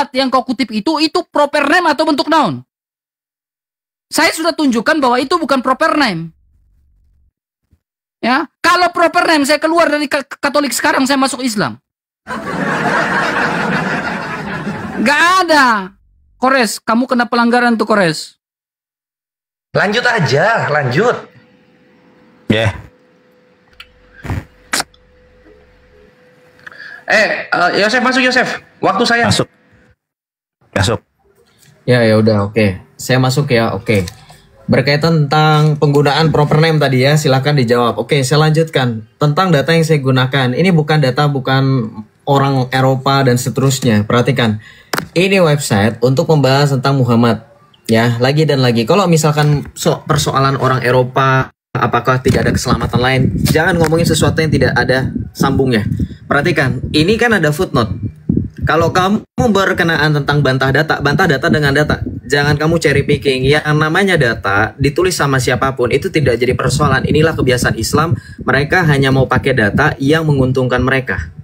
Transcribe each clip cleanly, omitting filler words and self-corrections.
Muhammad yang kau kutip itu proper name atau bentuk noun? Saya sudah tunjukkan bahwa itu bukan proper name. Ya, kalau proper name saya keluar dari Katolik sekarang saya masuk Islam. Gak ada. Kores, kamu kena pelanggaran tuh Kores. Lanjut aja, lanjut. Ya. Yosef masuk Yosef. Waktu saya. Masuk. Ya udah oke. Saya masuk ya, oke. Berkaitan tentang penggunaan proper name tadi ya, silakan dijawab. Oke, saya lanjutkan tentang data yang saya gunakan. Ini bukan data orang Eropa dan seterusnya. Perhatikan, ini website untuk membahas tentang Muhammad. Ya, lagi dan lagi. Kalau misalkan persoalan orang Eropa, apakah tidak ada keselamatan lain? Jangan ngomongin sesuatu yang tidak ada sambungnya. Perhatikan, ini kan ada footnote. Kalau kamu berkenaan tentang bantah data dengan data. Jangan kamu cherry picking. Yang namanya data ditulis sama siapapun itu tidak jadi persoalan. Inilah kebiasaan Islam. Mereka hanya mau pakai data yang menguntungkan mereka.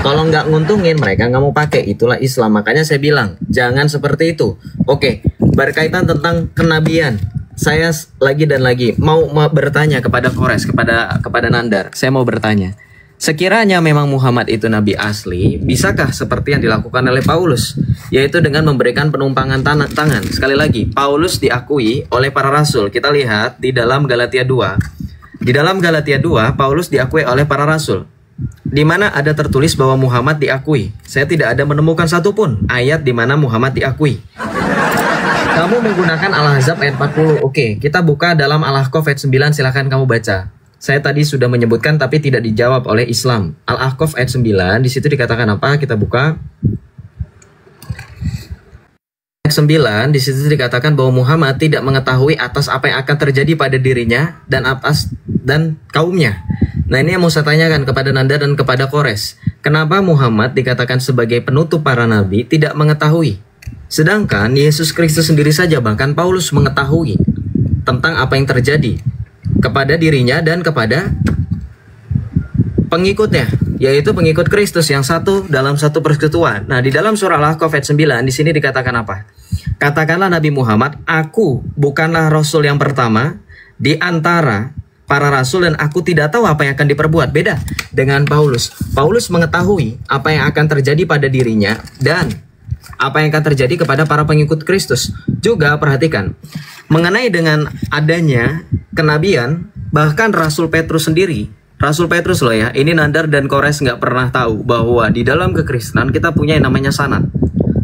Kalau nggak nguntungin mereka nggak mau pakai. Itulah Islam. Makanya saya bilang jangan seperti itu. Oke, berkaitan tentang kenabian. Saya lagi dan lagi mau bertanya kepada Kores, kepada Nandar. Saya mau bertanya. Sekiranya memang Muhammad itu nabi asli, bisakah seperti yang dilakukan oleh Paulus, yaitu dengan memberikan penumpangan tangan? Sekali lagi, Paulus diakui oleh para rasul. Kita lihat di dalam Galatia 2. Di dalam Galatia 2, Paulus diakui oleh para rasul. Di mana ada tertulis bahwa Muhammad diakui. Saya tidak ada menemukan satupun ayat di mana Muhammad diakui. Kamu menggunakan Al-Ahzab ayat 40. Oke, kita buka dalam Al-Ahqaf ayat 9, silahkan kamu baca. Saya tadi sudah menyebutkan tapi tidak dijawab oleh Islam. Al-Ahqaf ayat 9, di situ dikatakan apa? Kita buka. Ayat 9, di situ dikatakan bahwa Muhammad tidak mengetahui atas apa yang akan terjadi pada dirinya dan kaumnya. Nah, ini yang mau saya tanyakan kepada Nanda dan kepada Kores. Kenapa Muhammad dikatakan sebagai penutup para nabi tidak mengetahui? Sedangkan Yesus Kristus sendiri saja, bahkan Paulus, mengetahui tentang apa yang terjadi kepada dirinya dan kepada pengikutnya, yaitu pengikut Kristus yang satu dalam satu persekutuan. Nah, di dalam surah Al-Ahqaf ayat 9 di sini dikatakan apa? Katakanlah Nabi Muhammad, aku bukanlah rasul yang pertama di antara para rasul dan aku tidak tahu apa yang akan diperbuat. Beda dengan Paulus. Paulus mengetahui apa yang akan terjadi pada dirinya dan apa yang akan terjadi kepada para pengikut Kristus. Juga perhatikan, mengenai dengan adanya kenabian, bahkan Rasul Petrus sendiri, Rasul Petrus loh ya, ini Nandar dan Kores nggak pernah tahu bahwa di dalam kekristenan kita punya yang namanya sanad,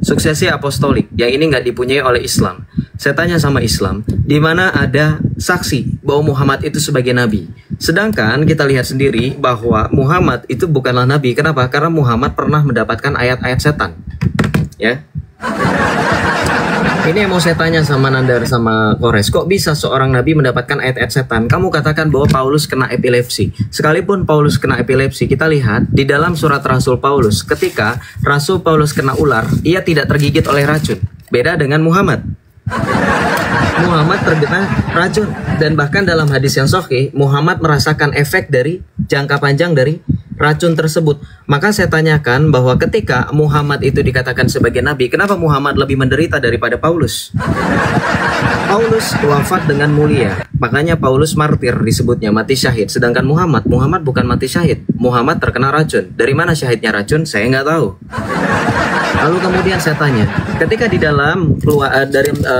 suksesi apostolik, yang ini nggak dipunyai oleh Islam. Saya tanya sama Islam, di mana ada saksi bahwa Muhammad itu sebagai nabi. Sedangkan kita lihat sendiri bahwa Muhammad itu bukanlah nabi. Kenapa? Karena Muhammad pernah mendapatkan ayat-ayat setan. Ya, ini yang mau saya tanya sama Nandar sama Kores. Kok bisa seorang nabi mendapatkan ayat-ayat setan? Kamu katakan bahwa Paulus kena epilepsi. Sekalipun Paulus kena epilepsi, kita lihat di dalam surat Rasul Paulus, ketika Rasul Paulus kena ular, ia tidak tergigit oleh racun. Beda dengan Muhammad. Muhammad terkena racun, dan bahkan dalam hadis yang sahih Muhammad merasakan efek dari jangka panjang dari racun tersebut. Maka saya tanyakan bahwa ketika Muhammad itu dikatakan sebagai nabi, kenapa Muhammad lebih menderita daripada Paulus? Paulus wafat dengan mulia, makanya Paulus martir disebutnya, mati syahid. Sedangkan Muhammad bukan mati syahid. Muhammad terkena racun. Dari mana syahidnya racun? Saya nggak tahu. Lalu kemudian saya tanya, ketika di dalam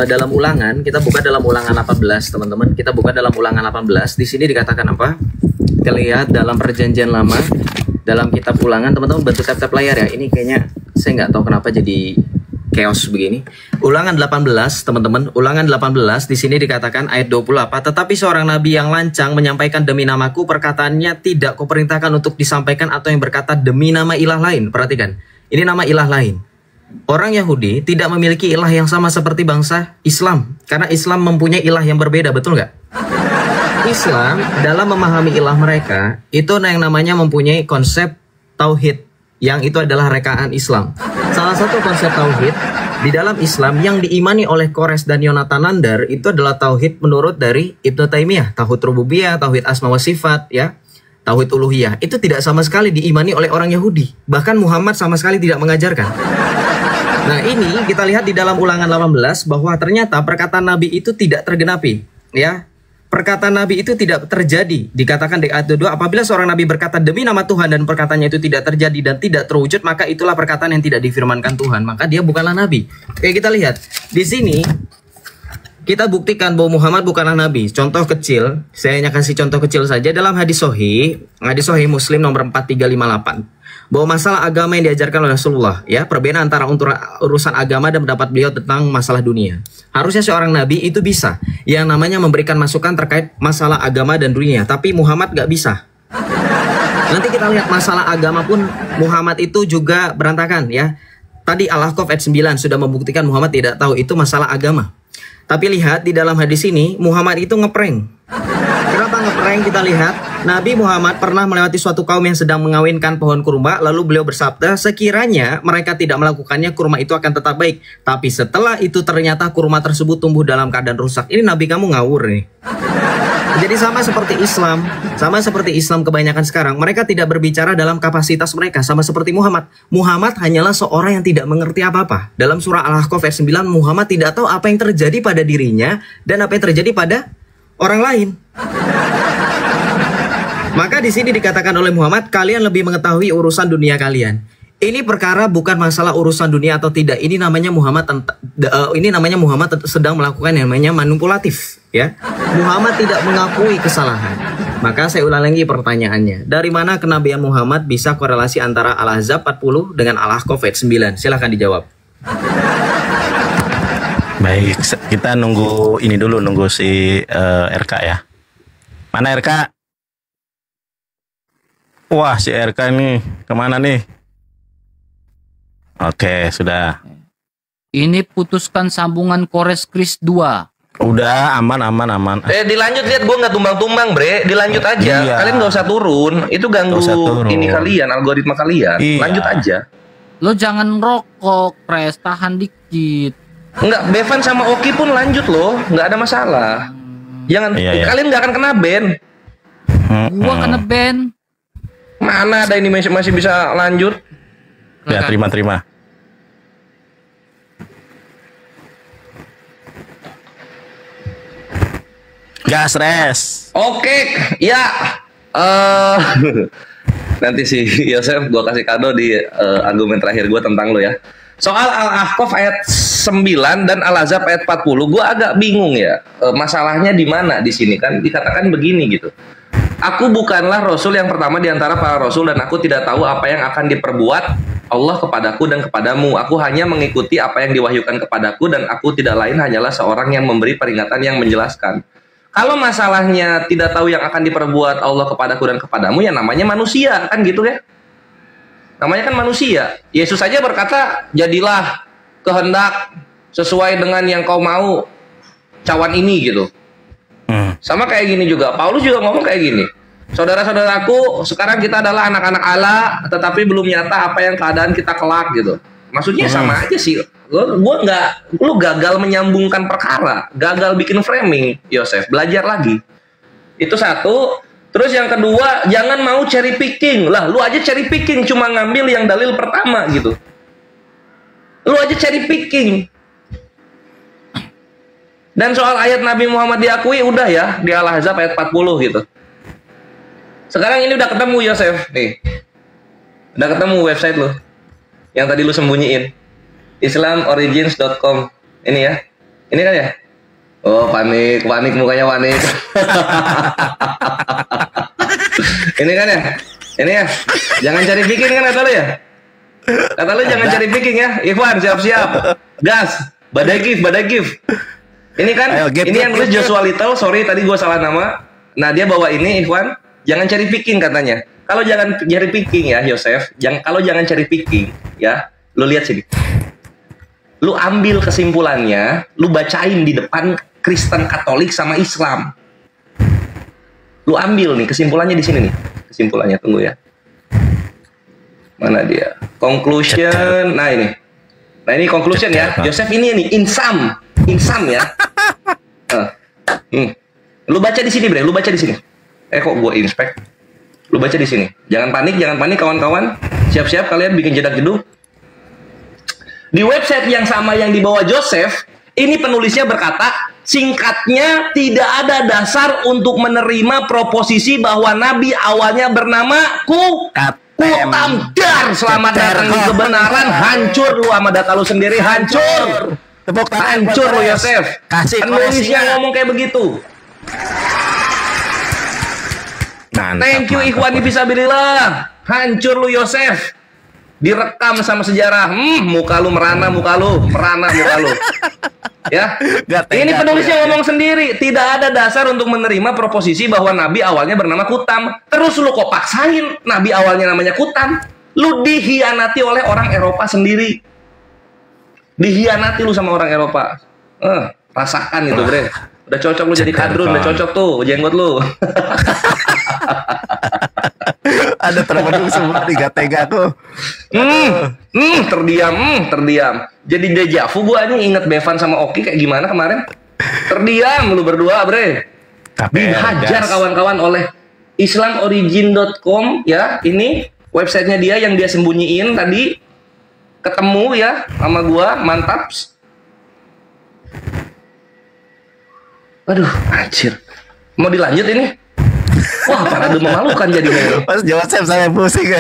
dalam ulangan, kita buka dalam ulangan 18, teman-teman. Kita buka dalam ulangan 18. Di sini dikatakan apa? Kita lihat dalam perjanjian lama, dalam kitab ulangan, teman-teman bantu tap-tap layar ya. Ini kayaknya saya nggak tahu kenapa jadi chaos begini. Ulangan 18, teman-teman. Ulangan 18 di sini dikatakan ayat 20 apa? Tetapi seorang nabi yang lancang menyampaikan demi namaku, perkataannya tidak kuperintahkan untuk disampaikan, atau yang berkata demi nama ilah lain. Perhatikan, ini nama ilah lain. Orang Yahudi tidak memiliki ilah yang sama seperti bangsa Islam, karena Islam mempunyai ilah yang berbeda, betul nggak? Islam dalam memahami ilah mereka itu yang namanya mempunyai konsep tauhid, yang itu adalah rekaan Islam. Salah satu konsep tauhid di dalam Islam yang diimani oleh Kores dan Yonatan Nandar itu adalah tauhid menurut dari Ibnu Taimiyah, tauhid rububiyah, tauhid asma wa sifat, ya. tauhid uluhiyah, itu tidak sama sekali diimani oleh orang Yahudi. Bahkan Muhammad sama sekali tidak mengajarkan. Nah, ini kita lihat di dalam Ulangan 18 bahwa ternyata perkataan Nabi itu tidak tergenapi, ya. Perkataan Nabi itu tidak terjadi. Dikatakan di ayat 2, apabila seorang Nabi berkata demi nama Tuhan dan perkataannya itu tidak terjadi dan tidak terwujud, maka itulah perkataan yang tidak difirmankan Tuhan. Maka dia bukanlah Nabi. Oke, kita lihat. Di sini, kita buktikan bahwa Muhammad bukanlah Nabi. Contoh kecil, saya hanya kasih contoh kecil saja. Dalam hadis Sahih Muslim nomor 4358. Bahwa masalah agama yang diajarkan oleh Rasulullah, ya, perbedaan antara urusan agama dan pendapat beliau tentang masalah dunia. Harusnya seorang nabi itu bisa yang namanya memberikan masukan terkait masalah agama dan dunia, tapi Muhammad gak bisa. Nanti kita lihat masalah agama pun Muhammad itu juga berantakan, ya. Tadi Al-Ahqaf ayat 9 sudah membuktikan Muhammad tidak tahu itu masalah agama. Tapi lihat di dalam hadis ini Muhammad itu ngeprank. Kenapa ngeprank? Kita lihat Nabi Muhammad pernah melewati suatu kaum yang sedang mengawinkan pohon kurma. Lalu beliau bersabda, sekiranya mereka tidak melakukannya, kurma itu akan tetap baik. Tapi setelah itu ternyata kurma tersebut tumbuh dalam keadaan rusak. Ini Nabi kamu ngawur nih. Jadi sama seperti Islam kebanyakan sekarang. Mereka tidak berbicara dalam kapasitas mereka. Sama seperti Muhammad. Muhammad hanyalah seorang yang tidak mengerti apa-apa. Dalam surah Al-Ahqaf ayat 9, Muhammad tidak tahu apa yang terjadi pada dirinya dan apa yang terjadi pada orang lain. Maka di sini dikatakan oleh Muhammad, kalian lebih mengetahui urusan dunia kalian. Ini perkara bukan masalah urusan dunia atau tidak. Ini namanya Muhammad sedang melakukan yang namanya manipulatif, ya. Muhammad tidak mengakui kesalahan. Maka saya ulang lagi pertanyaannya. Dari mana kenabian Muhammad bisa korelasi antara Al-Ahzab 40 dengan Al-Ahqaf ayat 9? Silahkan dijawab. Baik, kita nunggu ini dulu, nunggu si RK ya. Mana RK? Wah, si RK ini kemana nih? Oke, sudah. Ini putuskan sambungan Kores Kris 2. Udah, aman. Dilanjut, lihat gue nggak tumbang-tumbang, bre. Dilanjut aja. Iya. Kalian nggak usah turun. Itu ganggu ini kalian, algoritma kalian. Iya. Lanjut aja. Lo jangan rokok, Pres. Tahan dikit. Enggak, Bevan sama Oki pun lanjut loh. Nggak ada masalah. Jangan, Iya. kalian nggak akan kena ban. Gua kena ban. Mana ada ini masih bisa lanjut? Ya, terima. Gas res. Oke, ya. Nanti si Yosef gue kasih kado di argumen terakhir gue tentang lo ya. Soal Al-Ahqaf ayat 9 dan Al-Ahzab ayat 40, gue agak bingung ya. Masalahnya di mana di sini kan dikatakan begini gitu. Aku bukanlah Rasul yang pertama di antara para Rasul dan aku tidak tahu apa yang akan diperbuat Allah kepadaku dan kepadamu. Aku hanya mengikuti apa yang diwahyukan kepadaku dan aku tidak lain hanyalah seorang yang memberi peringatan yang menjelaskan. Kalau masalahnya tidak tahu yang akan diperbuat Allah kepadaku dan kepadamu, ya namanya manusia, kan gitu ya. Namanya kan manusia. Yesus saja berkata, jadilah kehendak sesuai dengan yang kau mau, cawan ini gitu. Sama kayak gini juga, Paulus juga ngomong kayak gini. Saudara-saudaraku, sekarang kita adalah anak-anak Allah, tetapi belum nyata apa yang keadaan kita kelak gitu. Maksudnya sama aja sih. Lu gagal menyambungkan perkara, gagal bikin framing, Yosef. Belajar lagi. Itu satu. Terus yang kedua, jangan mau cherry picking. Lah, lu aja cherry picking, cuma ngambil yang dalil pertama gitu. Lu aja cherry picking. Dan soal ayat Nabi Muhammad diakui udah ya di Al-Ahzab ayat 40 gitu. Sekarang ini udah ketemu Yosef nih. Udah ketemu website lu yang tadi lu sembunyiin. islamorigins.com. Ini ya. Ini kan ya? Oh, panik mukanya panik. Ini kan ya? Ini ya. Jangan cari bikin kan kata lu ya? Kata lu jangan cari bikin ya. Ikhwan siap-siap. Gas. Badai gift. Ini kan, ayo, ini yang nulis Joshua Little, sorry tadi gue salah nama. Nah dia bawa ini, Ikhwan, jangan cari picking katanya. Kalau jangan cari picking ya, Yosef, kalau jangan cari picking ya, lu lihat sini. Lu ambil kesimpulannya, lu bacain di depan Kristen Katolik sama Islam. Lu ambil nih kesimpulannya di sini nih, kesimpulannya tunggu ya. Mana dia? Conclusion, nah ini conclusion ya, Yosef ini nih, insam ya. Lu baca di sini, Bre. Lu baca di sini. Kok gua inspect? Lu baca di sini. Jangan panik kawan-kawan. Siap-siap kalian bikin jedak-jeduk. Di website yang sama yang dibawa Joseph, ini penulisnya berkata, singkatnya tidak ada dasar untuk menerima proposisi bahwa nabi awalnya bernama Kutam. Selamat datang di kebenaran. Hancur lu sama data lu sendiri, hancur. Tepuk tangan, Hancur lu Yosef. Kasih penulisnya ngomong kayak begitu. Mantap, Thank you Ikhwani Fisabilillah. Hancur lu Yosef. Direkam sama sejarah. Muka lu merana muka lu. Ya. Ini penulisnya ngomong sendiri. Tidak ada dasar untuk menerima proposisi bahwa nabi awalnya bernama Kutam. Terus lu kok paksain nabi awalnya namanya Kutam? Lu dihianati oleh orang Eropa sendiri. Dihianati lu sama orang Eropa. Rasakan itu, Bre. Udah cocok lu jadi kadrun, udah cocok tuh jenggot lu. Ada terbentuk semua di tega tuh. Terdiam. Jadi dejavu gua aja inget Bevan sama Oki kayak gimana kemarin. Terdiam lu berdua, Bre. Dihajar kawan-kawan oleh islamorigin.com ya. Ini websitenya dia yang dia sembunyiin tadi. Ketemu ya sama gua, mantap. Aduh, anjir. Mau dilanjut ini? Wah, parade memalukan jadinya. Pas Joseph saya pusing ya.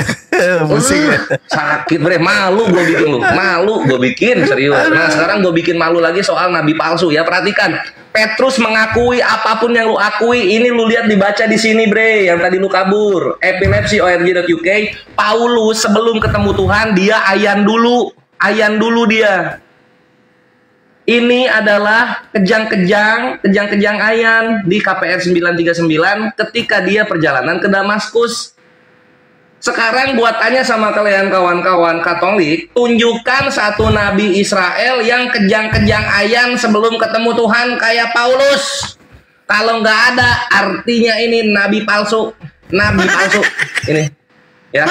Sakit, Bre. Malu gue bikin lu. Malu gue bikin, serius. Nah, sekarang gue bikin malu lagi soal nabi palsu ya. Perhatikan. Petrus mengakui apapun yang lu akui. Ini lu lihat dibaca di sini, Bre. Yang tadi lu kabur. Epilepsy.org.uk. Paulus sebelum ketemu Tuhan, dia ayan dulu dia. Ini adalah kejang-kejang ayan di KPR 939 ketika dia perjalanan ke Damaskus. Sekarang buat tanya sama kalian kawan-kawan Katolik, tunjukkan satu nabi Israel yang kejang-kejang ayan sebelum ketemu Tuhan kayak Paulus. Kalau nggak ada, artinya ini nabi palsu. Ini, ya.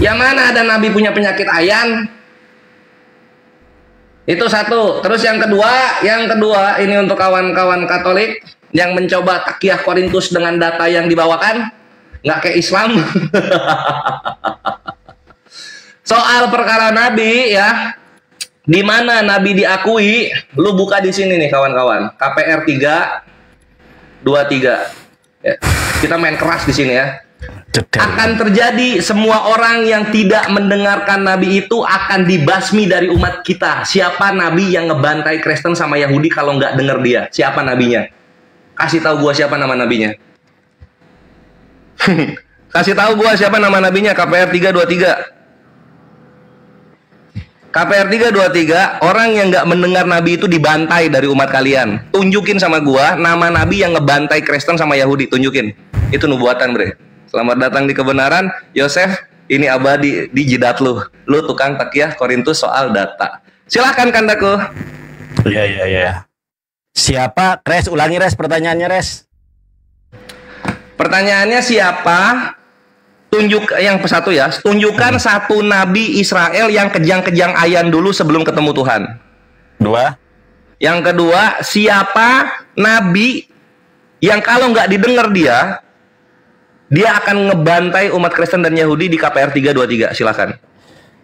Yang mana ada nabi punya penyakit ayan? Itu satu. Terus yang kedua ini untuk kawan-kawan Katolik yang mencoba takyah Korintus dengan data yang dibawakan, nggak kayak Islam. Soal perkara nabi ya, di mana nabi diakui, lu buka di sini nih kawan-kawan, KPR 323. Ya, kita main keras di sini ya. Akan terjadi semua orang yang tidak mendengarkan nabi itu akan dibasmi dari umat kita. Siapa nabi yang ngebantai Kristen sama Yahudi kalau nggak denger dia? Siapa nabinya? Kasih tahu gua siapa nama nabinya. Kasih tahu gua siapa nama nabinya. KPR 323. KPR 323, orang yang nggak mendengar nabi itu dibantai dari umat kalian. Tunjukin sama gua nama nabi yang ngebantai Kristen sama Yahudi. Tunjukin. Itu nubuatan, Bre. Selamat datang di kebenaran, Yosef. Ini abadi di jidat lu. Lu tukang takyah Korintus soal data. Silahkan Kandaku. Iya. Siapa? Res, ulangi Res pertanyaannya Res. Pertanyaannya siapa? Yang satu ya. Tunjukkan satu nabi Israel yang kejang-kejang ayan dulu sebelum ketemu Tuhan. Dua. Yang kedua, siapa nabi yang kalau nggak didengar dia akan ngebantai umat Kristen dan Yahudi di KPR 323. Silakan.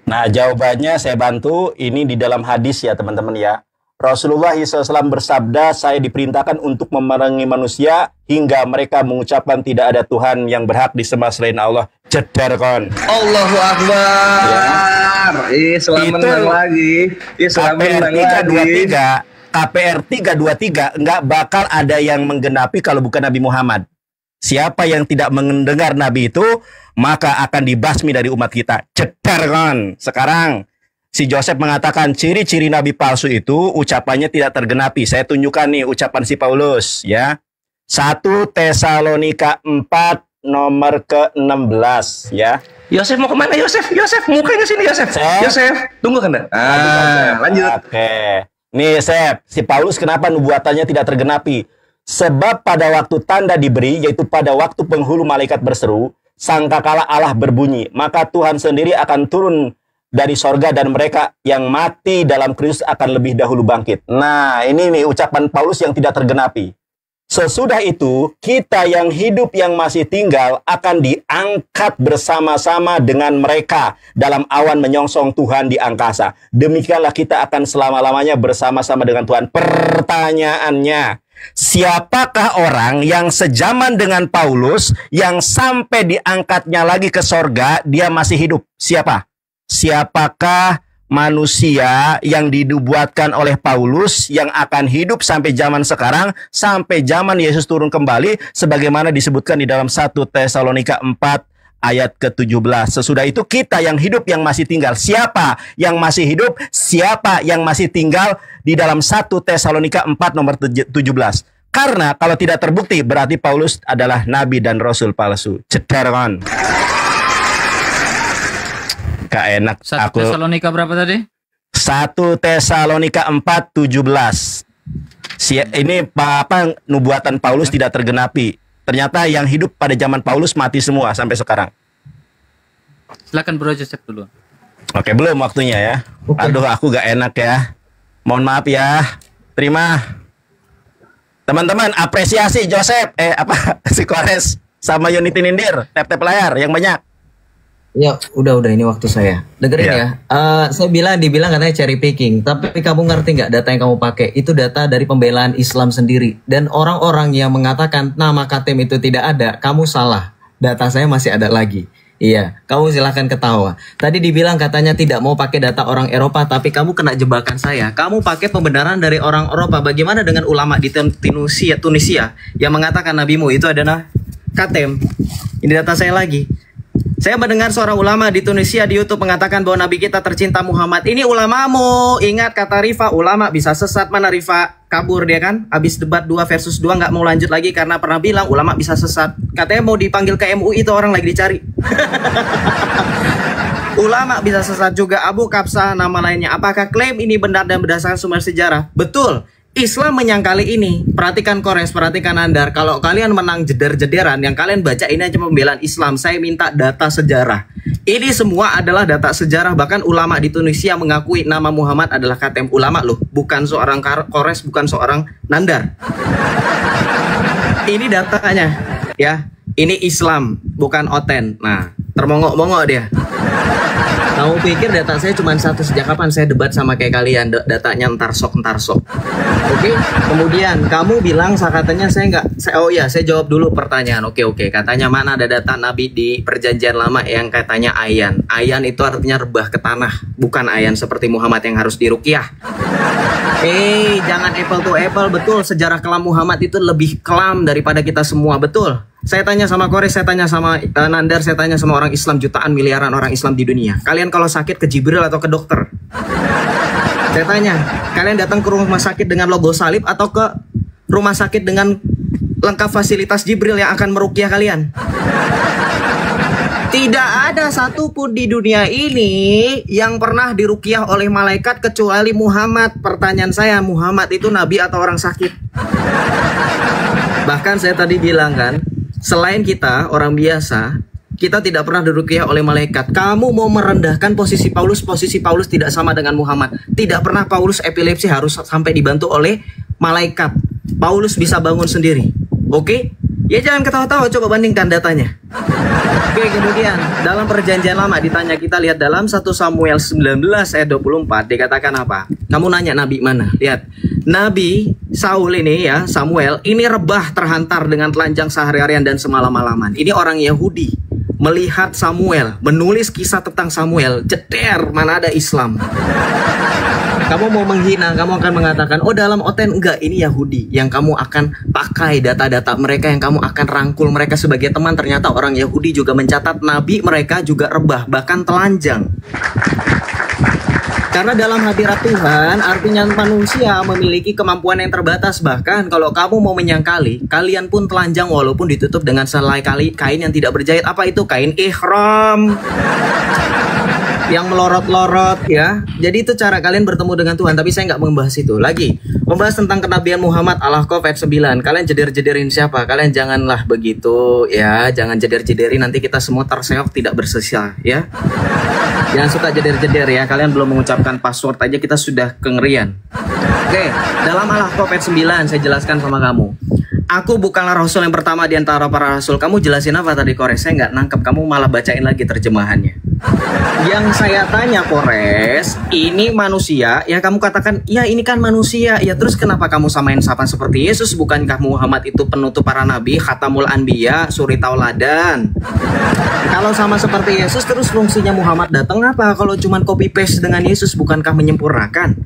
Nah, jawabannya saya bantu. Ini di dalam hadis ya, teman-teman ya. Rasulullah SAW bersabda, saya diperintahkan untuk memerangi manusia hingga mereka mengucapkan tidak ada Tuhan yang berhak disembah selain Allah. Jedar kon. Allahu Akbar. Islam menang lagi. Islam menang lagi. KPR 323 nggak bakal ada yang menggenapi kalau bukan Nabi Muhammad. Siapa yang tidak mendengar Nabi itu, maka akan dibasmi dari umat kita. Jedar kan. Sekarang, si Joseph mengatakan ciri-ciri Nabi palsu itu ucapannya tidak tergenapi. Saya tunjukkan nih ucapan si Paulus. Ya. 1 Tesalonika 4 nomor ke-16. Ya. Yosef mau kemana Yosef? Yosef, mukanya sini Yosef. Yosef, tunggu kan? Lanjut. Oke. Nih, Sep. Si Paulus kenapa nubuatannya tidak tergenapi? Sebab pada waktu tanda diberi, yaitu pada waktu penghulu malaikat berseru, sangkakala Allah berbunyi, maka Tuhan sendiri akan turun dari sorga dan mereka yang mati dalam Kristus akan lebih dahulu bangkit. Nah, ini nih ucapan Paulus yang tidak tergenapi. Sesudah itu, kita yang hidup yang masih tinggal akan diangkat bersama-sama dengan mereka dalam awan menyongsong Tuhan di angkasa. Demikianlah kita akan selama-lamanya bersama-sama dengan Tuhan. Pertanyaannya, siapakah orang yang sejaman dengan Paulus yang sampai diangkatnya lagi ke sorga, dia masih hidup? Siapa? Siapakah manusia yang dinubuatkan oleh Paulus yang akan hidup sampai zaman sekarang, sampai zaman Yesus turun kembali, sebagaimana disebutkan di dalam 1 Tesalonika 4 ayat ke-17. Sesudah itu kita yang hidup yang masih tinggal. Siapa yang masih hidup? Siapa yang masih tinggal di dalam 1 Tesalonika 4 nomor 17. Karena kalau tidak terbukti berarti Paulus adalah nabi dan rasul palsu. Cederon. Gak enak. 1 Tesalonika berapa tadi? 1 Tesalonika 4:17. Ini apa nubuatan Paulus tidak tergenapi. Ternyata yang hidup pada zaman Paulus mati semua sampai sekarang. Silakan Bro cek dulu. Oke, belum waktunya ya. Aduh, aku gak enak ya. Mohon maaf ya. Terima. Teman-teman, apresiasi Joseph. Si Kores sama Unity Nindir. Tap-tap layar yang banyak. Ya, udah ini waktu saya. Dengerin ya. Saya dibilang katanya cherry picking, tapi kamu ngerti nggak data yang kamu pakai? Itu data dari pembelaan Islam sendiri. Dan orang-orang yang mengatakan nama KTM itu tidak ada, kamu salah. Data saya masih ada lagi. Iya, kamu silahkan ketawa. Tadi dibilang katanya tidak mau pakai data orang Eropa, tapi kamu kena jebakan saya. Kamu pakai pembenaran dari orang Eropa. Bagaimana dengan ulama di Tunisia yang mengatakan nabimu itu adalah KTM? Ini data saya lagi. Saya mendengar seorang ulama di Tunisia di YouTube mengatakan bahwa Nabi kita tercinta Muhammad. Ini ulamamu. Ingat kata Rifa, ulama bisa sesat. Mana Rifa? Kabur dia kan. Habis debat 2 versus 2 nggak mau lanjut lagi karena pernah bilang ulama bisa sesat. Katanya mau dipanggil ke MUI, itu orang lagi dicari. Ulama bisa sesat juga. Abu Kapsa nama lainnya. Apakah klaim ini benar dan berdasarkan sumber sejarah? Betul. Islam menyangkali ini. Perhatikan Kores, perhatikan Andar. Kalau kalian menang jeder-jederan, yang kalian baca ini aja pembelaan Islam. Saya minta data sejarah. Ini semua adalah data sejarah. Bahkan ulama di Tunisia mengakui nama Muhammad adalah KTM. Ulama loh, bukan seorang Kores, bukan seorang Nandar. Ini datanya, ya. Ini Islam, bukan Oten. Nah, termongok-mongok dia. Kamu pikir data saya cuma satu? Sejak kapan saya debat sama kayak kalian? Datanya entar sok. Oke. Kemudian kamu bilang katanya saya jawab dulu pertanyaan. Oke. Katanya mana ada data Nabi di Perjanjian Lama yang katanya ayan. Ayan itu artinya rebah ke tanah, bukan ayan seperti Muhammad yang harus diruqyah. Jangan apple to apple. Betul, sejarah kelam Muhammad itu lebih kelam daripada kita semua. Betul. Saya tanya sama Kores, saya tanya sama Nandar, saya tanya sama orang Islam, jutaan miliaran orang Islam di dunia. Kalian kalau sakit ke Jibril atau ke dokter? Saya tanya, kalian datang ke rumah sakit dengan logo salib atau ke rumah sakit dengan lengkap fasilitas Jibril yang akan meruqyah kalian? Tidak ada satupun di dunia ini yang pernah diruqyah oleh malaikat kecuali Muhammad. Pertanyaan saya, Muhammad itu nabi atau orang sakit? Bahkan saya tadi bilang kan, selain kita orang biasa, kita tidak pernah diruqyah oleh malaikat. Kamu mau merendahkan posisi Paulus tidak sama dengan Muhammad. Tidak pernah Paulus epilepsi harus sampai dibantu oleh malaikat. Paulus bisa bangun sendiri. Oke? Ya jangan ketawa-tawa, coba bandingkan datanya. Oke, kemudian dalam Perjanjian Lama ditanya, kita lihat dalam 1 Samuel 19 ayat 24 dikatakan apa? Kamu nanya nabi mana? Lihat. Nabi Saul ini ya, Samuel ini rebah terhantar dengan telanjang sehari-harian dan semalam-malaman. Ini orang Yahudi melihat Samuel, menulis kisah tentang Samuel. Jeder, mana ada Islam? Kamu mau menghina, kamu akan mengatakan, oh dalam Oten enggak, ini Yahudi. Yang kamu akan pakai data-data mereka, yang kamu akan rangkul mereka sebagai teman. Ternyata orang Yahudi juga mencatat nabi mereka juga rebah, bahkan telanjang. Karena dalam hadirat Tuhan, artinya manusia memiliki kemampuan yang terbatas. Bahkan kalau kamu mau menyangkali, kalian pun telanjang walaupun ditutup dengan selai kain yang tidak berjahit. Apa itu? Kain ihram yang melorot-lorot ya. Jadi itu cara kalian bertemu dengan Tuhan. Tapi saya nggak membahas itu lagi. Membahas tentang kenabian Muhammad, Al-Ahqaf ayat 9. Kalian jeder-jederin siapa? Kalian janganlah begitu ya. Jangan jeder-jederin, nanti kita semua terseok tidak bersisa ya. Jangan suka jeder-jeder ya. Kalian belum mengucapkan password aja kita sudah kengerian. Oke, dalam Al-Ahqaf ayat 9 saya jelaskan sama kamu. Aku bukanlah rasul yang pertama di antara para rasul. Kamu jelasin apa tadi, Kores? Saya nggak nangkep. Kamu malah bacain lagi terjemahannya. Yang saya tanya, Kores, ini manusia. Ya kamu katakan, ya ini kan manusia. Ya terus kenapa kamu samain Safan seperti Yesus? Bukankah Muhammad itu penutup para nabi, khatamul anbiya, suri tauladan? Kalau sama seperti Yesus, terus fungsinya Muhammad datang apa? Kalau cuman copy paste dengan Yesus, bukankah menyempurnakan?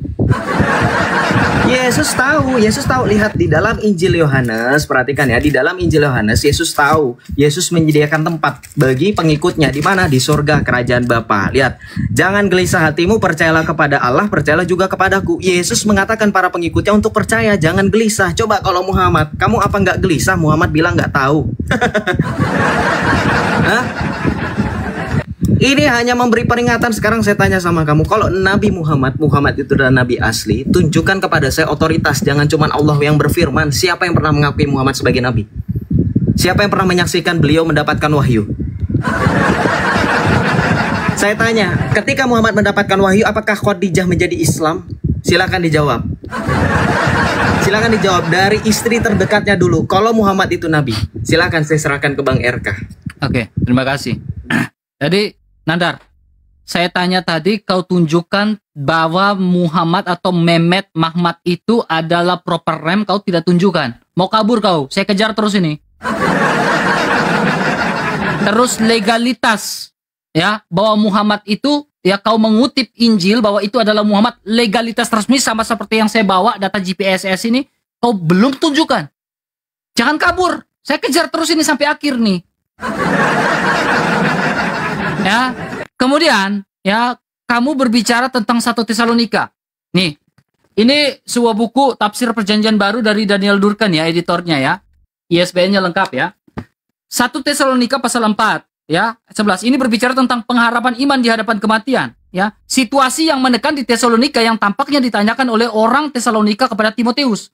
Yesus tahu. Lihat di dalam Injil Yohanes, perhatikan ya, di dalam Injil Yohanes Yesus tahu. Yesus menyediakan tempat bagi pengikutnya di mana? Di surga kerajaan Bapa. Lihat, jangan gelisah hatimu, percayalah kepada Allah, percayalah juga kepadaku. Yesus mengatakan para pengikutnya untuk percaya, jangan gelisah. Coba kalau Muhammad, kamu apa nggak gelisah? Muhammad bilang nggak tahu. Hah? Ini hanya memberi peringatan. Sekarang saya tanya sama kamu, kalau Nabi Muhammad itu adalah Nabi asli, tunjukkan kepada saya otoritas. Jangan cuma Allah yang berfirman. Siapa yang pernah mengakui Muhammad sebagai Nabi? Siapa yang pernah menyaksikan beliau mendapatkan wahyu? Saya tanya, ketika Muhammad mendapatkan wahyu, apakah Khadijah menjadi Islam? Silakan dijawab. Silakan dijawab dari istri terdekatnya dulu. Kalau Muhammad itu Nabi, silakan saya serahkan ke Bang RK. Oke, terima kasih. Jadi Nandar, saya tanya tadi, kau tunjukkan bahwa Muhammad atau Mehmet Mahmad itu adalah proper name, kau tidak tunjukkan. Mau kabur kau, saya kejar terus ini. Terus legalitas, ya, bahwa Muhammad itu, ya kau mengutip Injil bahwa itu adalah Muhammad, legalitas resmi sama seperti yang saya bawa, data GPSS ini, kau belum tunjukkan. Jangan kabur, saya kejar terus ini sampai akhir nih. Ya, kemudian ya kamu berbicara tentang 1 Tesalonika. Nih, ini sebuah buku tafsir perjanjian baru dari Daniel Durkan ya, editornya ya. ISBN-nya lengkap ya. 1 Tesalonika pasal 4 ya, 11. Ini berbicara tentang pengharapan iman di hadapan kematian ya. Situasi yang menekan di Tesalonika yang tampaknya ditanyakan oleh orang Tesalonika kepada Timotius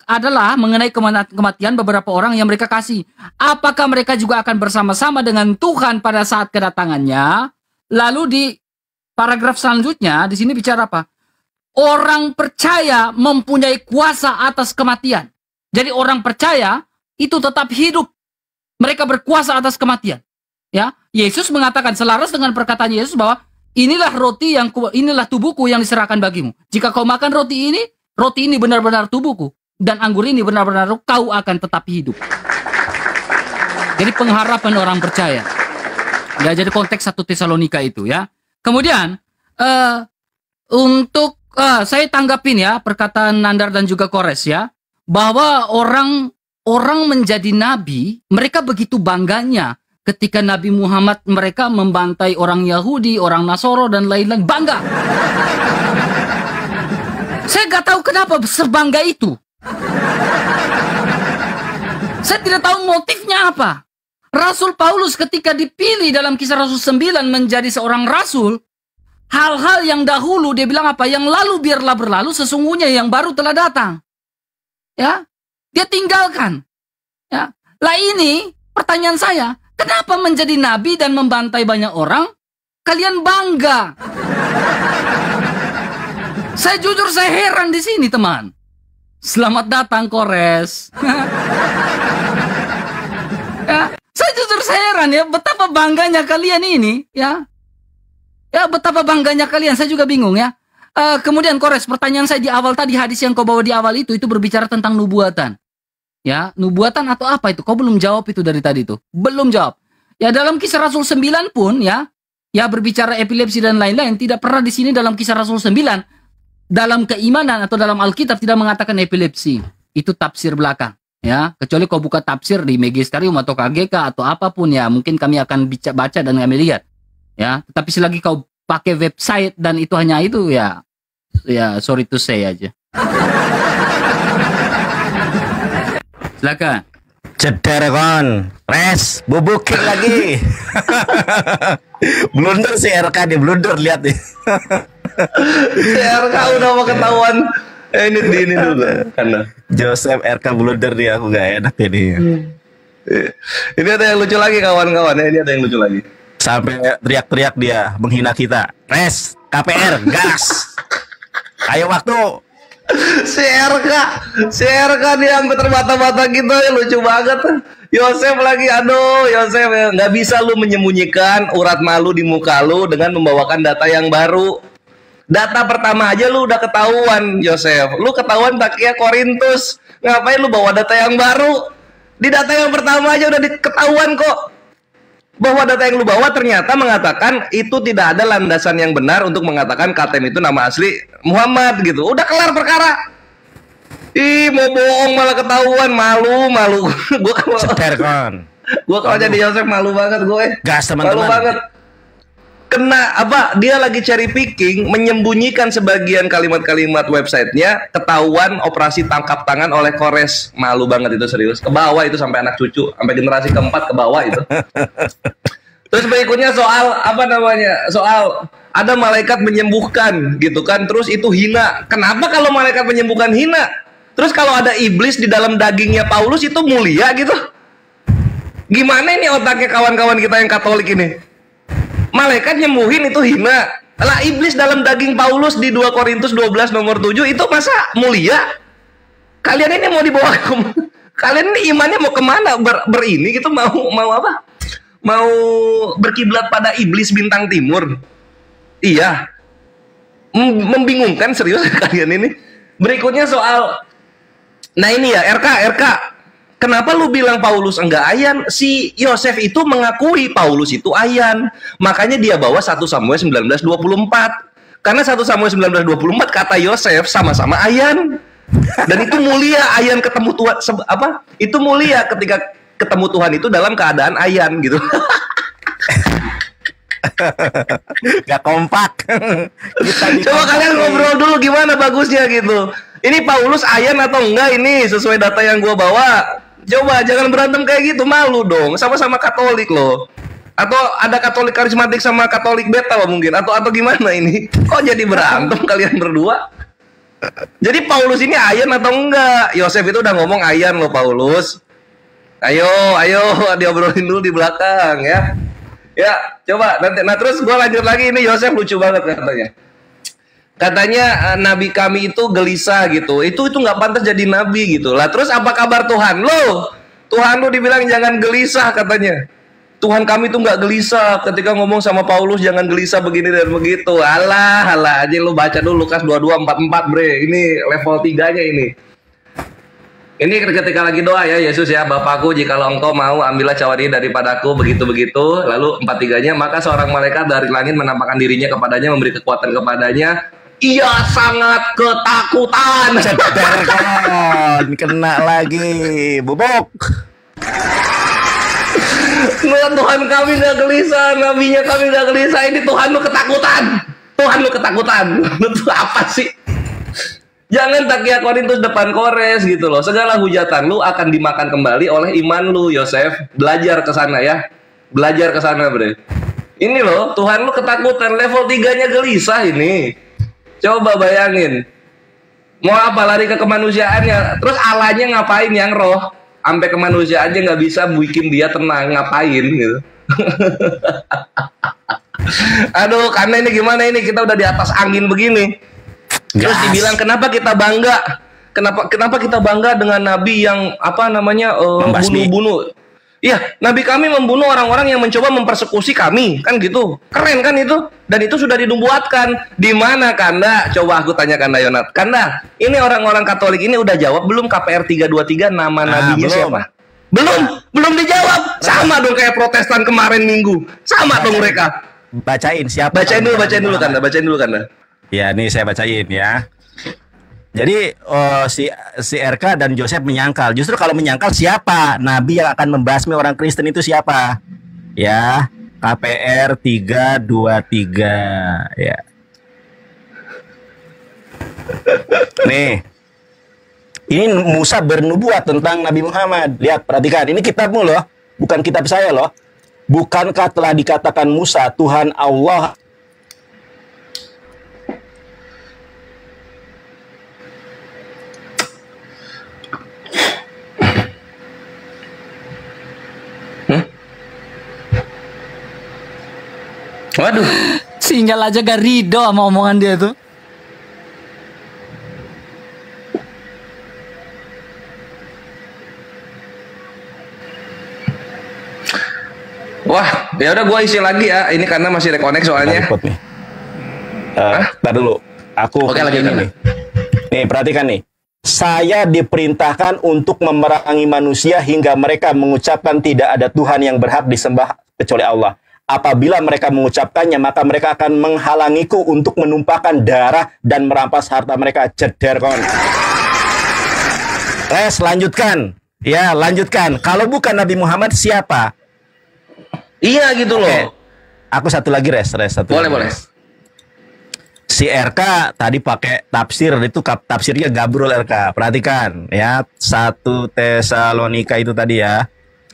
adalah mengenai kematian beberapa orang yang mereka kasih. Apakah mereka juga akan bersama-sama dengan Tuhan pada saat kedatangannya? Lalu di paragraf selanjutnya di sini bicara apa? Orang percaya mempunyai kuasa atas kematian. Jadi orang percaya itu tetap hidup. Mereka berkuasa atas kematian. Ya, Yesus mengatakan selaras dengan perkataan Yesus bahwa inilah inilah tubuhku yang diserahkan bagimu. Jika kau makan roti ini benar-benar tubuhku, dan anggur ini benar-benar kau akan tetap hidup. Jadi pengharapan orang percaya. Ya, jadi konteks 1 Tesalonika itu ya. Kemudian untuk saya tanggapin ya perkataan Nandar dan juga Kores ya, bahwa orang menjadi nabi, mereka begitu bangganya ketika Nabi Muhammad mereka membantai orang Yahudi, orang Nasoro dan lain-lain, bangga. Saya nggak tahu kenapa sebangga itu. Saya tidak tahu motifnya apa. Rasul Paulus ketika dipilih dalam Kisah Rasul 9 menjadi seorang rasul, hal-hal yang dahulu dia bilang apa? Yang lalu biarlah berlalu, sesungguhnya yang baru telah datang. Ya, dia tinggalkan. Ya, lah ini pertanyaan saya, kenapa menjadi nabi dan membantai banyak orang, kalian bangga? Saya jujur saya heran di sini teman. Selamat datang Kores. Ya, saya jujur saya heran ya, betapa bangganya kalian ini ya. Ya, betapa bangganya kalian, saya juga bingung ya. Kemudian Kores, pertanyaan saya di awal tadi, hadis yang kau bawa di awal itu berbicara tentang nubuatan. Ya, nubuatan atau apa itu? Kau belum jawab itu dari tadi itu. Belum jawab. Ya, dalam Kisah Rasul 9 pun ya berbicara epilepsi dan lain-lain, tidak pernah di sini dalam Kisah Rasul 9 dalam keimanan atau dalam Alkitab tidak mengatakan epilepsi. Itu tafsir belakang. Ya, kecuali kau buka tafsir di Magisterium atau KGK atau apapun ya, mungkin kami akan baca dan kami lihat. Ya, tetapi selagi kau pakai website dan itu hanya itu ya sorry to say aja. Silakan. Ceder kon, res, bubukin lagi. Blunder si RK nih, blunder lihat nih. Si RK udah mau ketahuan. Ini dulu karena Joseph RK blunder nih, aku gak enak ini. Ini ada yang lucu lagi kawan-kawan ya, ini ada yang lucu lagi. Sampai teriak-teriak dia menghina kita. Res, KPR, gas. Ayo waktu. Si RK dia sampai terbata-bata gitu ya, lucu banget. Yosef lagi, aduh Yosef ya, nggak bisa lu menyembunyikan urat malu di muka lu dengan membawakan data yang baru. Data pertama aja lu udah ketahuan Yosef, lu ketahuan Takia Korintus, ngapain lu bawa data yang baru? Di data yang pertama aja udah ketahuan kok bahwa data yang lu bawa ternyata mengatakan itu tidak ada landasan yang benar untuk mengatakan KTM itu nama asli Muhammad gitu. Udah kelar perkara. Ih, mau bohong malah ketahuan, malu. Gua kalau jadi Yosef malu banget gue. Gas teman-teman. Malu banget. Kena apa? Dia lagi cherry picking, menyembunyikan sebagian kalimat-kalimat websitenya, ketahuan operasi tangkap tangan oleh Kores. Malu banget itu, serius. Ke bawah itu sampai anak cucu, sampai generasi keempat ke bawah itu. Terus berikutnya soal apa namanya? Soal ada malaikat menyembuhkan gitu kan. Terus itu hina. Kenapa kalau malaikat menyembuhkan hina? Terus kalau ada iblis di dalam dagingnya Paulus itu mulia gitu? Gimana ini otaknya kawan-kawan kita yang Katolik ini? Malaikat nyembuhin itu hina. Lah iblis dalam daging Paulus di 2 Korintus 12 nomor 7 itu masa mulia? Kalian ini mau dibawa kalian ini imannya mau kemana? Berini gitu, mau apa? Mau berkiblat pada iblis bintang timur? Iya. Membingungkan serius kalian ini. Berikutnya soal, nah ini ya RK. Kenapa lu bilang Paulus enggak ayan? Si Yosef itu mengakui Paulus itu ayan. Makanya dia bawa 1 Samuel 19:24. Karena 1 Samuel 19:24 kata Yosef sama-sama ayan. Dan itu mulia, ayan ketemu Tuhan apa? Itu mulia ketika ketemu Tuhan itu dalam keadaan ayan gitu. Gak kompak. Coba kalian ngobrol dulu gimana bagusnya gitu. Ini Paulus ayan atau enggak ini sesuai data yang gua bawa. Coba jangan berantem kayak gitu, malu dong. Sama-sama Katolik loh. Atau ada Katolik karismatik sama Katolik beta mungkin, atau gimana ini? Kok jadi berantem kalian berdua? Jadi Paulus ini ayan atau enggak? Yosef itu udah ngomong ayan loh Paulus. Ayo diobrolin dulu di belakang ya. Ya, coba nanti. Nah terus gue lanjut lagi, ini Yosef lucu banget katanya. Katanya nabi kami itu gelisah gitu. Itu nggak pantas jadi nabi gitu. Lah terus apa kabar Tuhan lo? Tuhan lo dibilang jangan gelisah katanya. Tuhan kami tuh nggak gelisah ketika ngomong sama Paulus jangan gelisah begini dan begitu. Alah aja lo baca dulu Lukas 22:44 bre. Ini level 3-nya ini. Ini ketika lagi doa ya Yesus ya, Bapakku jikalau engkau mau ambillah cawan ini daripadaku begitu-begitu. Lalu 4:3-nya maka seorang malaikat dari langit menampakkan dirinya kepadanya, memberi kekuatan kepadanya. Ia sangat ketakutan. Kena lagi bubuk. Tuhan kami gak gelisah, nabinya kami gak gelisah. Ini Tuhan lu ketakutan. Tuhan lu ketakutan. Itu apa sih? Jangan Takia Korintus depan Kores gitu loh. Segala hujatan lu akan dimakan kembali oleh iman lu, Yosef. Belajar ke sana ya. Belajar ke sana, Bre. Ini loh, Tuhan lu ketakutan. Level 3-nya gelisah ini. Coba bayangin. Mau apa, lari ke kemanusiaannya. Terus Allahnya ngapain yang roh? Sampai kemanusiaannya nggak bisa bikin dia tenang. Ngapain gitu. Aduh, karena ini gimana ini? Kita udah di atas angin begini. Terus dibilang kenapa kita bangga? Kenapa kita bangga dengan nabi yang apa namanya bunuh-bunuh? Iya, nabi kami membunuh orang-orang yang mencoba mempersekusi kami, kan gitu. Keren kan itu? Dan itu sudah dinubuatkan. Di mana Kanda? Coba aku tanya Kanda Yonat. Kanda, ini orang-orang Katolik ini udah jawab belum KPR 323 nama nabinya belum. siapa? Belum dijawab. Sama dong kayak Protestan kemarin Minggu. Sama dong mereka. Bacain siapa? Bacain dulu Kanda. Ya, nih saya bacain ya. Jadi si RK dan Joseph menyangkal. Justru kalau menyangkal siapa nabi yang akan membasmi orang Kristen itu siapa? Ya, KPR 323 ya. Nih. Ini Musa bernubuat tentang Nabi Muhammad. Lihat, perhatikan. Ini kitabmu loh, bukan kitab saya loh. Bukankah telah dikatakan Musa, Tuhan Allah Waduh, Singgah aja gak ridho sama omongan dia tuh. Wah, ya udah gua isi lagi ya. Ini karena masih reconnect soalnya. Repot nih. Ntar dulu. Aku Oke, lanjut, ini nih. Nih, perhatikan nih. Saya diperintahkan untuk memerangi manusia hingga mereka mengucapkan tidak ada Tuhan yang berhak disembah kecuali Allah. Apabila mereka mengucapkannya, maka mereka akan menghalangiku untuk menumpahkan darah dan merampas harta mereka. Ceder kon. Res, lanjutkan. Ya, lanjutkan. Kalau bukan Nabi Muhammad, siapa? Iya gitu loh. Oke. Aku satu lagi, Res. Satu Boleh, lagi, boleh. Res. Si RK tadi pakai tafsir, itu tafsirnya gabrol RK. Perhatikan ya, 1 Tesalonika itu tadi ya.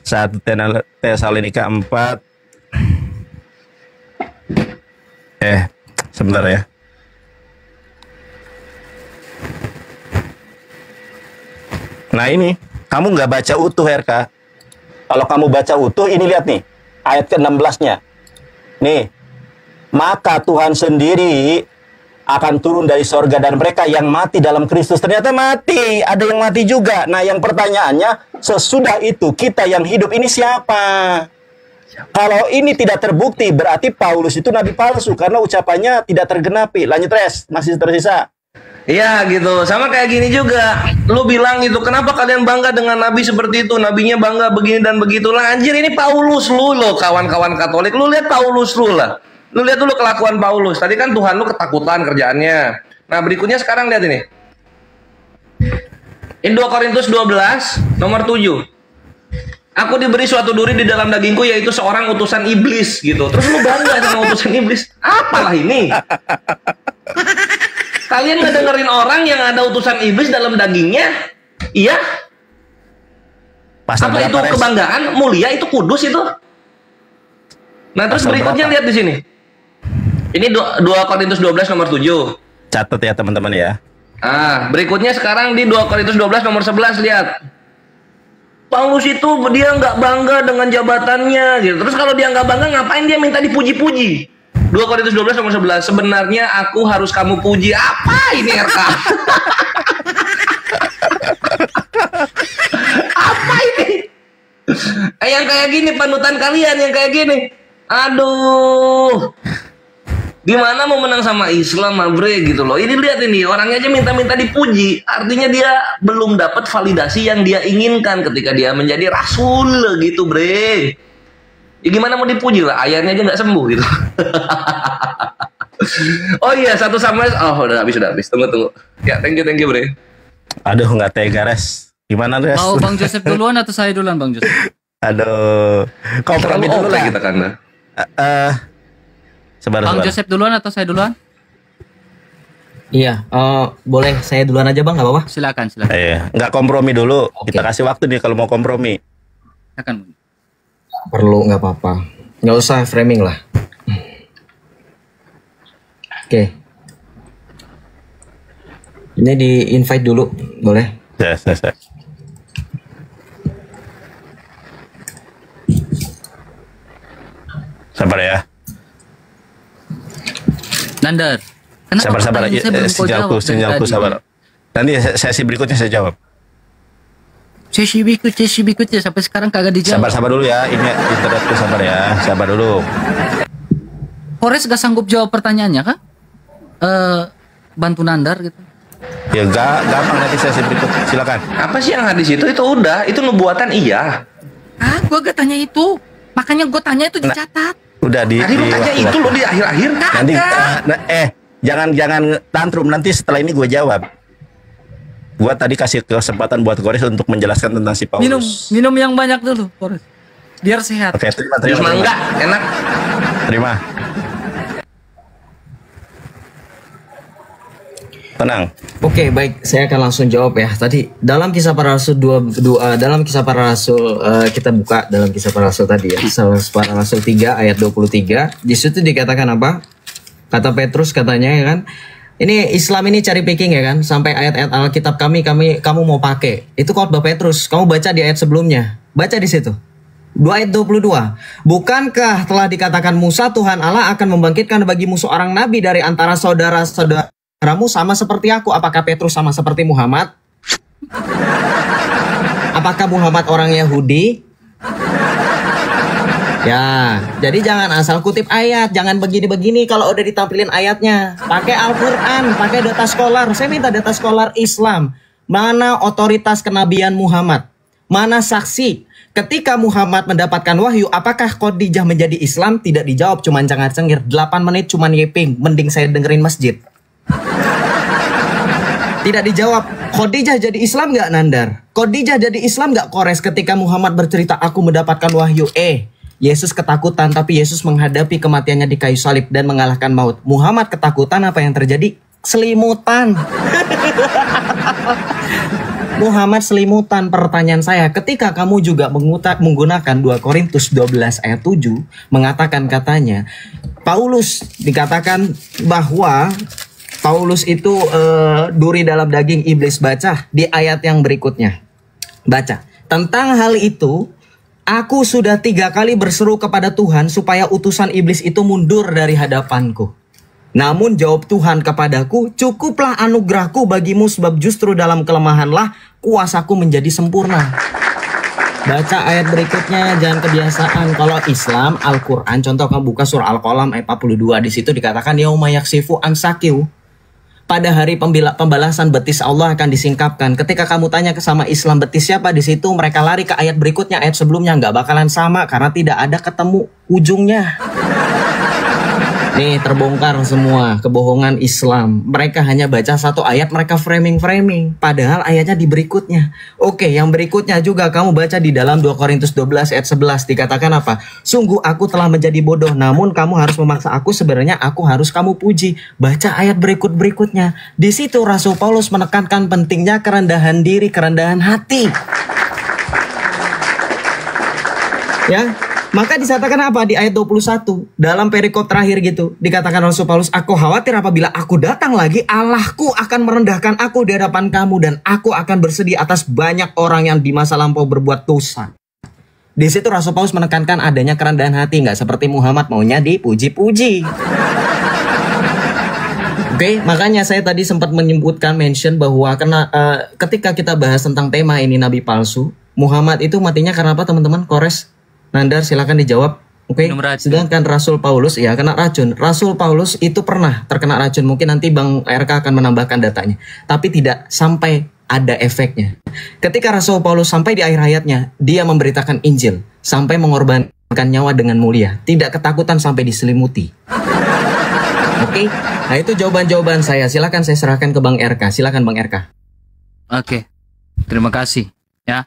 1 Tesalonika 4. Sebentar ya. Nah ini, kamu nggak baca utuh RK. Kalau kamu baca utuh, ini lihat nih, ayat ke-16-nya. Nih, maka Tuhan sendiri akan turun dari sorga dan mereka yang mati dalam Kristus ternyata mati, ada yang mati juga. Nah yang pertanyaannya, sesudah itu kita yang hidup ini siapa? Kalau ini tidak terbukti, berarti Paulus itu nabi palsu karena ucapannya tidak tergenapi. Lanjut, Res, masih tersisa. Iya gitu, sama kayak gini juga. Lu bilang gitu, kenapa kalian bangga dengan nabi seperti itu? Nabinya bangga begini dan begitulah. Anjir, ini Paulus lu loh, kawan-kawan Katolik. Lu lihat Paulus lu lah. Lu lihat dulu kelakuan Paulus. Tadi kan Tuhan lu ketakutan kerjaannya. Nah, berikutnya sekarang lihat ini. Ini 2 Korintus 12 nomor 7. Aku diberi suatu duri di dalam dagingku, yaitu seorang utusan iblis gitu. Terus lu bangga sama utusan iblis? Apalah ini? Kalian nggak dengerin orang yang ada utusan iblis dalam dagingnya? Iya? Pasal apa itu berapa, Res? kebanggaan? Mulia itu kudus itu. Nah, terus Pasal berikutnya berapa? lihat di sini. Ini 2 Korintus 12 nomor 7. Catat ya teman-teman ya. Berikutnya sekarang di 2 Korintus 12 nomor 11, lihat. Paulus itu dia nggak bangga dengan jabatannya gitu. Terus kalau dia nggak bangga, ngapain dia minta dipuji-puji? 2 Korintus 12 nomor 11. Sebenarnya aku harus kamu puji. Apa ini RK? Apa ini? Yang kayak gini panutan kalian, yang kayak gini. Aduh. Gimana mau menang sama Islam, Bre gitu loh. Ini lihat ini, orangnya aja minta-minta dipuji. Artinya dia belum dapat validasi yang dia inginkan ketika dia menjadi rasul gitu, Bre. Ya gimana mau dipuji lah, ayahnya aja nggak sembuh gitu. Oh iya, 1 Samuel. Oh, udah habis. Tunggu. Ya, thank you, Bre. Aduh, nggak tega, Res. Gimana, Res? Mau Bang Joseph duluan atau saya duluan, Bang Joseph? Aduh, kompromi dulu lah. Kita kan. Sabar. Bang Joseph duluan atau saya duluan? Iya, boleh saya duluan aja Bang, nggak apa-apa? Silakan. Nggak kompromi dulu. Oke. Kita kasih waktu nih kalau mau kompromi. Silakan. Perlu, nggak apa-apa. Nggak usah framing lah. Oke. Ini di invite dulu, boleh? Ya. Sabar ya. Nandar. Kenapa Sabar. pertanyaan saya belum kau jawab dari Sinyalku tadi? sabar. Nanti sesi berikutnya saya jawab. Sesi berikutnya sampai sekarang kagak dijawab. Sabar dulu ya. Ini internetku, sabar ya. Sabar dulu. Kores gak sanggup jawab pertanyaannya kah? Bantu Nandar gitu. Ya gampang, nanti sesi berikutnya. Silakan. Apa sih yang hadis itu? Itu udah, itu nubuatan iya. Gua gak tanya itu. Makanya gue tanya itu dicatat. Udah di Tadi lu tanya waktu- itu lo di akhir-akhir. Nanti jangan tantrum, nanti setelah ini gue jawab. Gue tadi kasih kesempatan buat Kores untuk menjelaskan tentang si Paulus. Minum yang banyak dulu, Kores. Biar sehat. Oke, terima. Jus mangga, enak. Terima. Tenang. Oke, baik, saya akan langsung jawab ya. Tadi dalam Kisah Para Rasul dalam Kisah Para Rasul kita buka dalam Kisah Para Rasul tadi ya. Kisah Para Rasul 3 ayat 23. Di situ dikatakan apa? Kata Petrus katanya ya kan. Ini Islam ini cari picking ya kan. Sampai ayat-ayat Alkitab kamu mau pakai. Itu khotbah Petrus. Kamu baca di ayat sebelumnya. Baca di situ. 2 ayat 22. Bukankah telah dikatakan Musa Tuhan Allah akan membangkitkan bagimu seorang nabi dari antara saudara-saudaramu sama seperti aku? Apakah Petrus sama seperti Muhammad? Apakah Muhammad orang Yahudi? Ya, jadi jangan asal kutip ayat, jangan begini-begini kalau udah ditampilin ayatnya. Pakai Al-Quran, pakai data scholar. Saya minta data scholar Islam. Mana otoritas kenabian Muhammad? Mana saksi? Ketika Muhammad mendapatkan wahyu, apakah Khadijah menjadi Islam? Tidak dijawab, cuman cengar-cengir. 8 menit cuman yiping, mending saya dengerin masjid. Tidak dijawab. Khadijah jadi Islam gak, Nandar? Khadijah jadi Islam gak, Kores, ketika Muhammad bercerita aku mendapatkan wahyu? Yesus ketakutan, tapi Yesus menghadapi kematiannya di kayu salib dan mengalahkan maut. Muhammad ketakutan, apa yang terjadi? Selimutan. Muhammad selimutan. Pertanyaan saya, ketika kamu juga menggunakan 2 Korintus 12 ayat 7, mengatakan katanya, Paulus dikatakan bahwa Paulus itu duri dalam daging iblis. Baca di ayat yang berikutnya. Baca. Tentang hal itu, aku sudah 3 kali berseru kepada Tuhan supaya utusan iblis itu mundur dari hadapanku. Namun jawab Tuhan kepadaku, cukuplah anugerahku bagimu sebab justru dalam kelemahanlah kuasaku menjadi sempurna. Baca ayat berikutnya, jangan kebiasaan. Kalau Islam, Al-Quran, contoh kamu buka surah Al-Qalam ayat 42, di situ dikatakan yauma yaksifu an sakiu. Pada hari pembalasan betis Allah akan disingkapkan. Ketika kamu tanya ke sama Islam betis siapa, di situ mereka lari ke ayat berikutnya, ayat sebelumnya nggak bakalan sama karena tidak ada ketemu ujungnya. Nih terbongkar semua kebohongan Islam. Mereka hanya baca 1 ayat, mereka framing. Padahal ayatnya di berikutnya. Oke, yang berikutnya juga kamu baca di dalam 2 Korintus 12 ayat 11. Dikatakan apa? Sungguh aku telah menjadi bodoh, namun kamu harus memaksa aku, sebenarnya aku harus kamu puji. Baca ayat berikutnya. Di situ Rasul Paulus menekankan pentingnya kerendahan diri, kerendahan hati. Ya. Maka disatakan apa di ayat 21 dalam perikop terakhir gitu, dikatakan Rasul Paulus, aku khawatir apabila aku datang lagi, Allahku akan merendahkan aku di hadapan kamu dan aku akan bersedih atas banyak orang yang di masa lampau berbuat dosa. Di situ Rasul Paulus menekankan adanya kerendahan hati, nggak seperti Muhammad maunya dipuji-puji. Oke, makanya saya tadi sempat mention bahwa ketika kita bahas tentang tema ini Nabi palsu, Muhammad itu matinya karena apa, teman-teman? Kores, Nandar silakan dijawab. Oke. Sedangkan Rasul Paulus ya kena racun. Rasul Paulus itu pernah terkena racun. Mungkin nanti Bang RK akan menambahkan datanya. Tapi tidak sampai ada efeknya. Ketika Rasul Paulus sampai di akhir hayatnya, dia memberitakan Injil sampai mengorbankan nyawa dengan mulia. Tidak ketakutan sampai diselimuti. Oke. Nah, itu jawaban-jawaban saya. Silakan saya serahkan ke Bang RK. Silakan Bang RK. Oke. Terima kasih ya.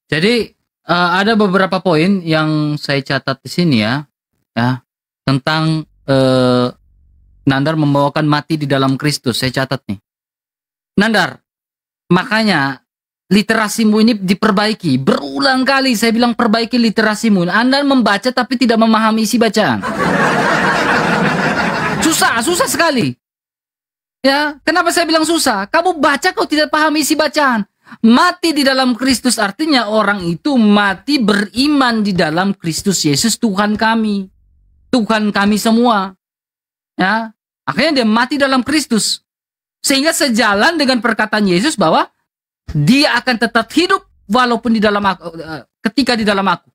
Jadi ada beberapa poin yang saya catat di sini ya tentang Nandar membawakan mati di dalam Kristus. Saya catat nih, Nandar. Makanya literasimu ini diperbaiki. Berulang kali saya bilang perbaiki literasimu. Anda membaca tapi tidak memahami isi bacaan. Susah sekali. Ya, kenapa saya bilang susah? Kamu baca kau tidak paham isi bacaan. Mati di dalam Kristus artinya orang itu mati beriman di dalam Kristus Yesus Tuhan kami. Tuhan kami semua. Ya, akhirnya dia mati dalam Kristus. Sehingga sejalan dengan perkataan Yesus bahwa dia akan tetap hidup walaupun di dalam aku, ketika di dalam aku.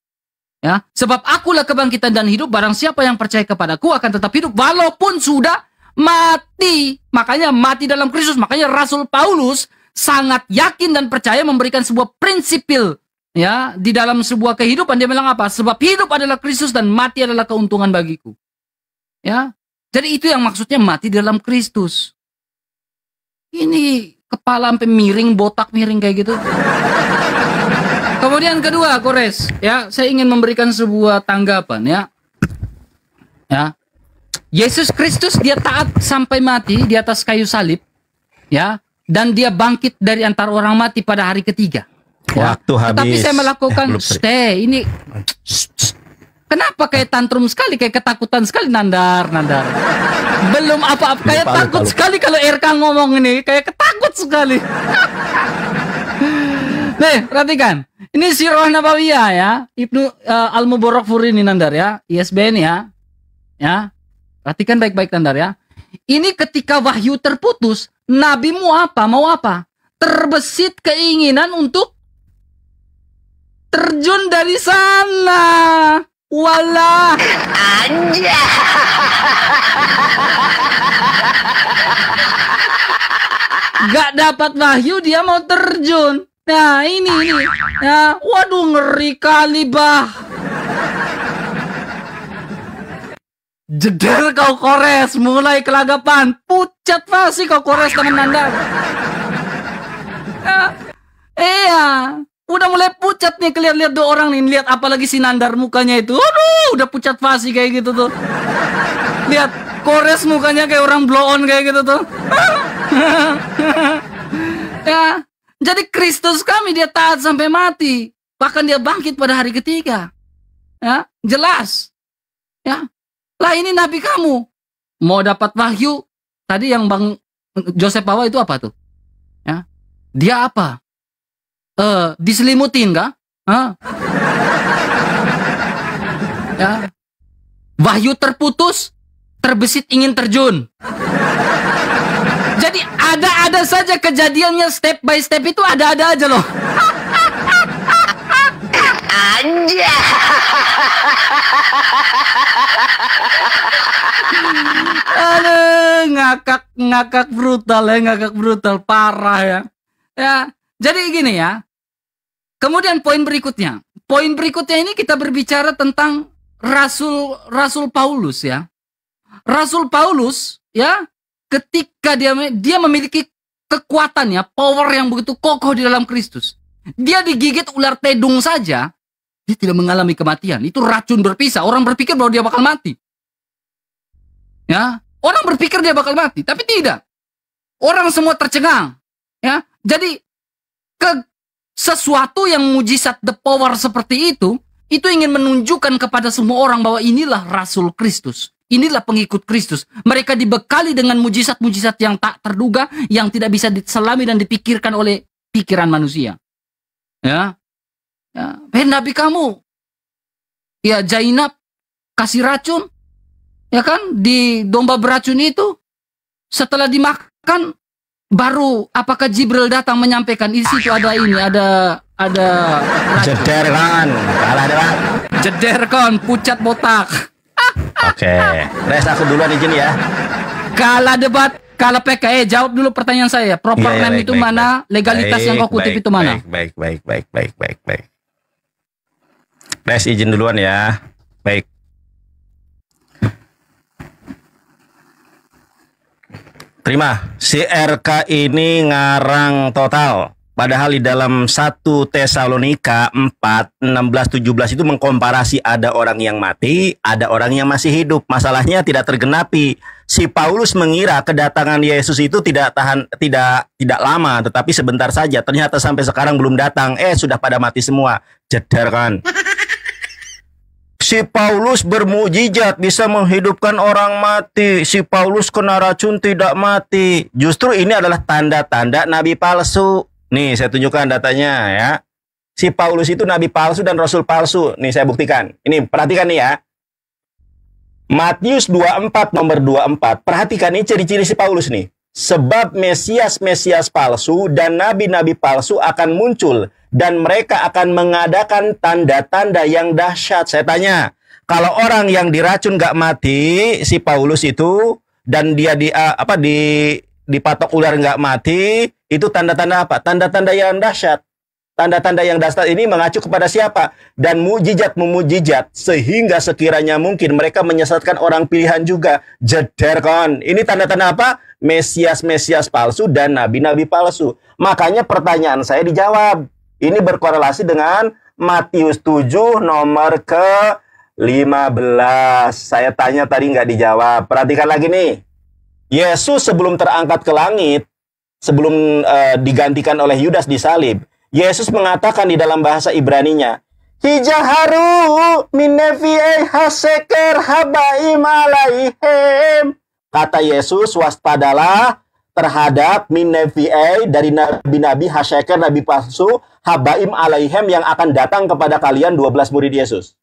Ya, sebab akulah kebangkitan dan hidup, barang siapa yang percaya kepadaku akan tetap hidup walaupun sudah mati. Makanya mati dalam Kristus. Makanya Rasul Paulus sangat yakin dan percaya memberikan sebuah prinsipil ya di dalam sebuah kehidupan. Dia bilang apa? Sebab hidup adalah Kristus dan mati adalah keuntungan bagiku. Ya. Jadi itu yang maksudnya mati dalam Kristus. Ini kepala sampai miring, botak miring kayak gitu. Kemudian kedua, Kores, ya, saya ingin memberikan sebuah tanggapan ya. Ya. Yesus Kristus dia taat sampai mati di atas kayu salib. Ya. Dan dia bangkit dari antara orang mati pada hari ketiga. Ya. Waktu habis. Tapi saya melakukan ini. Kenapa kayak tantrum sekali, kayak ketakutan sekali Nandar. Belum apa-apa, kayak takut sekali kalau RK ngomong ini, kayak ketakut sekali. Nih, perhatikan. Ini Sirah Nabawiyah ya, Ibnu Al-Mubarakfuri ini Nandar ya, ISBN ya. Ya. Perhatikan baik-baik Nandar ya. Ini ketika wahyu terputus, Nabi mau apa? Terbesit keinginan untuk terjun dari sana. Walah. Gak dapat wahyu dia mau terjun. Nah ini. Ya, waduh ngeri kali bah. Jeder kau Kores, mulai kelagapan. Pucat pasti kau Kores teman Nanda. Ya, iya. Udah mulai pucat nih, lihat dua orang nih. Lihat apalagi si Nandar mukanya itu. Aduh, udah pucat pasti kayak gitu tuh. Lihat, Kores mukanya kayak orang blow on kayak gitu tuh. Ya, jadi Kristus kami dia taat sampai mati. Bahkan dia bangkit pada hari ketiga. Ya, jelas. Ya. Lah ini nabi kamu. Mau dapat wahyu, tadi yang Bang Joseph bawa itu apa tuh? Ya. Dia apa? Diselimutin kah? Ya. Wahyu terputus, terbesit ingin terjun. Jadi ada saja kejadiannya, step by step itu ada aja loh. Anjay. Aduh, ngakak brutal parah ya. Ya, jadi gini ya. Kemudian poin berikutnya ini kita berbicara tentang Rasul Paulus ya. Rasul Paulus ya, ketika dia memiliki kekuatan ya, power yang begitu kokoh di dalam Kristus. Dia digigit ular tedung saja, dia tidak mengalami kematian. Itu racun berpisah. Orang berpikir bahwa dia bakal mati. Ya, orang berpikir dia bakal mati, tapi tidak. Orang semua tercengang. Ya, jadi sesuatu yang mujizat the power seperti itu ingin menunjukkan kepada semua orang bahwa inilah Rasul Kristus. Inilah pengikut Kristus. Mereka dibekali dengan mujizat-mujizat yang tak terduga, yang tidak bisa diselami dan dipikirkan oleh pikiran manusia. Ya, nabi kamu, ya Zainab kasih racun, ya kan, di domba beracun itu. Setelah dimakan, baru apakah Jibril datang menyampaikan di situ ada jeder kan, kalah deh. Jeder kan, pucat botak. Oke, Res aku duluan izin ya. Kalah debat, kalah PK. Jawab dulu pertanyaan saya. Proper name itu mana? Legalitas yang kau kutip itu mana? Baik. Res izin duluan ya. Baik. Terima. Si RK ini ngarang total. Padahal di dalam 1 Tesalonika 4, 16, 17 itu mengkomparasi ada orang yang mati, ada orang yang masih hidup. Masalahnya tidak tergenapi. Si Paulus mengira kedatangan Yesus itu tidak lama, tetapi sebentar saja. Ternyata sampai sekarang belum datang. Sudah pada mati semua. Jedar kan. Si Paulus bermujizat bisa menghidupkan orang mati. Si Paulus kena racun tidak mati. Justru ini adalah tanda-tanda nabi palsu. Nih saya tunjukkan datanya ya. Si Paulus itu nabi palsu dan rasul palsu. Nih saya buktikan. Ini perhatikan nih ya. Matius 24 nomor 24. Perhatikan ini ciri-ciri si Paulus nih. Sebab Mesias palsu dan nabi-nabi palsu akan muncul. Dan mereka akan mengadakan tanda-tanda yang dahsyat. Saya tanya, kalau orang yang diracun gak mati, si Paulus itu, dan dia dipatok ular gak mati, itu tanda-tanda apa? Tanda-tanda yang dahsyat. Tanda-tanda yang dahsyat ini mengacu kepada siapa? Dan mujizat-memujizat, sehingga sekiranya mungkin mereka menyesatkan orang pilihan juga. Jeder kan. Ini tanda-tanda apa? Mesias palsu dan nabi-nabi palsu. Makanya pertanyaan saya dijawab. Ini berkorelasi dengan Matius 7 nomor ke-15. Saya tanya tadi nggak dijawab. Perhatikan lagi nih. Yesus sebelum terangkat ke langit, sebelum digantikan oleh Yudas disalib, Yesus mengatakan di dalam bahasa Ibraninya, Hijaharu minevi'e haseker habaim alaihim. Kata Yesus, waspadalah terhadap minevi'e dari nabi-nabi hasyeker, nabi palsu, habaim alaihem yang akan datang kepada kalian 12 murid Yesus.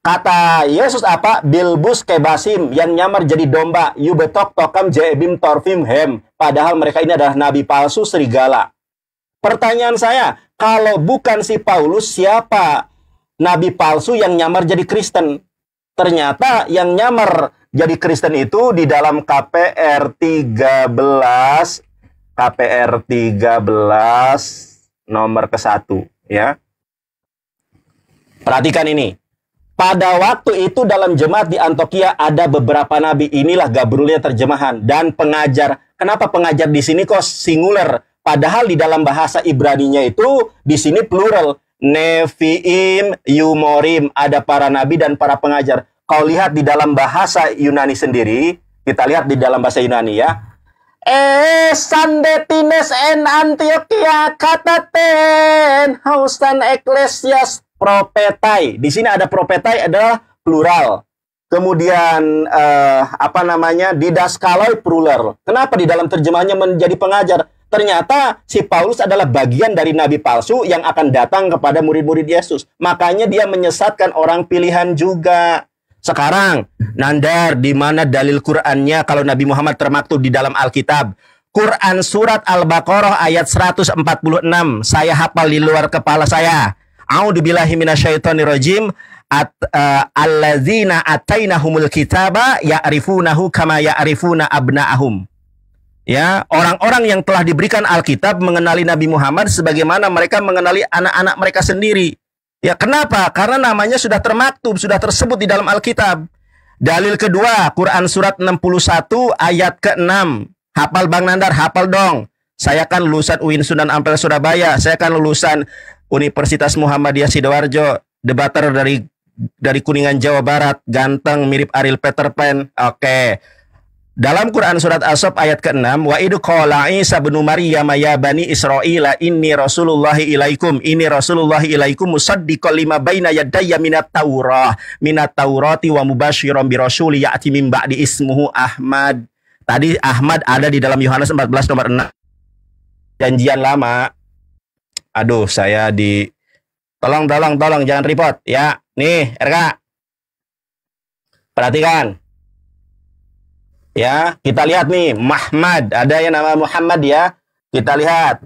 Kata Yesus apa? Bilbus kebasim yang nyamar jadi domba, yubetok tokam jebim torfim hem. Padahal mereka ini adalah nabi palsu serigala. Pertanyaan saya, kalau bukan si Paulus, siapa nabi palsu yang nyamar jadi Kristen. Ternyata yang nyamar jadi Kristen itu di dalam KPR 13 nomor ke-1 ya. Perhatikan ini. Pada waktu itu dalam jemaat di Antioquia ada beberapa nabi. Inilah gabrulnya terjemahan dan pengajar. Kenapa pengajar di sini kok singular? Padahal di dalam bahasa Ibraninya itu di sini plural. Neviim, Yumorim, ada para nabi dan para pengajar. Kau lihat di dalam bahasa Yunani sendiri, kita lihat di dalam bahasa Yunani ya. Sandetines en Antioquia kataten hausan eklesias propetai. Di sini ada propetai adalah plural. Kemudian didaskaloi plural. Kenapa di dalam terjemahannya menjadi pengajar? Ternyata si Paulus adalah bagian dari nabi palsu yang akan datang kepada murid-murid Yesus. Makanya dia menyesatkan orang pilihan juga. Sekarang, Nandar, di mana dalil Qur'annya kalau Nabi Muhammad termaktub di dalam Alkitab? Quran surat Al-Baqarah ayat 146. Saya hafal di luar kepala saya. A'udzubillahi minasyaitonirrajim. Alladzina atainahumul kitaba ya'rifunahu kama ya'rifuna abna'ahum. Ya, orang-orang yang telah diberikan Alkitab mengenali Nabi Muhammad sebagaimana mereka mengenali anak-anak mereka sendiri. Ya, kenapa? Karena namanya sudah termaktub, sudah tersebut di dalam Alkitab. Dalil kedua, Quran surat 61 ayat ke-6. Hafal Bang Nandar, hafal dong. Saya kan lulusan UIN Sunan Ampel Surabaya. Saya kan lulusan Universitas Muhammadiyah Sidoarjo. Debater dari Kuningan Jawa Barat. Ganteng, mirip Ariel Peter Pan. Oke. Dalam Quran surat As-Saff ayat ke-6, wa idh qala Isa bin Maryam ya bani Israila inni rasulullahi ilaikum musaddiqan lima baina yadayya minat taurati wa mubasysyiran bi rasuli ya'ti min ba'di ismuhu Ahmad. Tadi Ahmad ada di dalam Yohanes 14 nomor 6. Janjian lama. Aduh, saya di tolong jangan report ya. Nih, RK. Perhatikan. Ya, kita lihat nih, Muhammad, ada yang nama Muhammad ya. Kita lihat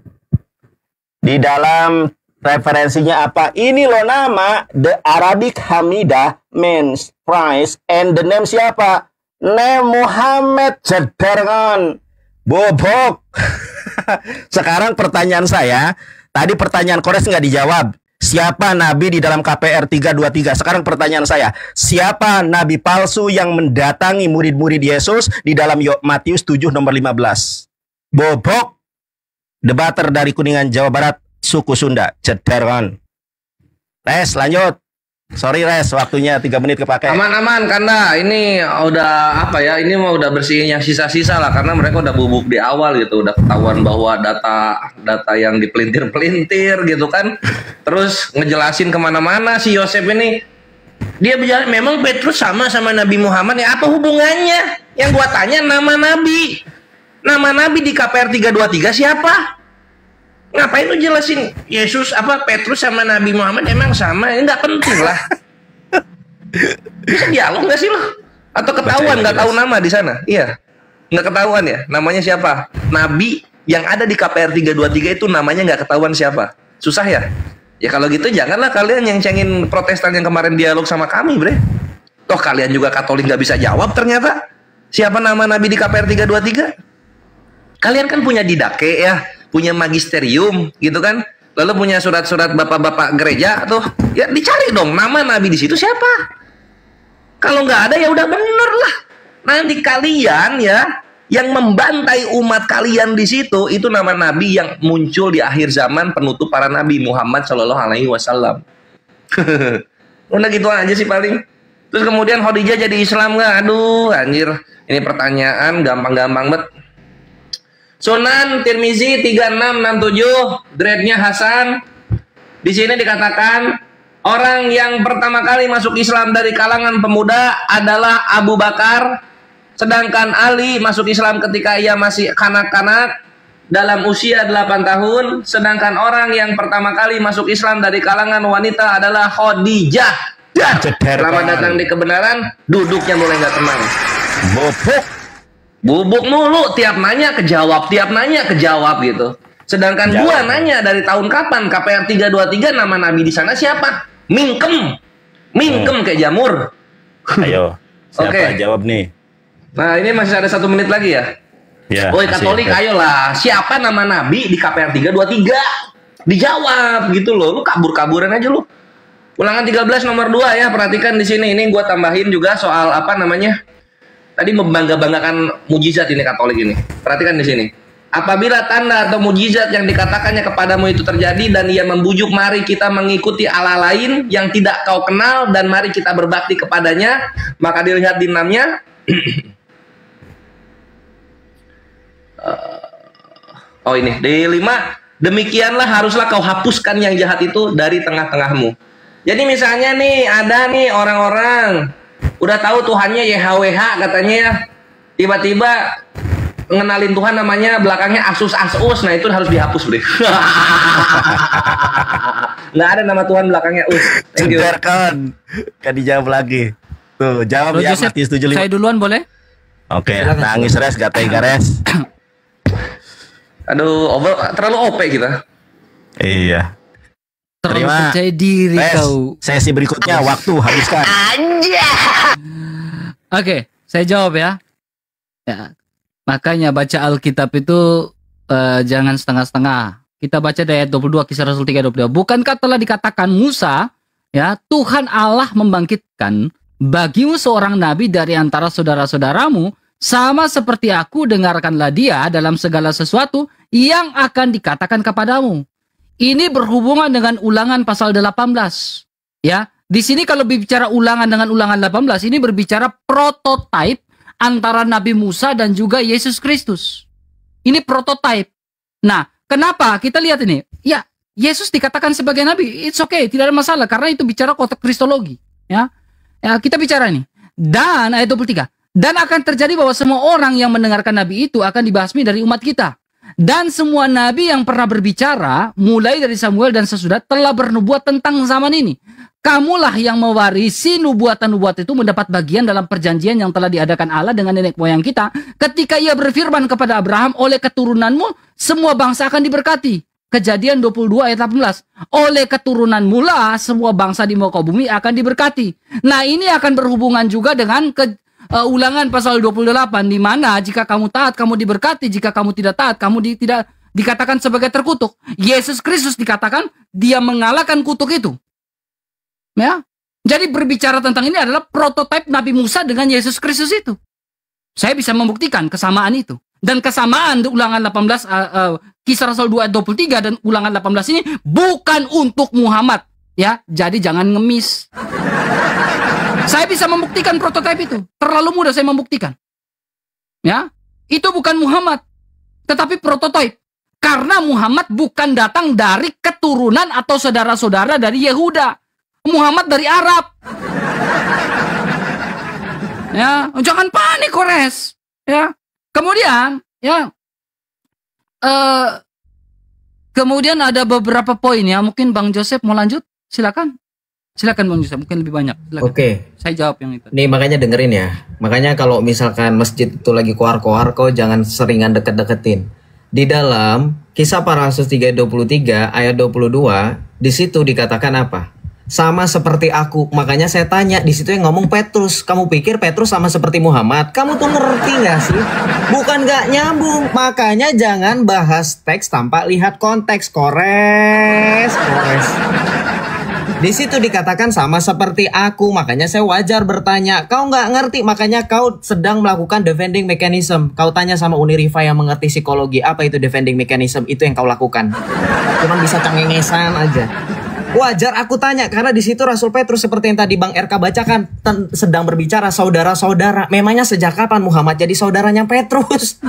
di dalam referensinya apa. Ini loh nama the Arabic Hamidah means price and the name siapa? Name Muhammad Jadaran. Bobok. Sekarang pertanyaan saya, tadi pertanyaan Kores nggak dijawab. Siapa nabi di dalam KPR 323? Sekarang pertanyaan saya, siapa nabi palsu yang mendatangi murid-murid Yesus di dalam Matius 7 nomor 15? Bobok. Debater dari Kuningan Jawa Barat, suku Sunda, Cederon. Res, lanjut. Sorry Res, waktunya 3 menit kepake. Aman-aman Kanda, ini udah apa ya? Ini mau udah bersihin yang sisa-sisa lah karena mereka udah bubuk di awal gitu, udah ketahuan bahwa data yang dipelintir-pelintir gitu kan. Terus ngejelasin kemana-mana si Yosef ini. Dia bicara memang Petrus sama Nabi Muhammad ya, apa hubungannya? Yang gua tanya nama nabi. Nama nabi di KPR 323 siapa? Ngapain lu jelasin Yesus apa Petrus sama Nabi Muhammad emang sama? Ini nggak penting lah. Bisa dialog nggak sih lo? Atau ketahuan nggak tahu nama di sana? Iya, nggak ketahuan ya. Namanya siapa? Nabi yang ada di KPR 323 itu namanya nggak ketahuan siapa. Susah ya? Ya kalau gitu janganlah kalian yang cengin Protestan yang kemarin dialog sama kami, bre. Toh kalian juga Katolik nggak bisa jawab ternyata. Siapa nama Nabi di KPR 323? Kalian kan punya didake ya. Punya magisterium gitu kan, lalu punya surat-surat bapak-bapak gereja tuh, ya dicari dong nama nabi di situ siapa. Kalau nggak ada ya udah bener lah. Nanti kalian ya yang membantai umat kalian di situ itu nama nabi yang muncul di akhir zaman penutup para nabi Muhammad Shallallahu Alaihi Wasallam. Udah gitu aja sih paling. Terus kemudian Khadijah jadi Islam nggak? Aduh anjir, ini pertanyaan gampang-gampang banget. Sunan Tirmizi 3667, grade-nya Hasan. Di sini dikatakan orang yang pertama kali masuk Islam dari kalangan pemuda adalah Abu Bakar, sedangkan Ali masuk Islam ketika ia masih kanak-kanak dalam usia 8 tahun, sedangkan orang yang pertama kali masuk Islam dari kalangan wanita adalah Khadijah. Selamat datang di kebenaran, duduknya mulai nggak tenang. Bubuk mulu, tiap nanya kejawab gitu. Sedangkan gua nanya dari tahun kapan KPR 323 nama nabi di sana siapa? Mingkem kayak jamur. Ayo, siapa Oke. jawab nih? Nah ini masih ada 1 menit lagi ya. Ya. Woi masih Katolik, ada. ayolah. Siapa nama Nabi di KPR 323? Dijawab gitu loh. Lu kabur-kaburan aja lu. Ulangan 13 nomor 2 ya. Perhatikan di sini. Ini gua tambahin juga soal apa namanya? Tadi membangga-banggakan mujizat ini Katolik ini. Perhatikan di sini. Apabila tanda atau mujizat yang dikatakannya kepadamu itu terjadi dan ia membujuk, mari kita mengikuti Allah lain yang tidak kau kenal dan mari kita berbakti kepadanya, maka dilihat di 6-nya. Oh ini di 5, demikianlah haruslah kau hapuskan yang jahat itu dari tengah-tengahmu. Jadi misalnya nih ada nih orang-orang udah tahu Tuhannya YHWH katanya ya, tiba-tiba ngenalin Tuhan namanya belakangnya Asus. Nah itu harus dihapus bro. Nggak ada nama Tuhan belakangnya Us. Thank you. Ceder kan dijawab lagi. Tuh jawab Bro ya Joseph, Mati 75. saya duluan boleh? Oke, nangis res, gatai gares. Aduh, terlalu OP kita. Iya. Terlalu Terima. percaya diri Res, kau. sesi berikutnya waktu habiskan. Oke, saya jawab ya. Ya, makanya baca Alkitab itu jangan setengah-setengah. Kita baca dari ayat 22, Kisah Rasul 3:22. Bukankah telah dikatakan Musa, ya, Tuhan Allah membangkitkan bagimu seorang nabi dari antara saudara-saudaramu, sama seperti aku, dengarkanlah dia dalam segala sesuatu yang akan dikatakan kepadamu. Ini berhubungan dengan Ulangan pasal 18. Ya, di sini kalau bicara Ulangan dengan Ulangan 18, ini berbicara prototipe antara Nabi Musa dan juga Yesus Kristus. Ini prototipe. Nah, kenapa? Kita lihat ini. Ya, Yesus dikatakan sebagai nabi. It's okay, tidak ada masalah karena itu bicara konteks kristologi, ya. Ya, kita bicara ini. Dan ayat 23. Dan akan terjadi bahwa semua orang yang mendengarkan nabi itu akan dibasmi dari umat kita. Dan semua nabi yang pernah berbicara, mulai dari Samuel dan sesudah, telah bernubuat tentang zaman ini. Kamulah yang mewarisi nubuatan-nubuat itu, mendapat bagian dalam perjanjian yang telah diadakan Allah dengan nenek moyang kita. Ketika ia berfirman kepada Abraham, oleh keturunanmu semua bangsa akan diberkati. Kejadian 22 ayat 18. Oleh keturunanmu lah semua bangsa di muka bumi akan diberkati. Nah ini akan berhubungan juga dengan Ulangan pasal 28, di mana jika kamu taat kamu diberkati, jika kamu tidak taat kamu tidak dikatakan sebagai terkutuk. Yesus Kristus dikatakan dia mengalahkan kutuk itu. Ya. Jadi berbicara tentang ini adalah prototipe Nabi Musa dengan Yesus Kristus itu. Saya bisa membuktikan kesamaan itu. Dan kesamaan di Ulangan 18 Kisah Rasul 2 ayat 23 dan Ulangan 18 ini bukan untuk Muhammad, ya. Jadi jangan ngemis. Saya bisa membuktikan prototipe itu. Terlalu mudah saya membuktikan. Ya. Itu bukan Muhammad, tetapi prototipe. Karena Muhammad bukan datang dari keturunan atau saudara-saudara dari Yehuda. Muhammad dari Arab. Ya, jangan panik Kores. Ya. Kemudian, ya. Kemudian ada beberapa poin ya. Mungkin Bang Joseph mau lanjut? Silakan. Silakan Bang Joseph, mungkin lebih banyak. Silakan. Oke. Saya jawab yang itu. Nih makanya dengerin ya. Makanya kalau misalkan masjid itu lagi koar-koar, kau jangan seringan deket-deketin. Di dalam Kisah Para Rasul 3:23 ayat 22, di situ dikatakan apa? Sama seperti aku. Makanya saya tanya, di situ yang ngomong Petrus. Kamu pikir Petrus sama seperti Muhammad? Kamu tuh ngerti nggak sih? Bukan nggak nyambung. Makanya jangan bahas teks tanpa lihat konteks. Kores. Di situ dikatakan sama seperti aku. Makanya saya wajar bertanya. Kau nggak ngerti, makanya kau sedang melakukan defending mechanism. Kau tanya sama Uniriva yang mengerti psikologi, apa itu defending mechanism? Itu yang kau lakukan. Cuman bisa cengengesan aja. Wajar aku tanya karena di situ Rasul Petrus seperti yang tadi Bang RK bacakan sedang berbicara saudara-saudara. Memangnya sejak kapan Muhammad jadi saudaranya Petrus?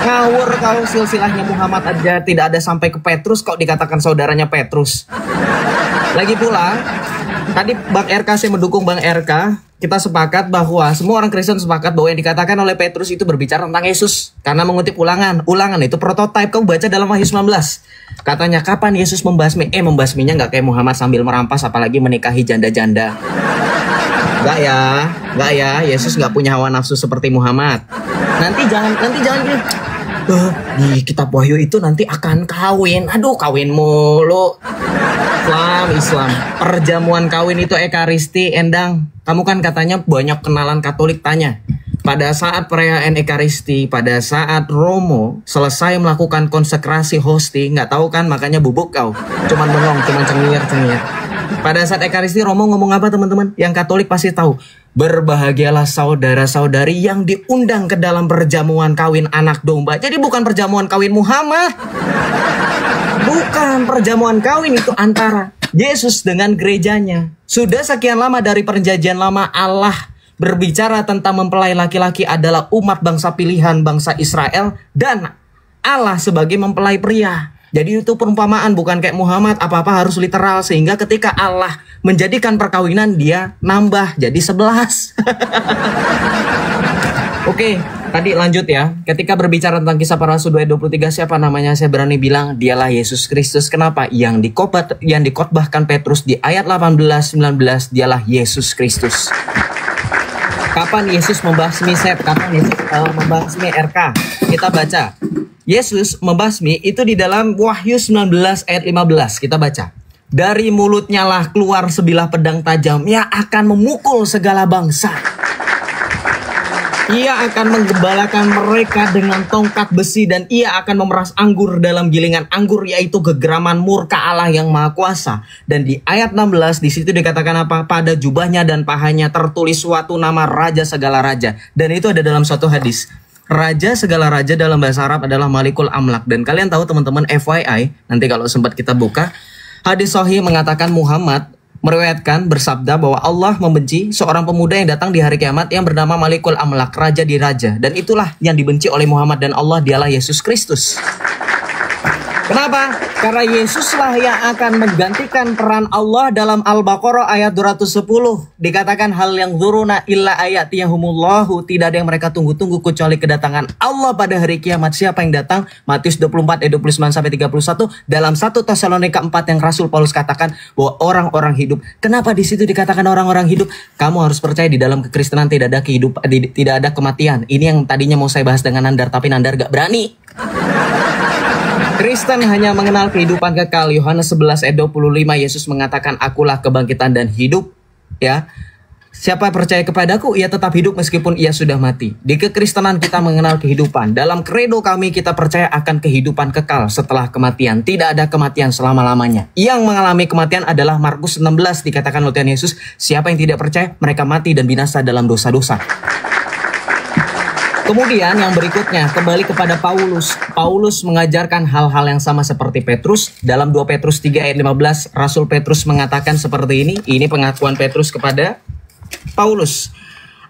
Ngawur kalau silsilahnya Muhammad aja tidak ada sampai ke Petrus kok dikatakan saudaranya Petrus. Lagi pula tadi Bang RK saya mendukung Bang RK. Kita sepakat bahwa semua orang Kristen sepakat bahwa yang dikatakan oleh Petrus itu berbicara tentang Yesus. Karena mengutip Ulangan. Ulangan itu prototipe. Kamu baca dalam Wahyu 19. Katanya kapan Yesus membasmi? Membasminya nggak kayak Muhammad sambil merampas apalagi menikahi janda-janda. Nggak ya. Yesus nggak punya hawa nafsu seperti Muhammad. Nanti jangan gini. Di kitab Wahyu itu nanti akan kawin. Aduh, kawin mulu. Islam. Perjamuan kawin itu ekaristi, Endang. Kamu kan katanya banyak kenalan Katolik, tanya. Pada saat perayaan ekaristi, pada saat Romo selesai melakukan konsekrasi hosti, nggak tahu kan, makanya bubuk kau. Cuman bengong, cuman cengir-cengir. Pada saat ekaristi Romo ngomong apa teman-teman? Yang Katolik pasti tahu. Berbahagialah saudara-saudari yang diundang ke dalam perjamuan kawin anak domba. Jadi bukan perjamuan kawin Muhammad. Bukan, perjamuan kawin itu antara Yesus dengan gerejanya. Sudah sekian lama dari perjanjian lama Allah berbicara tentang mempelai laki-laki adalah umat bangsa pilihan bangsa Israel dan Allah sebagai mempelai pria. Jadi itu perumpamaan, bukan kayak Muhammad apa-apa harus literal, sehingga ketika Allah menjadikan perkawinan dia nambah jadi 11. Oke, tadi lanjut ya. Ketika berbicara tentang kisah para rasul 2:23, siapa namanya? Saya berani bilang dialah Yesus Kristus. Kenapa? Yang dikotbahkan Petrus di ayat 18-19 dialah Yesus Kristus. Kapan Yesus membasmi Sep? Kapan Yesus membasmi RK? Kita baca. Yesus membasmi itu di dalam Wahyu 19 ayat 15. Kita baca. Dari mulutnya lah keluar sebilah pedang tajam yang akan memukul segala bangsa. Ia akan menggembalakan mereka dengan tongkat besi dan ia akan memeras anggur dalam gilingan anggur, yaitu kegeraman murka Allah yang Maha Kuasa. Dan di ayat 16 di situ dikatakan apa? Pada jubahnya dan pahanya tertulis suatu nama Raja segala raja. Dan itu ada dalam suatu hadis. Raja segala raja dalam bahasa Arab adalah Malikul Amlak. Dan kalian tahu teman-teman, FYI, nanti kalau sempat kita buka, hadis sahih mengatakan Muhammad meriwayatkan bersabda bahwa Allah membenci seorang pemuda yang datang di hari kiamat yang bernama Malikul Amlak, raja di raja. Dan itulah yang dibenci oleh Muhammad dan Allah, dialah Yesus Kristus. Kenapa? Karena Yesuslah yang akan menggantikan peran Allah dalam Al-Baqarah ayat 210. Dikatakan hal yang zuruna illa ayatiyahumullahu. Tidak ada yang mereka tunggu-tunggu kecuali kedatangan Allah pada hari kiamat. Siapa yang datang? Matius 24 ayat 29-31. Dalam 1 Tesalonika 4 yang Rasul Paulus katakan bahwa orang-orang hidup. Kenapa di situ dikatakan orang-orang hidup? Kamu harus percaya di dalam kekristenan tidak ada kehidupan, tidak ada kematian. Ini yang tadinya mau saya bahas dengan Nandar, tapi Nandar gak berani. Kristen hanya mengenal kehidupan kekal. Yohanes 11 ayat 25 Yesus mengatakan akulah kebangkitan dan hidup. Ya, siapa percaya kepadaku ia tetap hidup meskipun ia sudah mati. Di kekristenan kita mengenal kehidupan. Dalam kredo kami kita percaya akan kehidupan kekal setelah kematian. Tidak ada kematian selama-lamanya. Yang mengalami kematian adalah Markus 16 dikatakan oleh Tuhan Yesus, siapa yang tidak percaya mereka mati dan binasa dalam dosa-dosa. Kemudian yang berikutnya kembali kepada Paulus. Paulus mengajarkan hal-hal yang sama seperti Petrus. Dalam 2 Petrus 3 ayat 15 Rasul Petrus mengatakan seperti ini. Ini pengakuan Petrus kepada Paulus.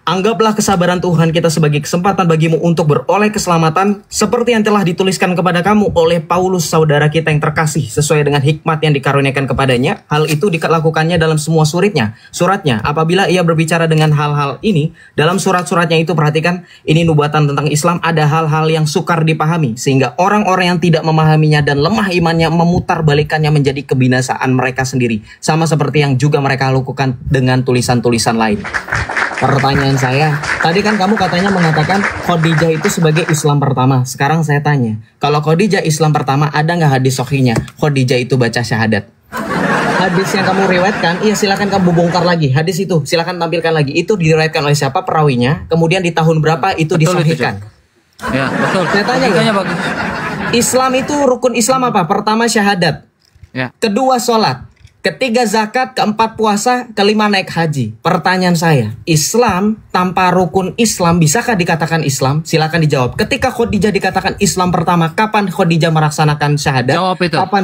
Anggaplah kesabaran Tuhan kita sebagai kesempatan bagimu untuk beroleh keselamatan seperti yang telah dituliskan kepada kamu oleh Paulus saudara kita yang terkasih sesuai dengan hikmat yang dikaruniakan kepadanya. Hal itu dilakukannya dalam semua suratnya. Apabila ia berbicara dengan hal-hal ini dalam surat-suratnya itu, perhatikan ini nubuatan tentang Islam, ada hal-hal yang sukar dipahami sehingga orang-orang yang tidak memahaminya dan lemah imannya memutarbalikannya menjadi kebinasaan mereka sendiri. Sama seperti yang juga mereka lakukan dengan tulisan-tulisan lain. Pertanyaan saya, tadi kan kamu katanya mengatakan Khadijah itu sebagai Islam pertama. Sekarang saya tanya, kalau Khadijah Islam pertama, ada nggak hadis sahihnya Khadijah itu baca syahadat? Hadis yang kamu riwayatkan, iya silakan kamu bongkar lagi. Hadis itu silakan tampilkan lagi. Itu diriwayatkan oleh siapa perawinya? Kemudian di tahun berapa itu disahihkan? Ya, betul. Saya tanya ya. Bagus. Islam itu rukun Islam apa? Pertama syahadat. Ya. Kedua sholat. Ketiga zakat, keempat puasa, kelima naik haji. Pertanyaan saya, Islam tanpa rukun Islam bisakah dikatakan Islam? Silakan dijawab. Ketika Khadijah dikatakan Islam pertama, kapan Khadijah melaksanakan syahadat? Jawab itu. Kapan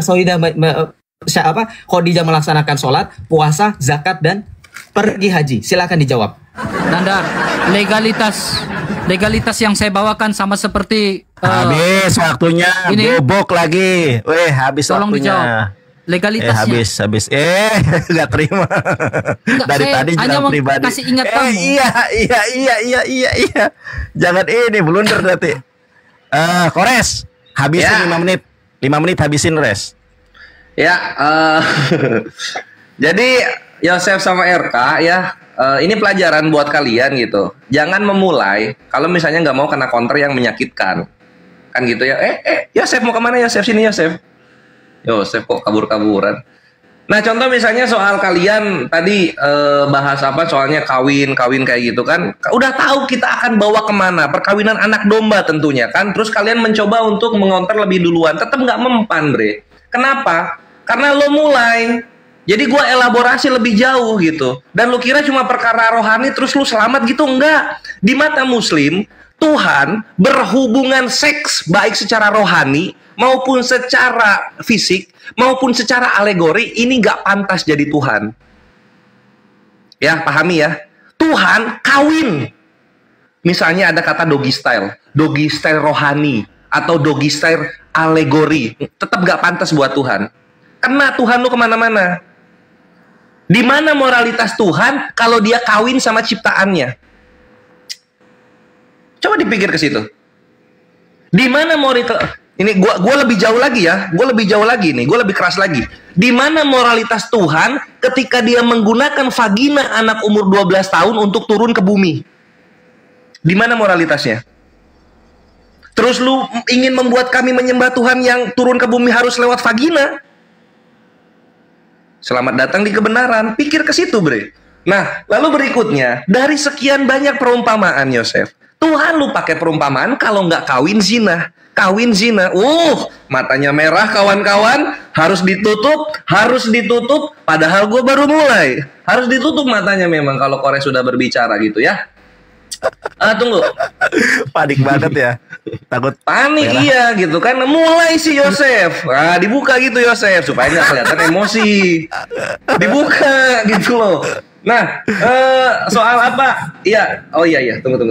Khadijah melaksanakan sholat, puasa, zakat, dan pergi haji? Silakan dijawab. Nandar, legalitas yang saya bawakan sama seperti habis waktunya, ini. bobok lagi. Habis Tolong waktunya. dijawab. Legalitasnya. Habis. Nggak terima. Enggak, Dari saya tadi hanya jalan pribadi. kasih ingat kamu. Iya. Jangan ini blunder nanti. Kores, habisin 5 menit. 5 menit habisin, Res. Ya, jadi Yosef sama RK ya, ini pelajaran buat kalian gitu. Jangan memulai kalau misalnya nggak mau kena counter yang menyakitkan, kan gitu ya. Yosef mau kemana Yosef? Sini Yosef kok kabur-kaburan. Nah, contoh misalnya soal kalian tadi bahas apa soalnya kawin kayak gitu kan. Udah tahu kita akan bawa kemana, perkawinan anak domba tentunya kan. Terus kalian mencoba untuk mengonter lebih duluan, tetap nggak mempan, Bre. Kenapa? Karena lo mulai. Jadi gua elaborasi lebih jauh gitu. Dan lu kira cuma perkara rohani terus lu selamat gitu? Enggak. Di mata muslim, Tuhan berhubungan seks baik secara rohani maupun secara fisik maupun secara alegori ini nggak pantas jadi Tuhan. Ya, pahami ya. Tuhan kawin. Misalnya ada kata doggy style rohani atau doggy style alegori, tetap nggak pantas buat Tuhan. Kena Tuhan lu kemana-mana. Di mana moralitas Tuhan kalau dia kawin sama ciptaannya? Coba dipikir ke situ. Di mana moralitas? Ini gua lebih jauh lagi ya. Gua lebih jauh lagi nih. Gua lebih keras lagi. Di mana moralitas Tuhan ketika dia menggunakan vagina anak umur 12 tahun untuk turun ke bumi? Di mana moralitasnya? Terus lu ingin membuat kami menyembah Tuhan yang turun ke bumi harus lewat vagina? Selamat datang di kebenaran. Pikir ke situ, Bre. Nah, lalu berikutnya, dari sekian banyak perumpamaan, Yosef, Tuhan lu pakai perumpamaan kalau nggak kawin zina. Kawin zina. Matanya merah kawan-kawan, harus ditutup, padahal gue baru mulai. Harus ditutup matanya memang kalau Kores sudah berbicara gitu ya. Tunggu. Panik banget ya. Takut panik merah. Iya gitu kan. Mulai si Yosef. Nah, dibuka gitu Yosef supaya nggak kelihatan emosi. Dibuka gitu loh. Nah, soal apa? Iya. Oh iya. Tunggu.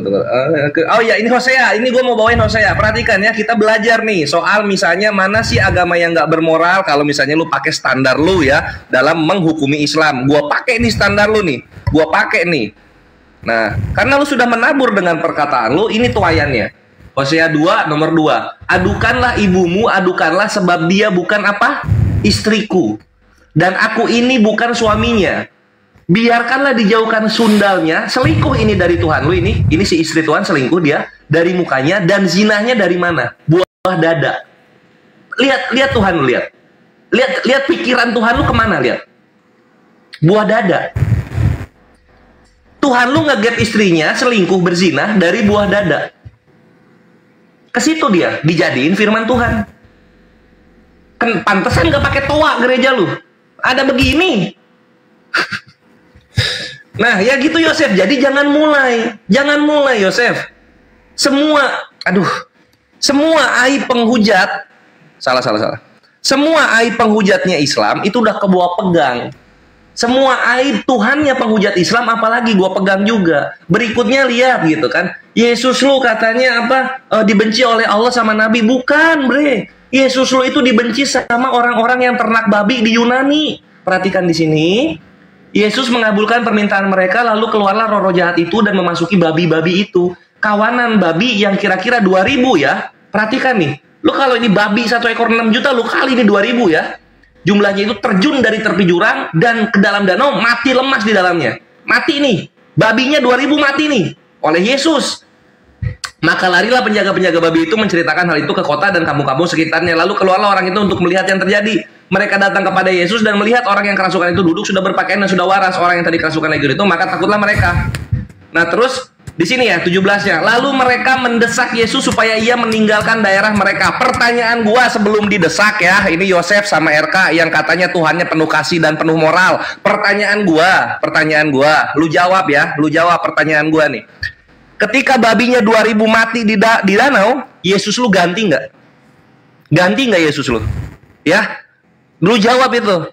Oh iya, ini Hosea. Ini gue mau bawain Hosea. Perhatikan ya, kita belajar nih soal misalnya mana sih agama yang nggak bermoral kalau misalnya lu pakai standar lu ya dalam menghukumi Islam. Gua pakai nih standar lu nih. Gua pakai nih. Nah, karena lu sudah menabur dengan perkataan lu, ini tuayannya. Hosea 2 nomor 2. Adukanlah ibumu, adukanlah sebab dia bukan apa? Istriku. Dan aku ini bukan suaminya. Biarkanlah dijauhkan sundalnya. Selingkuh ini dari Tuhan lu ini. Ini si istri Tuhan selingkuh dia dari mukanya dan zinahnya dari mana? Buah dada. Lihat Tuhan lu lihat. Lihat pikiran Tuhan lu kemana lihat? Buah dada. Tuhan lu nge-gap istrinya selingkuh berzina dari buah dada. Ke situ dia dijadiin firman Tuhan. Kan pantesan nggak pakai toa gereja lu. Ada begini. Nah, ya gitu Yosef. Jadi jangan mulai Yosef. Semua aib penghujat salah. Semua aib penghujatnya Islam itu udah kebawa pegang. Semua aib Tuhannya penghujat Islam apalagi gua pegang juga. Berikutnya lihat gitu kan. Yesus lu katanya apa? Dibenci oleh Allah sama Nabi. Bukan, Bre. Yesus lu itu dibenci sama orang-orang yang ternak babi di Yunani. Perhatikan di sini. Yesus mengabulkan permintaan mereka lalu keluarlah roh jahat itu dan memasuki babi-babi itu. Kawanan babi yang kira-kira 2000 ya. Perhatikan nih. Lu kalau ini babi 1 ekor 6 juta lu kali ini 2000 ya. Jumlahnya itu terjun dari tepi jurang dan ke dalam danau, mati lemas di dalamnya. Mati nih. Babinya 2000 mati nih oleh Yesus. Maka larilah penjaga-penjaga babi itu menceritakan hal itu ke kota dan kampung-kampung sekitarnya. Lalu keluarlah orang itu untuk melihat yang terjadi. Mereka datang kepada Yesus dan melihat orang yang kerasukan itu duduk sudah berpakaian dan sudah waras. Orang yang tadi kerasukan legion itu, maka takutlah mereka. Nah terus di sini ya 17-nya. Lalu mereka mendesak Yesus supaya ia meninggalkan daerah mereka. Pertanyaan gua sebelum didesak ya. Ini Yosef sama RK yang katanya Tuhannya penuh kasih dan penuh moral. Pertanyaan gua. Lu jawab ya. Lu jawab pertanyaan gua nih. Ketika babinya 2000 mati di danau, Yesus lu ganti nggak? Ganti nggak Yesus lu? Ya, lu jawab itu.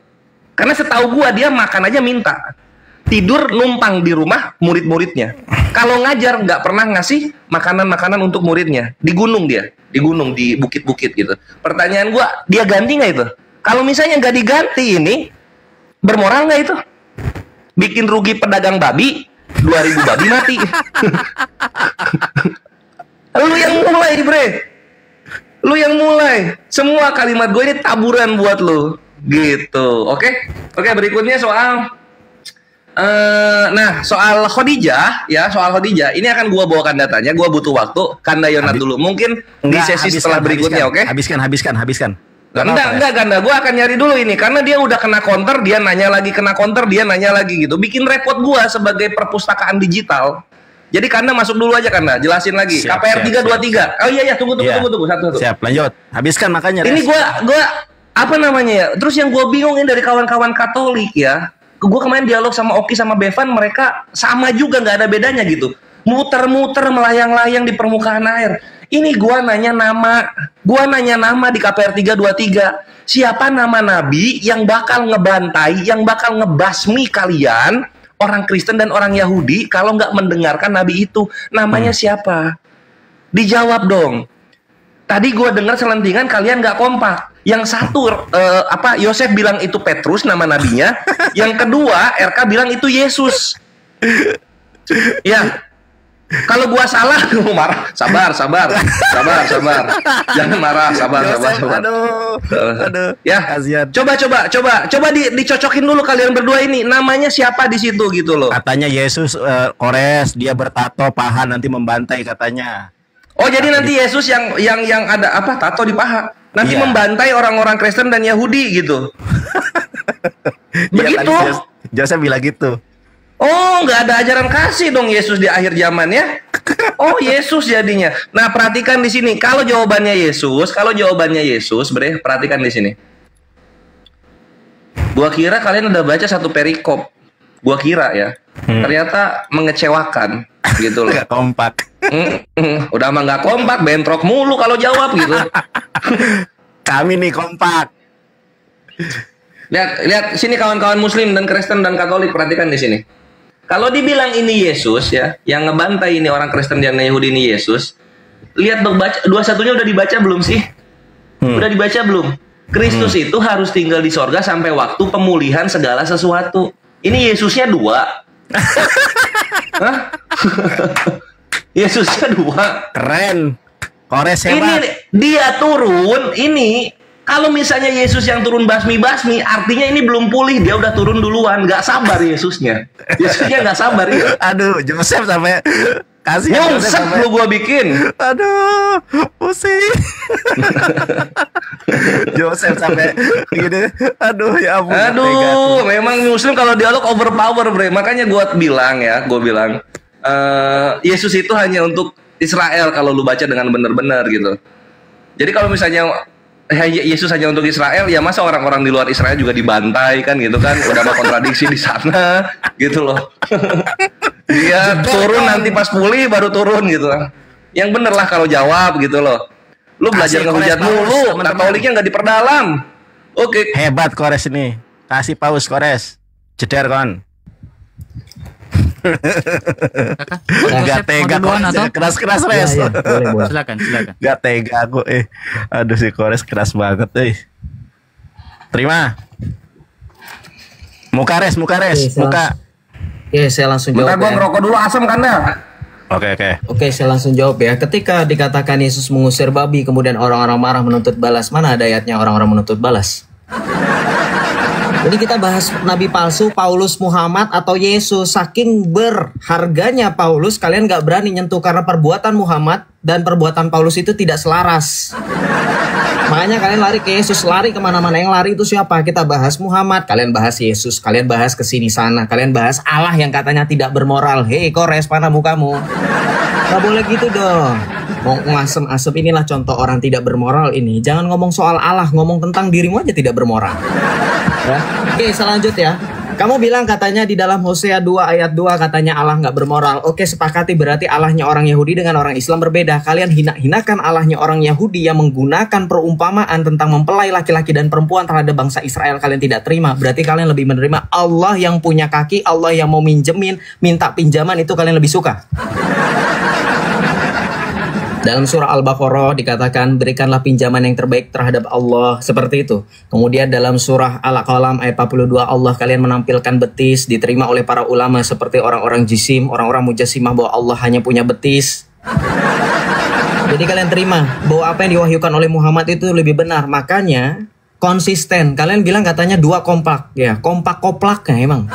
Karena setahu gua dia makan aja minta. Tidur numpang di rumah murid-muridnya. Kalau ngajar nggak pernah ngasih makanan-makanan untuk muridnya. Di gunung dia, di bukit-bukit gitu. Pertanyaan gua, dia ganti nggak itu? Kalau misalnya nggak diganti ini, bermoral nggak itu? Bikin rugi pedagang babi. 2000 babi mati. Lu yang mulai, Bre. Lu yang mulai. Semua kalimat gue ini taburan buat lu. Gitu. Oke, berikutnya soal soal Khadijah ya, soal Khadijah. Ini akan gua bawakan datanya. Gua butuh waktu. Kanda Yonat dulu. Mungkin di sesi setelah berikutnya, oke? Habiskan. Enggak, Ganda. Gue akan nyari dulu ini karena dia udah kena counter, dia nanya lagi, kena counter, dia nanya lagi gitu. Bikin repot gue sebagai perpustakaan digital. Jadi Kanda masuk dulu aja Kanda, jelasin lagi. Siap, KPR 323. Oh iya, tunggu satu. Siap, lanjut. Habiskan makanya. Ini gue apa namanya ya? Terus yang gue bingungin dari kawan-kawan Katolik ya, gue kemarin dialog sama Oki sama Bevan, mereka sama juga, nggak ada bedanya gitu. Muter-muter melayang-layang di permukaan air. Ini gua nanya nama di KPR 323. Siapa nama nabi yang bakal ngebantai, yang bakal ngebasmi kalian, orang Kristen dan orang Yahudi, kalau nggak mendengarkan nabi itu? Namanya siapa? Dijawab dong. Tadi gua dengar selentingan kalian nggak kompak. Yang satu Yosef bilang itu Petrus nama nabinya. Yang kedua RK bilang itu Yesus. Ya. Kalau gua salah, gua marah. Sabar. Jangan marah, sabar. Aduh. Ya, Kasian. Coba dicocokin dulu kalian berdua ini. Namanya siapa di situ gitu loh. Katanya Yesus Kores, dia bertato paha nanti membantai katanya. Oh, jadi nanti Yesus yang ada apa? Tato di paha. Nanti Iya. membantai orang-orang Kristen dan Yahudi gitu. Begitu. Joseph bilang gitu. Oh, nggak ada ajaran kasih dong Yesus di akhir zaman ya? Oh, Yesus jadinya. Nah, perhatikan di sini. Kalau jawabannya Yesus, bre, perhatikan di sini. Gua kira kalian udah baca satu perikop. Gua kira ya. Ternyata mengecewakan gitu loh. Gak kompak. Udah mah nggak kompak, bentrok mulu kalau jawab gitu. Kami nih kompak. Lihat sini kawan-kawan Muslim dan Kristen dan Katolik, perhatikan di sini. Kalau dibilang ini Yesus ya, yang ngebantai ini orang Kristen dan Yahudi ini Yesus, lihat dong, baca 21-nya udah dibaca belum sih? Udah dibaca belum? Kristus itu harus tinggal di sorga sampai waktu pemulihan segala sesuatu. Ini Yesusnya 2. Hah? Yesusnya 2. Keren. Kores Ini hebat. dia turun, ini kalau misalnya Yesus yang turun basmi-basmi, artinya ini belum pulih, dia udah turun duluan, nggak sabar Yesusnya nggak sabar ya. Aduh, Joseph sampai kasih Nyungsep lu gua bikin. Aduh, pusing. Joseph sampai gini. Aduh, ya ampun. Aduh, memang Muslim kalau dialog overpower, bre. Makanya gua bilang Yesus itu hanya untuk Israel kalau lu baca dengan benar-benar gitu. Jadi kalau misalnya Yesus hanya untuk Israel, ya masa orang-orang di luar Israel juga dibantai kan gitu kan? Udah ada kontradiksi di sana gitu loh. Dia turun nanti pas pulih baru turun gitu. Yang bener lah kalau jawab gitu loh. Lu belajar ngehujat mulu, Katoliknya nggak diperdalam. Oke. Hebat Kores ini. Kasih paus Kores. Jeder kon. Kakak, Gak tega duluan atau? keras-keras res. Boleh. Silakan. Gak tega aku Aduh si Kores keras banget Terima. Muka res. Muka. Oke, saya langsung jawab. Bentar gua Ya. ngerokok dulu asam kan ya. Oke. Saya langsung jawab ya. Ketika dikatakan Yesus mengusir babi, kemudian orang-orang marah menuntut balas, mana ada ayatnya orang-orang menuntut balas? Jadi kita bahas nabi palsu, Paulus, Muhammad atau Yesus. Saking berharganya Paulus, kalian gak berani nyentuh karena perbuatan Muhammad dan perbuatan Paulus itu tidak selaras. Makanya kalian lari ke Yesus, lari kemana-mana. Yang lari itu siapa? Kita bahas Muhammad, kalian bahas Yesus, kalian bahas kesini sana, kalian bahas Allah yang katanya tidak bermoral. Hei Kores, mana mukamu? Gak boleh gitu dong. Mau ngasem-asem, inilah contoh orang tidak bermoral ini. Jangan ngomong soal Allah, ngomong tentang dirimu aja tidak bermoral. Ya. Oke, selanjut ya. Kamu bilang katanya di dalam Hosea 2 ayat 2 katanya Allah nggak bermoral. Oke, sepakati berarti Allahnya orang Yahudi dengan orang Islam berbeda. Kalian hinakan Allahnya orang Yahudi yang menggunakan perumpamaan tentang mempelai laki-laki dan perempuan terhadap bangsa Israel. Kalian tidak terima. Berarti kalian lebih menerima Allah yang punya kaki, Allah yang mau minta pinjaman, itu kalian lebih suka. Dalam surah Al-Baqarah dikatakan berikanlah pinjaman yang terbaik terhadap Allah, seperti itu. Kemudian dalam surah Al-Qalam ayat 42 Allah kalian menampilkan betis, diterima oleh para ulama seperti orang-orang jisim, orang-orang mujassimah bahwa Allah hanya punya betis. Jadi kalian terima bahwa apa yang diwahyukan oleh Muhammad itu lebih benar. Makanya konsisten. Kalian bilang katanya 2 kompak, ya kompak koplak ya emang.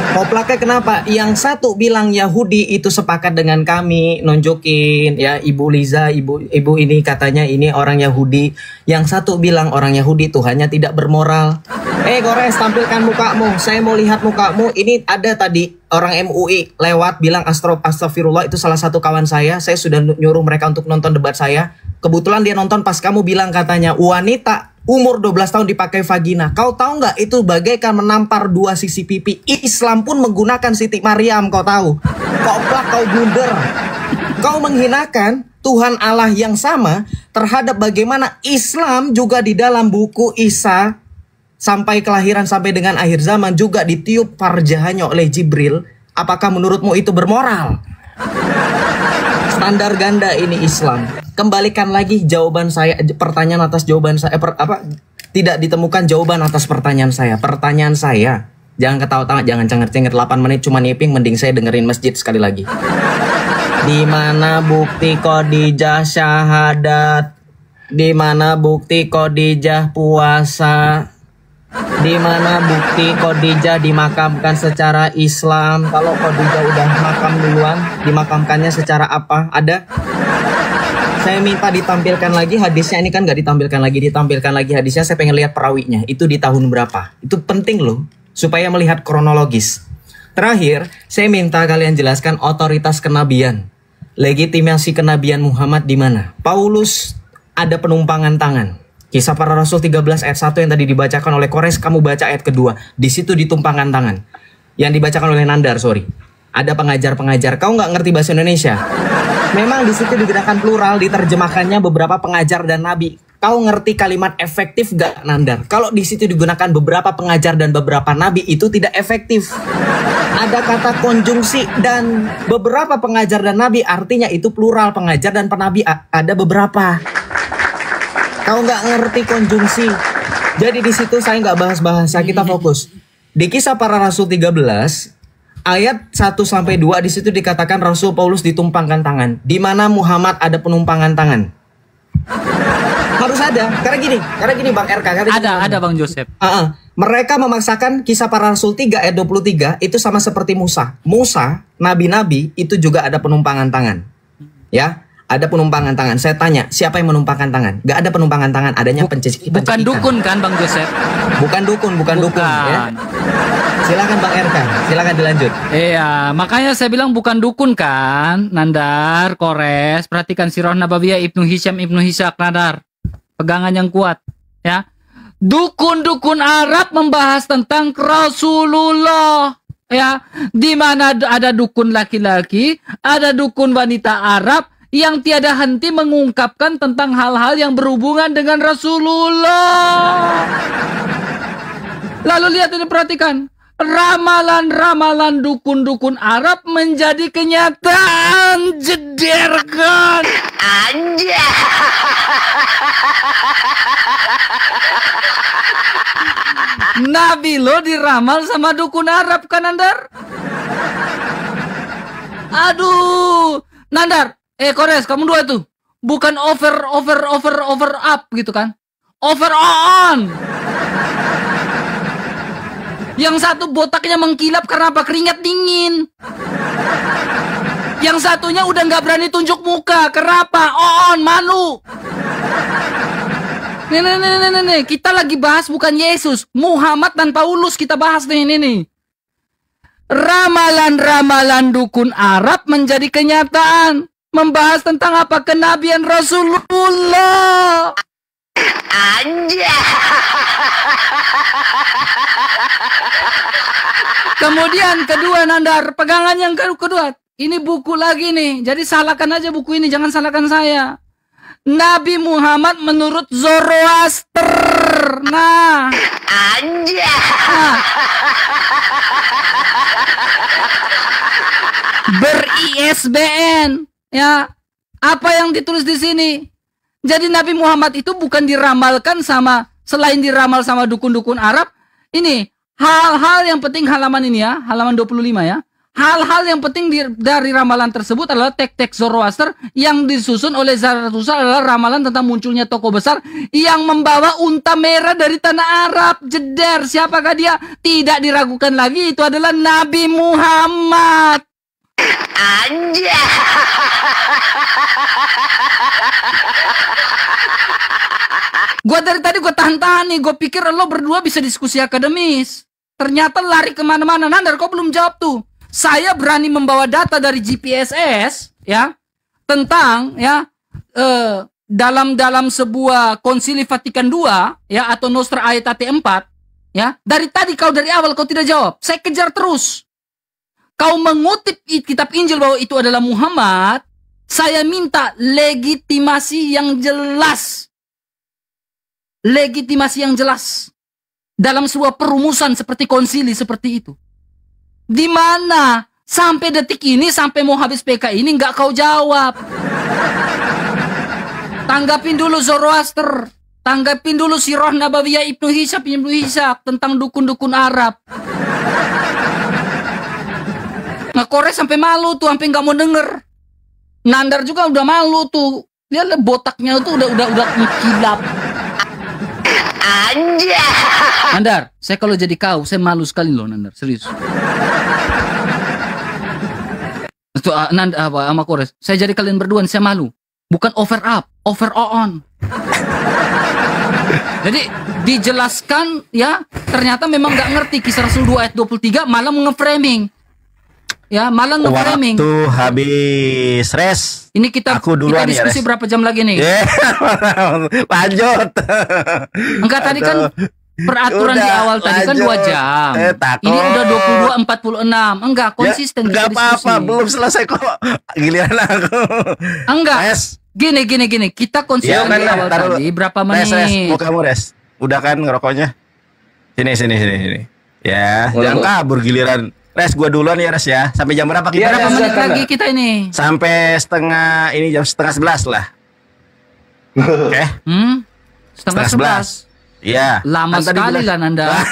Koplaknya kenapa? Yang satu bilang Yahudi itu sepakat dengan kami, nunjukin ya Ibu Liza, ibu ini katanya ini orang Yahudi. Yang satu bilang orang Yahudi Tuhannya tidak bermoral. Gores, tampilkan mukamu. Saya mau lihat mukamu. Ini ada tadi orang MUI lewat bilang astagfirullah, itu salah satu kawan saya. Saya sudah nyuruh mereka untuk nonton debat saya. Kebetulan dia nonton pas kamu bilang katanya wanita umur 12 tahun dipakai vagina. Kau tahu nggak itu bagaikan menampar dua sisi pipi. Islam pun menggunakan Siti Maryam, kau tahu. Koplak, kau blunder. Kau menghinakan Tuhan Allah yang sama terhadap bagaimana Islam juga di dalam buku Isa sampai kelahiran sampai dengan akhir zaman juga ditiup farjahannya oleh Jibril. Apakah menurutmu itu bermoral? Standar ganda ini Islam. Kembalikan lagi jawaban saya, pertanyaan atas jawaban saya, tidak ditemukan jawaban atas pertanyaan saya. Pertanyaan saya, jangan ketawa-tawa, jangan cengar-cengir 8 menit cuma nyiping, mending saya dengerin masjid sekali lagi. Di mana bukti Khadijah syahadat? Di mana bukti Khadijah puasa? Di mana bukti Khadijah dimakamkan secara Islam? Kalau Khadijah udah makam duluan, dimakamkannya secara apa? Ada? Saya minta ditampilkan lagi hadisnya. Ini kan nggak ditampilkan lagi, ditampilkan lagi hadisnya. Saya pengen lihat perawinya. Itu di tahun berapa? Itu penting loh, supaya melihat kronologis. Terakhir, saya minta kalian jelaskan otoritas kenabian. Legitimasi kenabian Muhammad di mana? Paulus ada penumpangan tangan. Kisah Para Rasul 13 ayat 1 yang tadi dibacakan oleh Kores, kamu baca ayat kedua. Di situ ditumpangkan tangan. Yang dibacakan oleh Nandar, sorry. Ada pengajar-pengajar. Kau nggak ngerti bahasa Indonesia? Memang di situ digunakan plural, diterjemahkannya beberapa pengajar dan nabi. Kau ngerti kalimat efektif gak, Nandar? Kalau di situ digunakan beberapa pengajar dan beberapa nabi, itu tidak efektif. Ada kata konjungsi dan beberapa pengajar dan nabi, artinya itu plural, pengajar dan penabi ada beberapa. Kau nggak ngerti konjungsi. Jadi di situ saya nggak bahas bahasa, kita fokus. Di Kisah Para Rasul 13 ayat 1-2 di situ dikatakan Rasul Paulus ditumpangkan tangan. Di mana Muhammad ada penumpangan tangan? Harus ada. Karena gini Bang RK. Ada Bang Joseph. Mereka memaksakan Kisah Para Rasul 3 ayat 23 itu sama seperti Musa. Musa, nabi-nabi itu juga ada penumpangan tangan. Ya. Ada penumpangan tangan. Saya tanya, siapa yang menumpangkan tangan? Gak ada penumpangan tangan, adanya pencecikan. Bukan dukun kan Bang Joseph? Bukan dukun. Ya. Silakan Bang RK, silakan dilanjut. Iya, makanya saya bilang bukan dukun kan, Nandar, Kores. Perhatikan Sirah Nabawiyah Ibnu Hisham, Ibnu Hishaq, Nandar. Pegangan yang kuat, ya. Dukun-dukun Arab membahas tentang Rasulullah. Ya, di mana ada dukun laki-laki, ada dukun wanita Arab yang tiada henti mengungkapkan tentang hal-hal yang berhubungan dengan Rasulullah. Lalu lihat ini, perhatikan. Ramalan-ramalan dukun-dukun Arab menjadi kenyataan. Jederkan aja. Nabi lo diramal sama dukun Arab kan, Nandar? Aduh, Nandar. Kores, kamu dua tuh. Bukan over up gitu kan. Over on. Yang satu botaknya mengkilap karena apa? Keringat dingin. Yang satunya udah nggak berani tunjuk muka. Kenapa? On, malu. Nih. Kita lagi bahas bukan Yesus. Muhammad dan Paulus kita bahas nih. Ramalan-ramalan dukun Arab menjadi kenyataan. Membahas tentang apa? Kenabian Rasulullah. Aja. Kemudian kedua, Nandar, pegangan yang kedua. Ini buku lagi nih. Jadi salahkan aja buku ini, jangan salahkan saya. Nabi Muhammad menurut Zoroaster. Nah. Aja. Ber-ISBN. Ya, apa yang ditulis di sini? Jadi Nabi Muhammad itu bukan diramalkan sama, selain diramal sama dukun-dukun Arab. Ini hal-hal yang penting, halaman ini ya, halaman 25 ya. Hal-hal yang penting dari ramalan tersebut adalah teks-teks Zoroaster yang disusun oleh Zarathustra adalah ramalan tentang munculnya tokoh besar yang membawa unta merah dari tanah Arab. Jeder, siapakah dia? Tidak diragukan lagi, itu adalah Nabi Muhammad. Aja. Gua dari tadi gue tahan-tahan nih, gue pikir lo berdua bisa diskusi akademis. Ternyata lari kemana-mana. Nandar, kau belum jawab tuh. Saya berani membawa data dari GPSS ya tentang ya dalam sebuah Konsili Vatikan II ya atau Nostra Aetate 4 ya. Dari tadi kau dari awal kau tidak jawab. Saya kejar terus. Kau mengutip kitab Injil bahwa itu adalah Muhammad. Saya minta legitimasi yang jelas. Legitimasi yang jelas dalam sebuah perumusan seperti konsili seperti itu. Di mana sampai detik ini, sampai mau habis PK ini nggak kau jawab. Tanggapin dulu Zoroaster, tanggapin dulu Sirah Nabawiyah Ibnu Hisham tentang dukun-dukun Arab. Ngekores sampai malu tuh, sampai nggak mau denger. Nandar juga udah malu tuh, lihat botaknya tuh udah mengkilap. Aja. Nandar, saya kalau jadi kau, saya malu sekali loh Nandar, serius. Itu Nandar apa sama Kores, saya jadi kalian berdua, saya malu. Bukan over up, over on. Jadi dijelaskan ya, ternyata memang nggak ngerti Kisah Rasul 2 ayat 23, malah nge-framing. Ya, malah nge-framing. Waktu habis res. Ini kita diskusi ya, berapa jam lagi nih? Lanjut. Enggak, tadi kan peraturan Udah, di awal tadi kan 2 jam. Takut. Ini udah 22.46. Enggak, konsisten Enggak kita diskusi. apa-apa, belum selesai kok. Giliran aku. Enggak. Res. Gini. Kita konsisten di awal tadi berapa menit? Res. Mau kamu res. Udah kan ngerokoknya? Sini. Ya, jangan kabur giliran. Res, gua duluan ya Res ya. Sampai jam berapa kita? Berapa menit lagi kita ini? Sampai jam setengah 11 lah. Oke. Setengah 11. Iya. Lama sekali lah Nanda.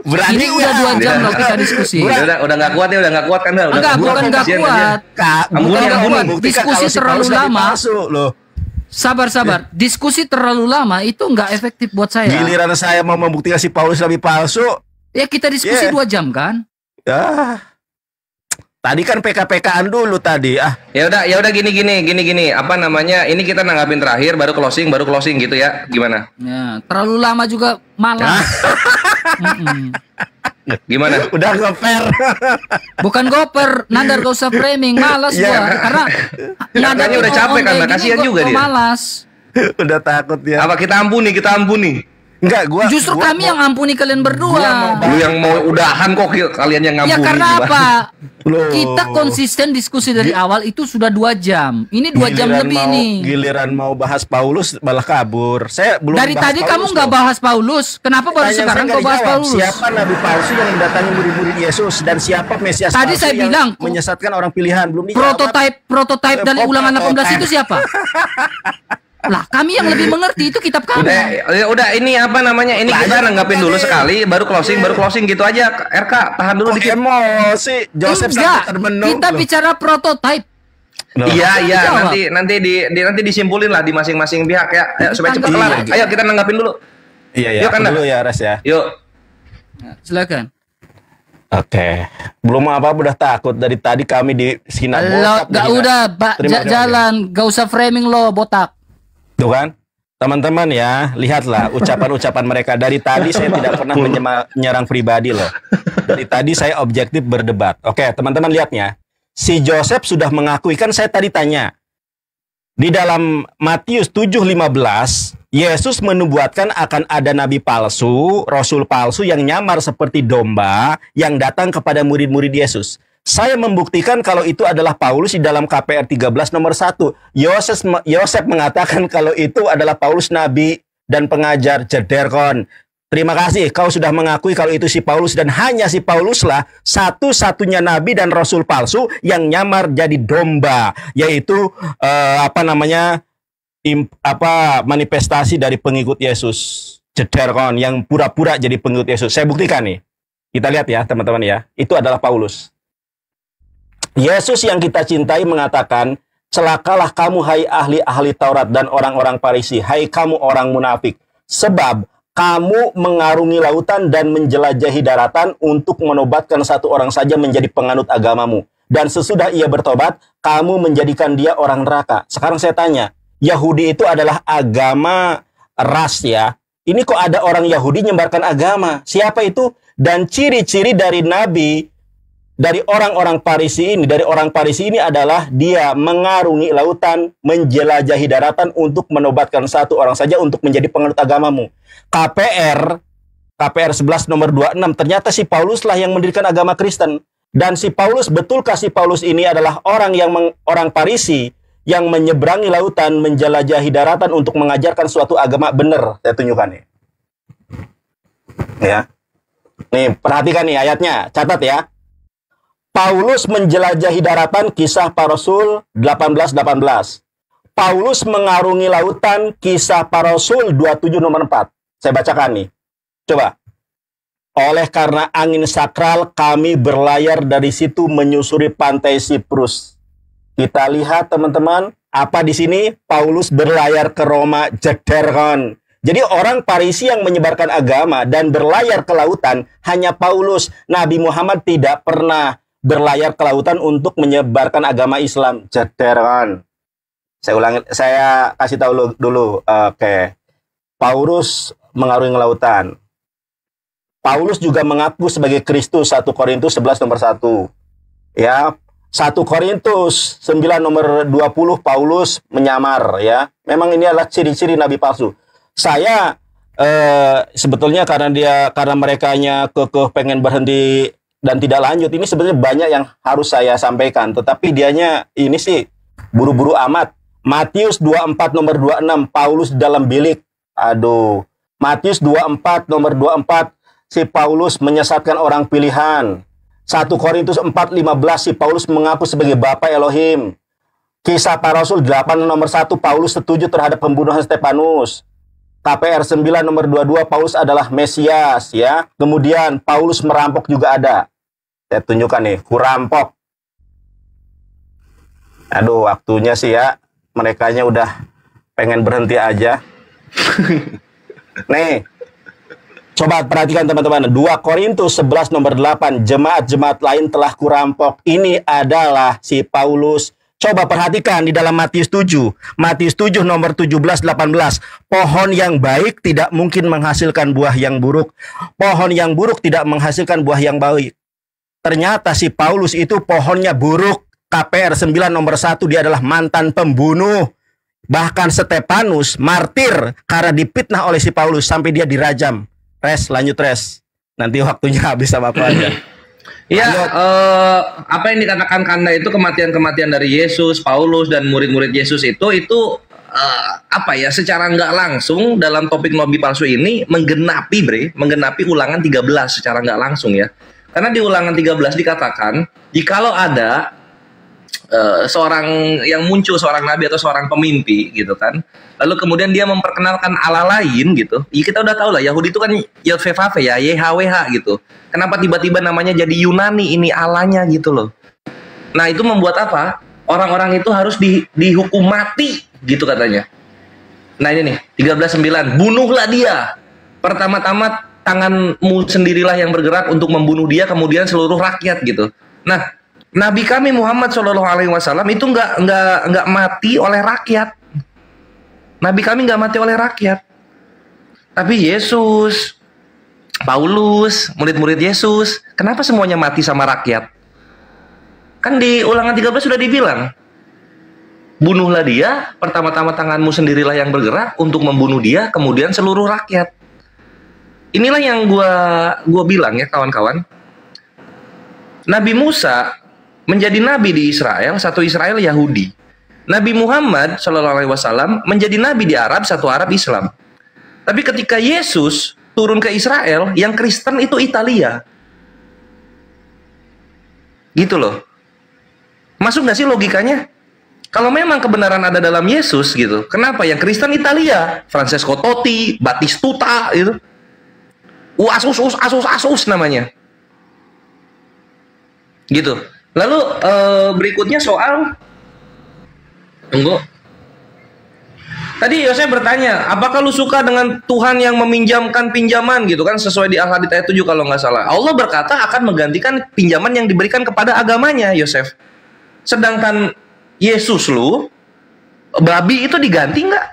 Berani ini udah 2 jam loh kita diskusi. Udah nggak kuat ya, udah nggak kuat kan? Enggak, bukan nggak kuat. Bukan nggak kuat. Diskusi terlalu lama. Sabar. Diskusi terlalu lama itu nggak efektif buat saya. Giliran saya mau membuktikan si Paulus lebih palsu. Ya kita diskusi 2 jam kan? Tadi kan PK-PKan dulu tadi. Ya udah gini. Apa namanya? Ini kita nanggapin terakhir baru closing gitu ya. Gimana? Ya, terlalu lama juga malas. Gimana? Udah nge-fair. Bukan goper, Nandar gak usah framing, malas gua. Karena Nandar udah capek kan, kasihan juga dia. Malas. Udah takut ya. Apa kita ampuni? Enggak, Justru kami yang ampuni kalian berdua. Lu yang mau udahan kok kalian yang ngampuni. Ya karena gimana? apa? Kita konsisten diskusi dari awal itu sudah 2 jam. Ini 2 jam lebih nih. Giliran mau bahas Paulus malah kabur. Saya belum dari tadi kamu nggak bahas Paulus. Kenapa baru sekarang kau bahas Paulus? Siapa nabi palsu yang mendatangi murid-murid Yesus dan siapa Mesias tadi palsu saya bilang menyesatkan orang pilihan? Belum dijawab. Prototipe dari Ulangan 18 itu siapa? Lah, kami yang lebih mengerti itu kitab kami. Udah ini apa namanya? Ini kita nanggapin dulu sekali, baru closing gitu aja. RK, tahan dulu dikit. Emosi, Joseph enggak, kita bicara prototipe. Iya, nanti disimpulin lah di masing-masing pihak ya, supaya cepat kelar. Ayo kita nanggapin dulu. Iya, yuk, dulu ya, Res ya. Yuk. Silakan. Oke, belum apa udah takut dari tadi kami di sinagog. Gak udah, jalan, gak usah framing lo, botak. Tuh kan, teman-teman ya, lihatlah ucapan-ucapan mereka. Dari tadi saya tidak pernah menyerang pribadi loh. Dari tadi saya objektif berdebat. Oke, teman-teman lihatnya. Si Joseph sudah mengakui, kan saya tadi tanya. Di dalam Matius 7:15, Yesus menubuatkan akan ada nabi palsu, rasul palsu yang nyamar seperti domba yang datang kepada murid-murid Yesus. Saya membuktikan kalau itu adalah Paulus di dalam KPR 13 nomor 1. Yosef mengatakan kalau itu adalah Paulus nabi dan pengajar. Jederkon. Terima kasih kau sudah mengakui kalau itu si Paulus, dan hanya si Pauluslah satu-satunya nabi dan rasul palsu yang nyamar jadi domba, yaitu manifestasi dari pengikut Yesus. Jederkon, yang pura-pura jadi pengikut Yesus. Saya buktikan nih. Kita lihat ya teman-teman ya, itu adalah Paulus. Yesus yang kita cintai mengatakan, celakalah kamu hai ahli-ahli Taurat dan orang-orang Farisi, hai kamu orang munafik, sebab kamu mengarungi lautan dan menjelajahi daratan untuk menobatkan satu orang saja menjadi penganut agamamu. Dan sesudah ia bertobat, kamu menjadikan dia orang neraka. Sekarang saya tanya, Yahudi itu adalah agama ras ya. Ini kok ada orang Yahudi menyebarkan agama? Siapa itu? Dan ciri-ciri dari nabi, dari orang-orang Farisi ini, adalah dia mengarungi lautan, menjelajahi daratan untuk menobatkan satu orang saja untuk menjadi penganut agamamu. KPR 11 nomor 26, ternyata si Paulus lah yang mendirikan agama Kristen. Dan si Paulus, betulkah si Paulus ini adalah orang Farisi yang menyeberangi lautan, menjelajahi daratan untuk mengajarkan suatu agama? Benar, saya tunjukkan nih. Ya. Nih, perhatikan nih ayatnya, catat ya. Paulus menjelajahi daratan, Kisah Para Rasul 18:18. Paulus mengarungi lautan, Kisah Para Rasul 27 nomor 4. Saya bacakan nih. Coba. Oleh karena angin sakral, kami berlayar dari situ menyusuri pantai Siprus. Kita lihat teman-teman, apa di sini? Paulus berlayar ke Roma, jederkan. Jadi orang Farisi yang menyebarkan agama dan berlayar ke lautan hanya Paulus. Nabi Muhammad tidak pernah berlayar ke lautan untuk menyebarkan agama Islam. Jederkan. Saya kasih tahu dulu. Oke. Paulus mengarungi lautan. Paulus juga mengaku sebagai Kristus, 1 Korintus 11 nomor 1. Ya, 1 Korintus 9 nomor 20, Paulus menyamar ya. Memang ini adalah ciri-ciri nabi palsu. Saya sebetulnya karena merekanya kekeh pengen berhenti dan tidak lanjut, ini sebenarnya banyak yang harus saya sampaikan, tetapi dianya ini sih buru-buru amat. Matius 24 nomor 26, Paulus dalam bilik. Aduh. Matius 24 nomor 24, si Paulus menyesatkan orang pilihan. 1 Korintus 4:15, si Paulus mengaku sebagai Bapa Elohim. Kisah Para Rasul 8 nomor 1, Paulus setuju terhadap pembunuhan Stefanus. KPR 9 nomor 22, Paulus adalah Mesias ya. Kemudian Paulus merampok juga ada. Saya tunjukkan nih, kurampok. Aduh, waktunya sih ya. Merekanya udah pengen berhenti aja. Nih. Coba perhatikan teman-teman, 2 Korintus 11 nomor 8, jemaat-jemaat lain telah kurampok. Ini adalah si Paulus. Coba perhatikan di dalam Matius 7. Matius 7 nomor 17-18. Pohon yang baik tidak mungkin menghasilkan buah yang buruk. Pohon yang buruk tidak menghasilkan buah yang baik. Ternyata si Paulus itu pohonnya buruk. KPR 9 nomor 1, dia adalah mantan pembunuh. Bahkan Stefanus martir karena dipitnah oleh si Paulus sampai dia dirajam. Lanjut res. Nanti waktunya habis sama aku aja. Iya, apa yang dikatakan Kanda itu kematian-kematian dari Yesus, Paulus dan murid-murid Yesus itu apa ya? Secara nggak langsung dalam topik nabi palsu ini menggenapi ulangan 13 secara nggak langsung ya. Karena di ulangan 13 dikatakan, jikalau ada seorang yang muncul, seorang nabi atau seorang pemimpi gitu kan, lalu kemudian dia memperkenalkan Allah lain gitu, ya kita udah tahu lah Yahudi itu kan Yod-Veh-Vaveh ya, YHWH gitu. Kenapa tiba-tiba namanya jadi Yunani, ini Allahnya gitu loh. Nah itu membuat apa? Orang-orang itu harus dihukum mati gitu katanya. Nah ini nih 13:9, bunuhlah dia. Pertama-tama tanganmu sendirilah yang bergerak untuk membunuh dia, kemudian seluruh rakyat gitu. Nah Nabi kami Muhammad SAW itu nggak mati oleh rakyat. Nabi kami nggak mati oleh rakyat. Tapi Yesus, Paulus, murid-murid Yesus, kenapa semuanya mati sama rakyat? Kan di ulangan 13 sudah dibilang, bunuhlah dia, pertama-tama tanganmu sendirilah yang bergerak untuk membunuh dia, kemudian seluruh rakyat. Inilah yang gua bilang ya kawan-kawan. Nabi Musa menjadi nabi di Israel, satu Israel Yahudi. Nabi Muhammad SAW menjadi nabi di Arab, satu Arab Islam. Tapi ketika Yesus turun ke Israel, yang Kristen itu Italia. Gitu loh. Masuk nggak sih logikanya? Kalau memang kebenaran ada dalam Yesus gitu, kenapa yang Kristen Italia? Francesco Totti, Batistuta gitu. Asus namanya. Gitu. Lalu berikutnya soal tunggu. Tadi Yosef bertanya, apakah lu suka dengan Tuhan yang meminjamkan pinjaman gitu kan, sesuai di Al-Hadid ayat 7 kalau nggak salah. Allah berkata akan menggantikan pinjaman yang diberikan kepada agamanya, Yosef. Sedangkan Yesus lu, babi itu diganti nggak?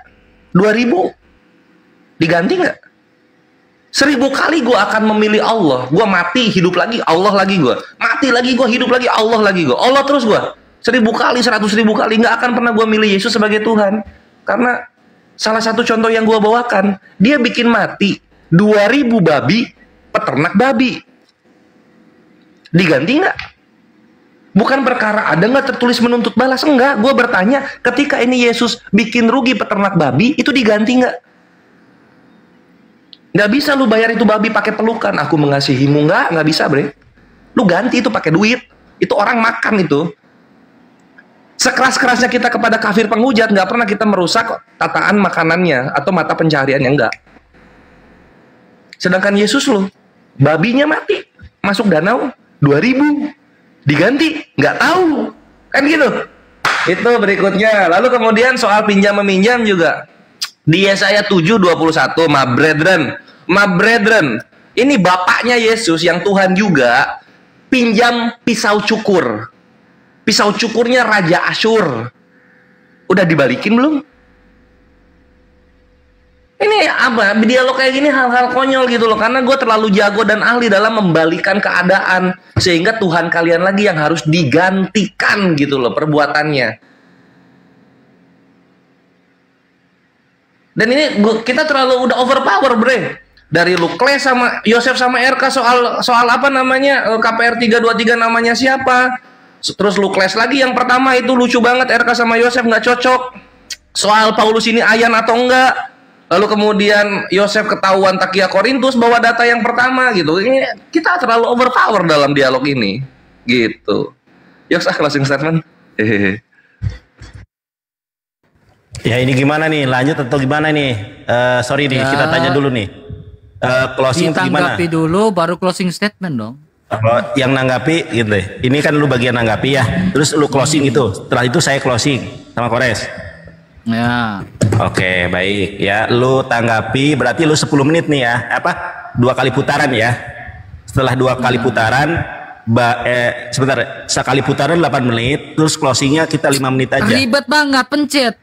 2000 diganti nggak? 1000 kali gue akan memilih Allah. Gue mati, hidup lagi, Allah lagi gue. Mati lagi gue, hidup lagi, Allah lagi gue. Allah terus gue. 1000 kali, 100.000 kali. Nggak akan pernah gue milih Yesus sebagai Tuhan. Karena salah satu contoh yang gue bawakan, dia bikin mati 2000 babi, peternak babi. Diganti nggak? Bukan perkara ada nggak tertulis menuntut balas. Enggak, gue bertanya, ketika ini Yesus bikin rugi peternak babi, itu diganti nggak? Nggak bisa lu bayar itu babi pakai pelukan. Aku mengasihimu, nggak bisa bre. Lu ganti itu pakai duit. Itu orang makan itu. Sekeras-kerasnya kita kepada kafir penghujat, nggak pernah kita merusak tataan makanannya atau mata pencahariannya, enggak. Sedangkan Yesus lu, babinya mati, masuk danau 2000, diganti, nggak tahu, kan gitu. Itu berikutnya. Lalu kemudian soal pinjam meminjam juga. Di Yesaya 7:21, my brethren, ini bapaknya Yesus yang Tuhan juga pinjam pisau cukur. Pisau cukurnya Raja Asyur. Udah dibalikin belum? Ini apa? Dialog kayak gini hal-hal konyol gitu loh. Karena gue terlalu jago dan ahli dalam membalikan keadaan. Sehingga Tuhan kalian lagi yang harus digantikan gitu loh perbuatannya. Dan ini kita terlalu udah overpower bre. Dari Lukles sama Yosef sama RK soal apa namanya KPR 323 namanya siapa? Terus Lukles lagi yang pertama itu lucu banget, RK sama Yosef nggak cocok. Soal Paulus ini ayan atau enggak. Lalu kemudian Yosef ketahuan Takia Korintus bawa data yang pertama gitu. Ini kita terlalu overpower dalam dialog ini. Gitu. Yos, closing statement. Ya ini gimana nih? Lanjut atau gimana nih? Sorry nih, kita tanya dulu nih. Closing gimana? Ditanggapi dulu baru closing statement dong. Kalau yang nanggapi gitu deh. Ini kan lu bagian nanggapi ya. Terus lu closing itu. Setelah itu saya closing sama Kores. Ya. Oke, baik. Ya, lu tanggapi berarti lu 10 menit nih ya. Apa? 2 kali putaran ya. Setelah 2 kali putaran sebentar, sekali putaran 8 menit, terus closingnya kita 5 menit aja. Ribet banget, pencet.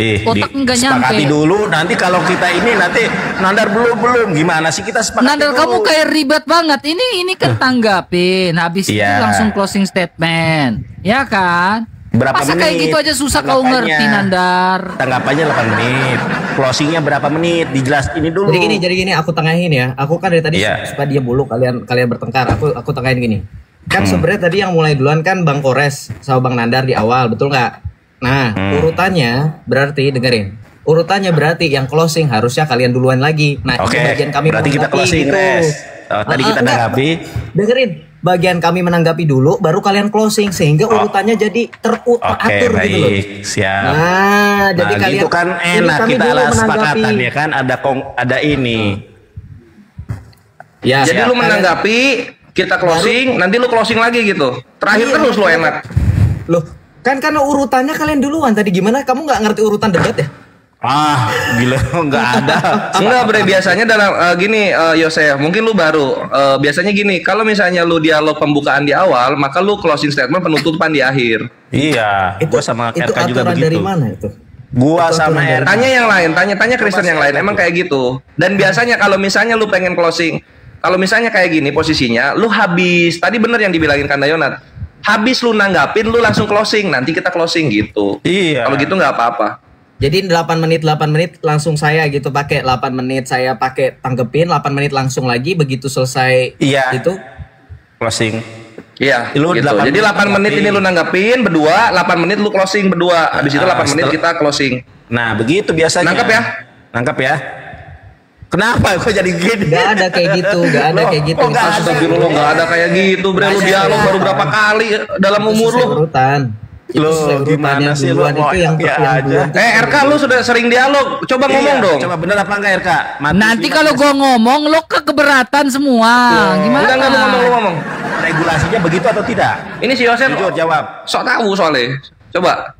Otak nggak nyampe. Sepakati dulu, nanti kalau kita ini nanti Nandar belum gimana sih kita sepakati Nandar dulu. kamu kayak ribet banget. Ini kan tanggapin, habis itu langsung closing statement, ya kan? Berapa Masa menit? Kayak gitu aja susah kau ngerti Nandar. Tanggapannya 8 menit, closingnya berapa menit? Dijelas ini dulu. Jadi gini, aku tengahin ya. Aku kan dari tadi suka diam mulu kalian bertengkar. Aku tengahin gini. Kan sebenarnya tadi yang mulai duluan kan Bang Kores sama Bang Nandar di awal, betul nggak? Nah, urutannya berarti dengerin. Urutannya berarti yang closing harusnya kalian duluan lagi. Nah, itu bagian kami berarti kita closing gitu. Tadi kita tanggapi. Dengerin, bagian kami menanggapi dulu, baru kalian closing sehingga urutannya jadi teratur gitu loh. Siap. Nah, jadi kalian itu kan enak kita ada sepakatan ya kan, ada ini. Ya. Jadi lu menanggapi, kita closing, nanti lu closing lagi gitu. Terakhir terus lu enak. Loh, kan karena urutannya kalian duluan tadi, gimana kamu nggak ngerti urutan debat ya? Gila, nggak ada. Enggak bre, biasanya dalam gini Yosef, mungkin lu baru biasanya gini, kalau misalnya lu dialog pembukaan di awal, maka lu closing statement penutupan di akhir. Iya, gua sama RK juga begitu. Dari mana itu? Gua sama RK. Tanya yang lain, tanya Kristen yang lain, emang kayak gitu. Dan biasanya kalau misalnya lu pengen closing, kalau misalnya kayak gini posisinya, lu habis, tadi bener yang dibilangin Kanda Yonat, habis lu nanggapin, lu langsung closing, nanti kita closing gitu. Iya. Kalau gitu nggak apa-apa. Jadi 8 menit langsung saya gitu pakai 8 menit saya pakai tanggepin, 8 menit langsung lagi begitu selesai itu closing. Iya, gitu. Jadi 8 menit ini lu nanggapin berdua, 8 menit lu closing berdua. Habis itu 8 menit kita closing. Nah, begitu biasanya. Nangkap ya. Kenapa kok jadi gini? Gak ada kayak gitu, gak ada kayak gitu. Astagfirullah, gak ada kayak gitu, bre. Lu dialog baru berapa kali dalam umur lu? Lo gimana sih lo itu yang aja. RK lu sudah sering dialog, coba ngomong dong. Coba bener apa enggak RK? Nanti kalau gua ngomong lo keberatan semua. Gimana? Enggak, lu ngomong. regulasinya begitu atau tidak? Ini si Yosef Jujur jawab. sok tahu soalnya. Coba.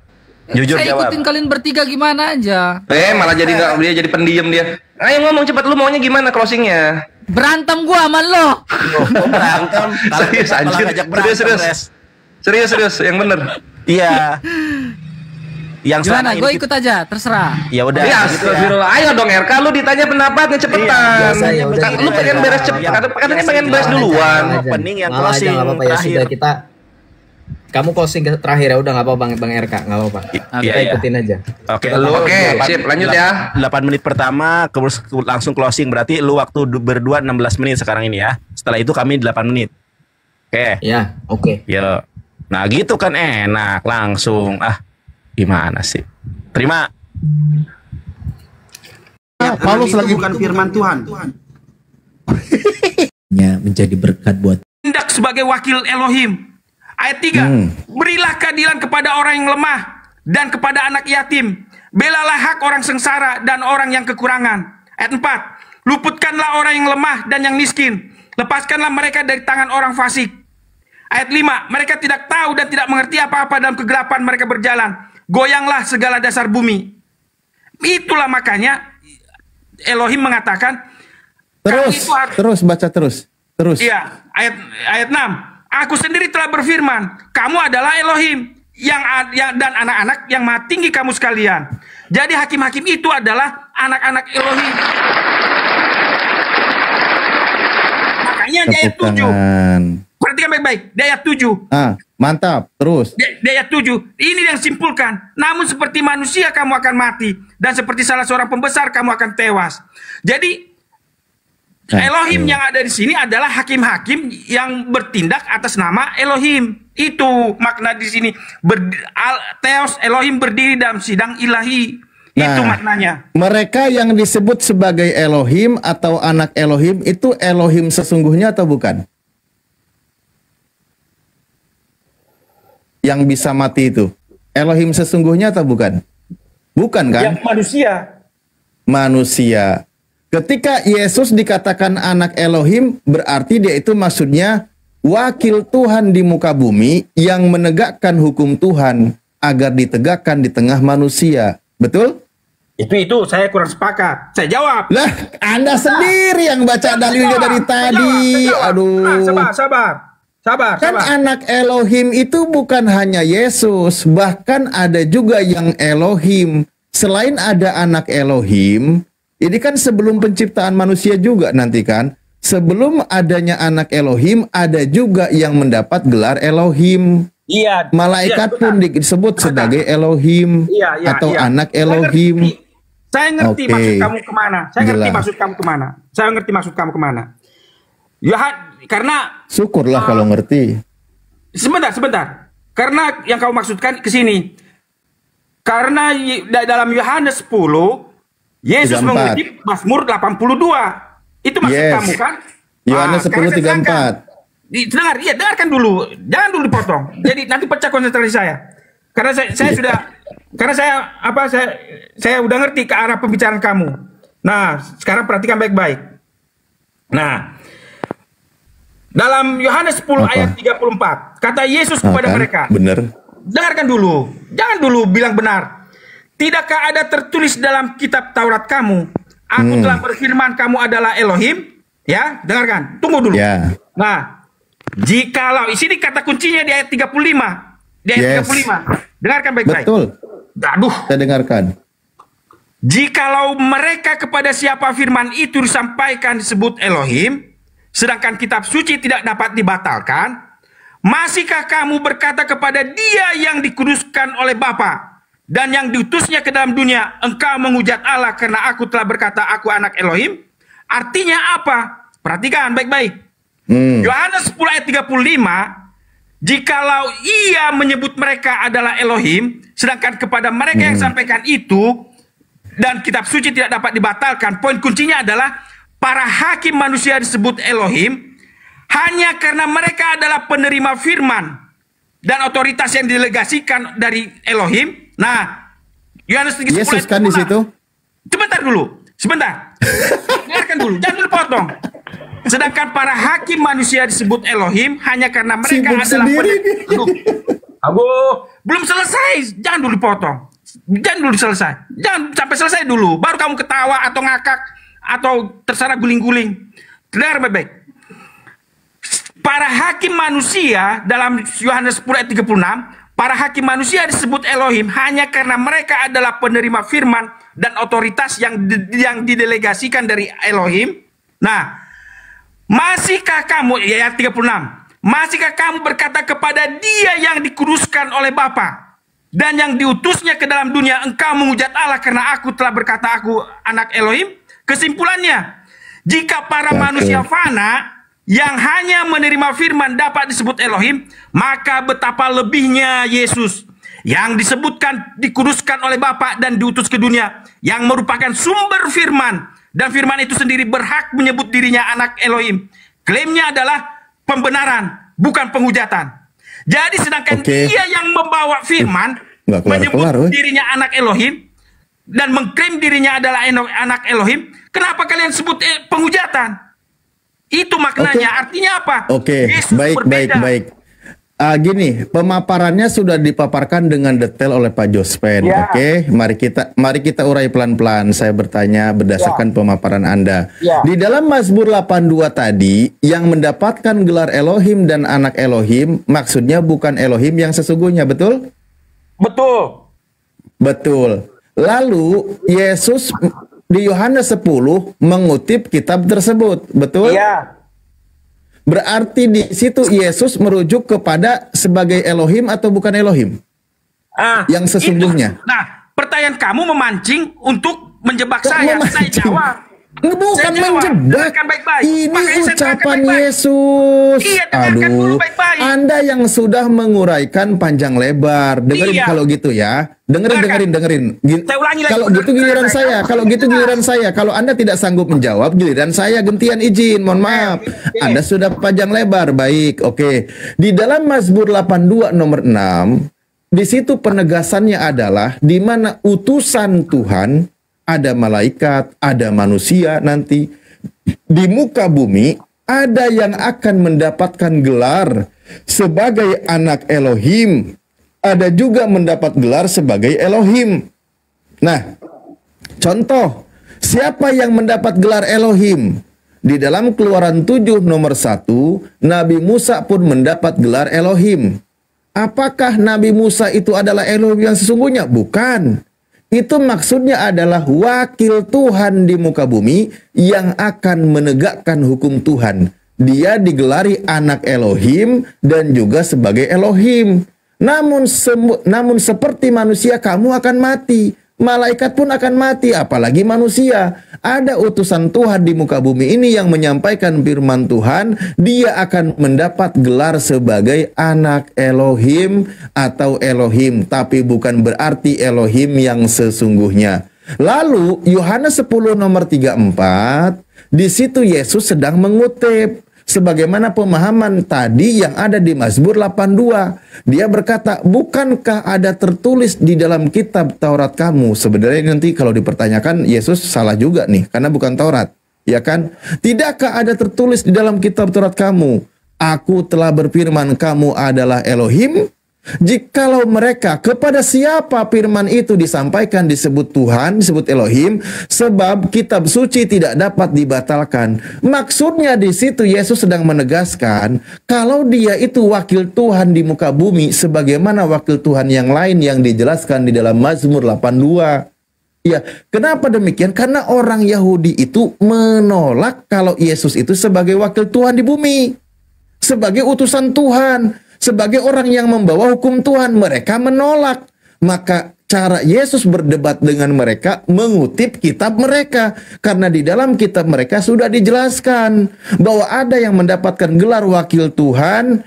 Jujur Saya jawab. ikutin kalian bertiga gimana aja. Malah jadi nggak, dia jadi pendiam dia. Ayo ngomong cepat, lu maunya gimana closingnya? Berantem gua sama lo. Berantem. Serius anjir. Serius, yang bener. Iya. Yang Gimana? selama Gue ini ikut aja, terserah. Ya udah. Ya, gitu ya. astagfirullah. Ayo dong RK, lu ditanya pendapatnya cepetan. biasa, ya udah, Kan lu gitu pengen aja. beres cepet, katanya pengen beres duluan. Opening yang Malah aja, closing nggak apa-apa ya terakhir. sudah kita. Kamu closing terakhir ya udah nggak apa-apa Bang RK, nggak apa-apa. Iya, Kita iya. ikutin aja. Oke, Oke, sip, lanjut ya. 8 menit pertama langsung closing, berarti lu waktu berdua 16 menit sekarang ini ya. Setelah itu kami 8 menit. Oke. Ya, oke. Yo. Nah, gitu kan enak langsung. Gimana sih? Terima. Paulus lagi bukan firman Tuhan. Menjadi berkat buat Tindak sebagai wakil Elohim. Ayat 3. Berilah keadilan kepada orang yang lemah dan kepada anak yatim. Belalah hak orang sengsara dan orang yang kekurangan. Ayat 4. Luputkanlah orang yang lemah dan yang miskin. Lepaskanlah mereka dari tangan orang fasik. Ayat 5. Mereka tidak tahu dan tidak mengerti apa-apa dalam kegelapan mereka berjalan. Goyanglah segala dasar bumi. Itulah makanya Elohim mengatakan Terus baca terus. Iya, ayat 6. Aku sendiri telah berfirman, kamu adalah Elohim dan anak-anak yang maha tinggi kamu sekalian. Jadi hakim-hakim itu adalah anak-anak Elohim. Makanya di ayat 7. Perhatikan baik-baik, di ayat 7. Mantap. Terus. Di ayat 7, ini yang simpulkan. Namun seperti manusia kamu akan mati, dan seperti salah seorang pembesar kamu akan tewas. Jadi Elohim yang ada di sini adalah hakim-hakim yang bertindak atas nama Elohim. Itu makna di sini. Theos Elohim berdiri dalam sidang ilahi. Itu maknanya. Mereka yang disebut sebagai Elohim atau anak Elohim itu Elohim sesungguhnya atau bukan? Yang bisa mati itu Elohim sesungguhnya atau bukan? Bukan kan? Ya, Manusia. Ketika Yesus dikatakan anak Elohim, berarti dia itu maksudnya wakil Tuhan di muka bumi yang menegakkan hukum Tuhan agar ditegakkan di tengah manusia. Betul? Itu saya kurang sepakat. Saya jawab. Lah, Anda sendiri yang baca dalilnya dari tadi. Aduh. Sabar. Kan anak Elohim itu bukan hanya Yesus, bahkan ada juga yang Elohim. Selain ada anak Elohim, ini kan sebelum penciptaan manusia juga nanti kan. Sebelum adanya anak Elohim, ada juga yang mendapat gelar Elohim. Iya. Malaikat pun disebut sebagai Elohim atau anak Elohim. Saya ngerti maksud kamu kemana. Saya ngerti Jelas. maksud kamu kemana. Karena Syukurlah kalau ngerti. Sebentar. Karena yang kamu maksudkan ke sini. Karena dalam Yohanes 10 Yesus 34. mengutip Mazmur 82. Itu maksud Yes. kamu kan? Yohanes 10:34. Dengarkan dulu. Jangan dulu dipotong. Jadi nanti pecah konsentrasi saya. Karena saya udah ngerti ke arah pembicaraan kamu. Nah, sekarang perhatikan baik-baik. Nah, dalam Yohanes 10 ayat 34, kata Yesus kepada mereka, Bener. dengarkan dulu, jangan dulu bilang benar. Tidakkah ada tertulis dalam kitab Taurat kamu, aku telah berfirman kamu adalah Elohim? Ya, dengarkan, tunggu dulu. Ya. Nah, jikalau, di sini kata kuncinya di ayat 35. Di ayat 35. Dengarkan baik-baik. Betul. Aduh. Saya dengarkan. Jikalau mereka kepada siapa firman itu disampaikan disebut Elohim, sedangkan kitab suci tidak dapat dibatalkan, masihkah kamu berkata kepada dia yang dikuduskan oleh Bapa dan yang diutusnya ke dalam dunia, engkau menghujat Allah karena aku telah berkata aku anak Elohim? Artinya apa? Perhatikan baik-baik. Yohanes 10 ayat 35, jikalau ia menyebut mereka adalah Elohim, sedangkan kepada mereka yang sampaikan itu dan kitab suci tidak dapat dibatalkan, poin kuncinya adalah para hakim manusia disebut Elohim hanya karena mereka adalah penerima firman dan otoritas yang didelegasikan dari Elohim. Nah, Yohanes 3 Yesus kan di situ. Sebentar. Dengarkan dulu, jangan dulu potong. Sedangkan para hakim manusia disebut Elohim hanya karena mereka Sibuk adalah sendiri. belum selesai, jangan dulu dipotong. Jangan dulu selesai. Jangan sampai selesai dulu, baru kamu ketawa atau ngakak atau terserah guling-guling. Dengar baik-baik. Para hakim manusia dalam Yohanes 10 ayat 36, para hakim manusia disebut Elohim hanya karena mereka adalah penerima firman dan otoritas yang didelegasikan dari Elohim. Nah, masihkah kamu, ayat 36, masihkah kamu berkata kepada Dia yang dikuduskan oleh Bapa dan yang diutusnya ke dalam dunia, engkau menghujat Allah karena aku telah berkata aku anak Elohim? Kesimpulannya, jika para manusia fana yang hanya menerima firman dapat disebut Elohim, maka betapa lebihnya Yesus yang disebutkan dikuduskan oleh Bapa dan diutus ke dunia, yang merupakan sumber firman, dan firman itu sendiri berhak menyebut dirinya anak Elohim. Klaimnya adalah pembenaran, bukan penghujatan. Jadi sedangkan Dia yang membawa firman menyebut dirinya anak Elohim dan mengklaim dirinya adalah anak Elohim, kenapa kalian sebut penghujatan? Itu maknanya. Artinya apa? Yesus berbeda. Baik. Gini, pemaparannya sudah dipaparkan dengan detail oleh Pak Jospen. Mari kita urai pelan-pelan. Saya bertanya berdasarkan pemaparan Anda. Di dalam Mazmur 82 tadi, yang mendapatkan gelar Elohim dan anak Elohim, maksudnya bukan Elohim yang sesungguhnya, betul? Betul. Lalu Yesus di Yohanes 10 mengutip kitab tersebut, betul? Iya. Berarti di situ Yesus merujuk kepada sebagai Elohim atau bukan Elohim? Yang sesungguhnya. Nah, pertanyaan kamu memancing untuk menjebak saya. Saya jawab. Bukan menjebak. Ini ucapan Yesus. Aduh, Anda yang sudah menguraikan panjang lebar. Dengerin kalau gitu ya. Dengerin. Kalau gitu giliran saya. Kalau Anda tidak sanggup menjawab, giliran saya gantian izin. Mohon maaf. Anda sudah panjang lebar. Baik, oke. Di dalam Mazmur 82 nomor 6, di situ penegasannya adalah di mana utusan Tuhan, ada malaikat, ada manusia nanti di muka bumi, ada yang akan mendapatkan gelar sebagai anak Elohim, ada juga mendapat gelar sebagai Elohim. Nah, contoh, siapa yang mendapat gelar Elohim? Di dalam Keluaran 7 nomor 1, Nabi Musa pun mendapat gelar Elohim. Apakah Nabi Musa itu adalah Elohim yang sesungguhnya? Bukan. Itu maksudnya adalah wakil Tuhan di muka bumi yang akan menegakkan hukum Tuhan. Dia digelari anak Elohim dan juga sebagai Elohim. Namun seperti manusia kamu akan mati. Malaikat pun akan mati, apalagi manusia. Ada utusan Tuhan di muka bumi ini yang menyampaikan firman Tuhan. Dia akan mendapat gelar sebagai anak Elohim atau Elohim, tapi bukan berarti Elohim yang sesungguhnya. Lalu Yohanes 10 nomor 34, di situ Yesus sedang mengutip sebagaimana pemahaman tadi yang ada di Mazmur 82. Dia berkata, bukankah ada tertulis di dalam kitab Taurat kamu? Sebenarnya nanti kalau dipertanyakan, Yesus salah juga nih, karena bukan Taurat, ya kan? Tidakkah ada tertulis di dalam kitab Taurat kamu, aku telah berfirman kamu adalah Elohim? Jikalau mereka, kepada siapa firman itu disampaikan disebut Tuhan, disebut Elohim, sebab kitab suci tidak dapat dibatalkan. Maksudnya di situ Yesus sedang menegaskan kalau dia itu wakil Tuhan di muka bumi sebagaimana wakil Tuhan yang lain yang dijelaskan di dalam Mazmur 82. Ya, kenapa demikian? Karena orang Yahudi itu menolak kalau Yesus itu sebagai wakil Tuhan di bumi, sebagai utusan Tuhan, sebagai orang yang membawa hukum Tuhan. Mereka menolak. Maka cara Yesus berdebat dengan mereka mengutip kitab mereka. Karena di dalam kitab mereka sudah dijelaskan bahwa ada yang mendapatkan gelar wakil Tuhan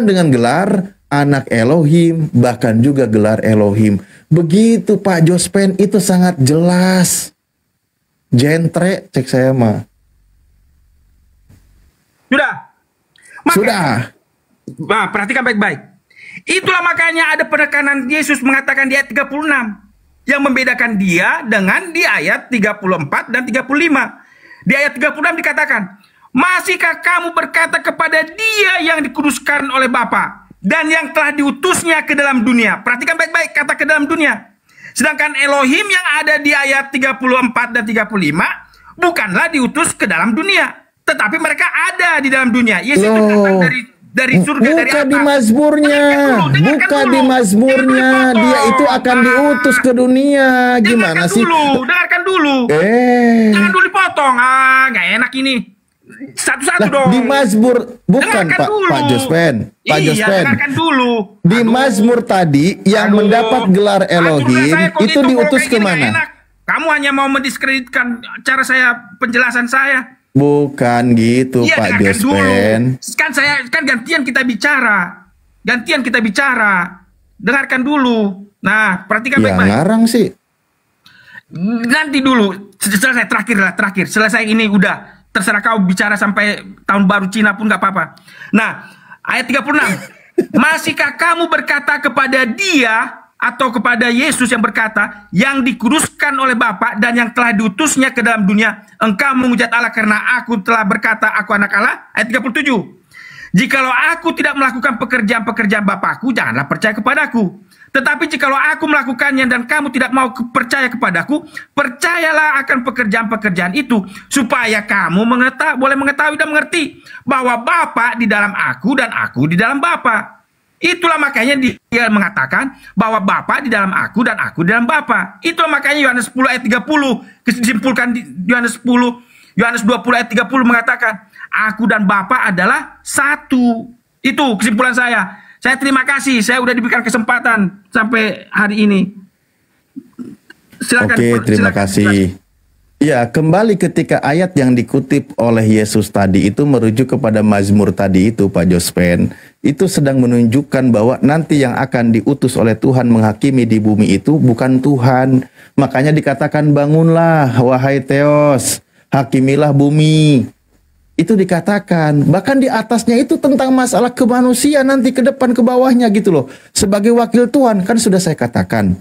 dengan gelar anak Elohim, bahkan juga gelar Elohim. Begitu Pak Jospen, itu sangat jelas. Jentre, cek saya mah. Sudah. Nah, perhatikan baik-baik. Itulah makanya ada penekanan Yesus mengatakan di ayat 36 yang membedakan dia dengan di ayat 34 dan 35. Di ayat 36 dikatakan, Masihkah kamu berkata kepada Dia yang dikuduskan oleh Bapa dan yang telah diutusnya ke dalam dunia? Perhatikan baik-baik kata ke dalam dunia. Sedangkan Elohim yang ada di ayat 34 dan 35 bukanlah diutus ke dalam dunia, tetapi mereka ada di dalam dunia. Yesus itu datang dari surga, dari atas. Buka di Mazmurnya, buka di Mazmurnya, dia itu akan diutus ke dunia. Gimana sih? Dengarkan dulu. Jangan dulu dipotong. Nggak enak ini. Satu-satu dong. Di Mazmur, bukan Pak Jospen. Pak Jospen. Dengarkan dulu. Di Mazmur tadi yang mendapat gelar Elohim itu diutus kemana? Kamu hanya mau mendiskreditkan cara saya, penjelasan saya. Bukan gitu, Pak Jospen. Kan gantian kita bicara. Dengarkan dulu. Nah, perhatikan baik-baik. Ngarang sih. Nanti dulu. Selesai, terakhir. Selesai ini udah. Terserah kau bicara sampai tahun baru Cina pun gak apa-apa. Nah, ayat 36. Masihkah kamu berkata kepada Dia atau kepada Yesus yang berkata, yang dikuduskan oleh Bapa dan yang telah diutusnya ke dalam dunia, engkau menghujat Allah karena aku telah berkata aku anak Allah? Ayat 37. Jikalau aku tidak melakukan pekerjaan-pekerjaan Bapakku, janganlah percaya kepadaku. Tetapi jikalau aku melakukannya dan kamu tidak mau percaya kepadaku, percayalah akan pekerjaan-pekerjaan itu, supaya kamu boleh mengetahui dan mengerti bahwa Bapa di dalam aku dan aku di dalam Bapa. Itulah makanya dia mengatakan bahwa Bapa di dalam aku dan aku di dalam Bapa. Itulah makanya Yohanes 10 ayat 30 disimpulkan di Yohanes 20 ayat 30 mengatakan, aku dan Bapa adalah satu. Itu kesimpulan saya. Saya terima kasih, saya udah diberikan kesempatan sampai hari ini. Silakan. Oke, terima kasih. Ya, kembali ketika ayat yang dikutip oleh Yesus tadi itu merujuk kepada Mazmur tadi itu, Pak Jospen. Itu sedang menunjukkan bahwa nanti yang akan diutus oleh Tuhan menghakimi di bumi itu bukan Tuhan. Makanya dikatakan, bangunlah wahai Theos, hakimilah bumi. Itu dikatakan, bahkan di atasnya itu tentang masalah kemanusiaan nanti ke depan ke bawahnya gitu loh. Sebagai wakil Tuhan, kan sudah saya katakan.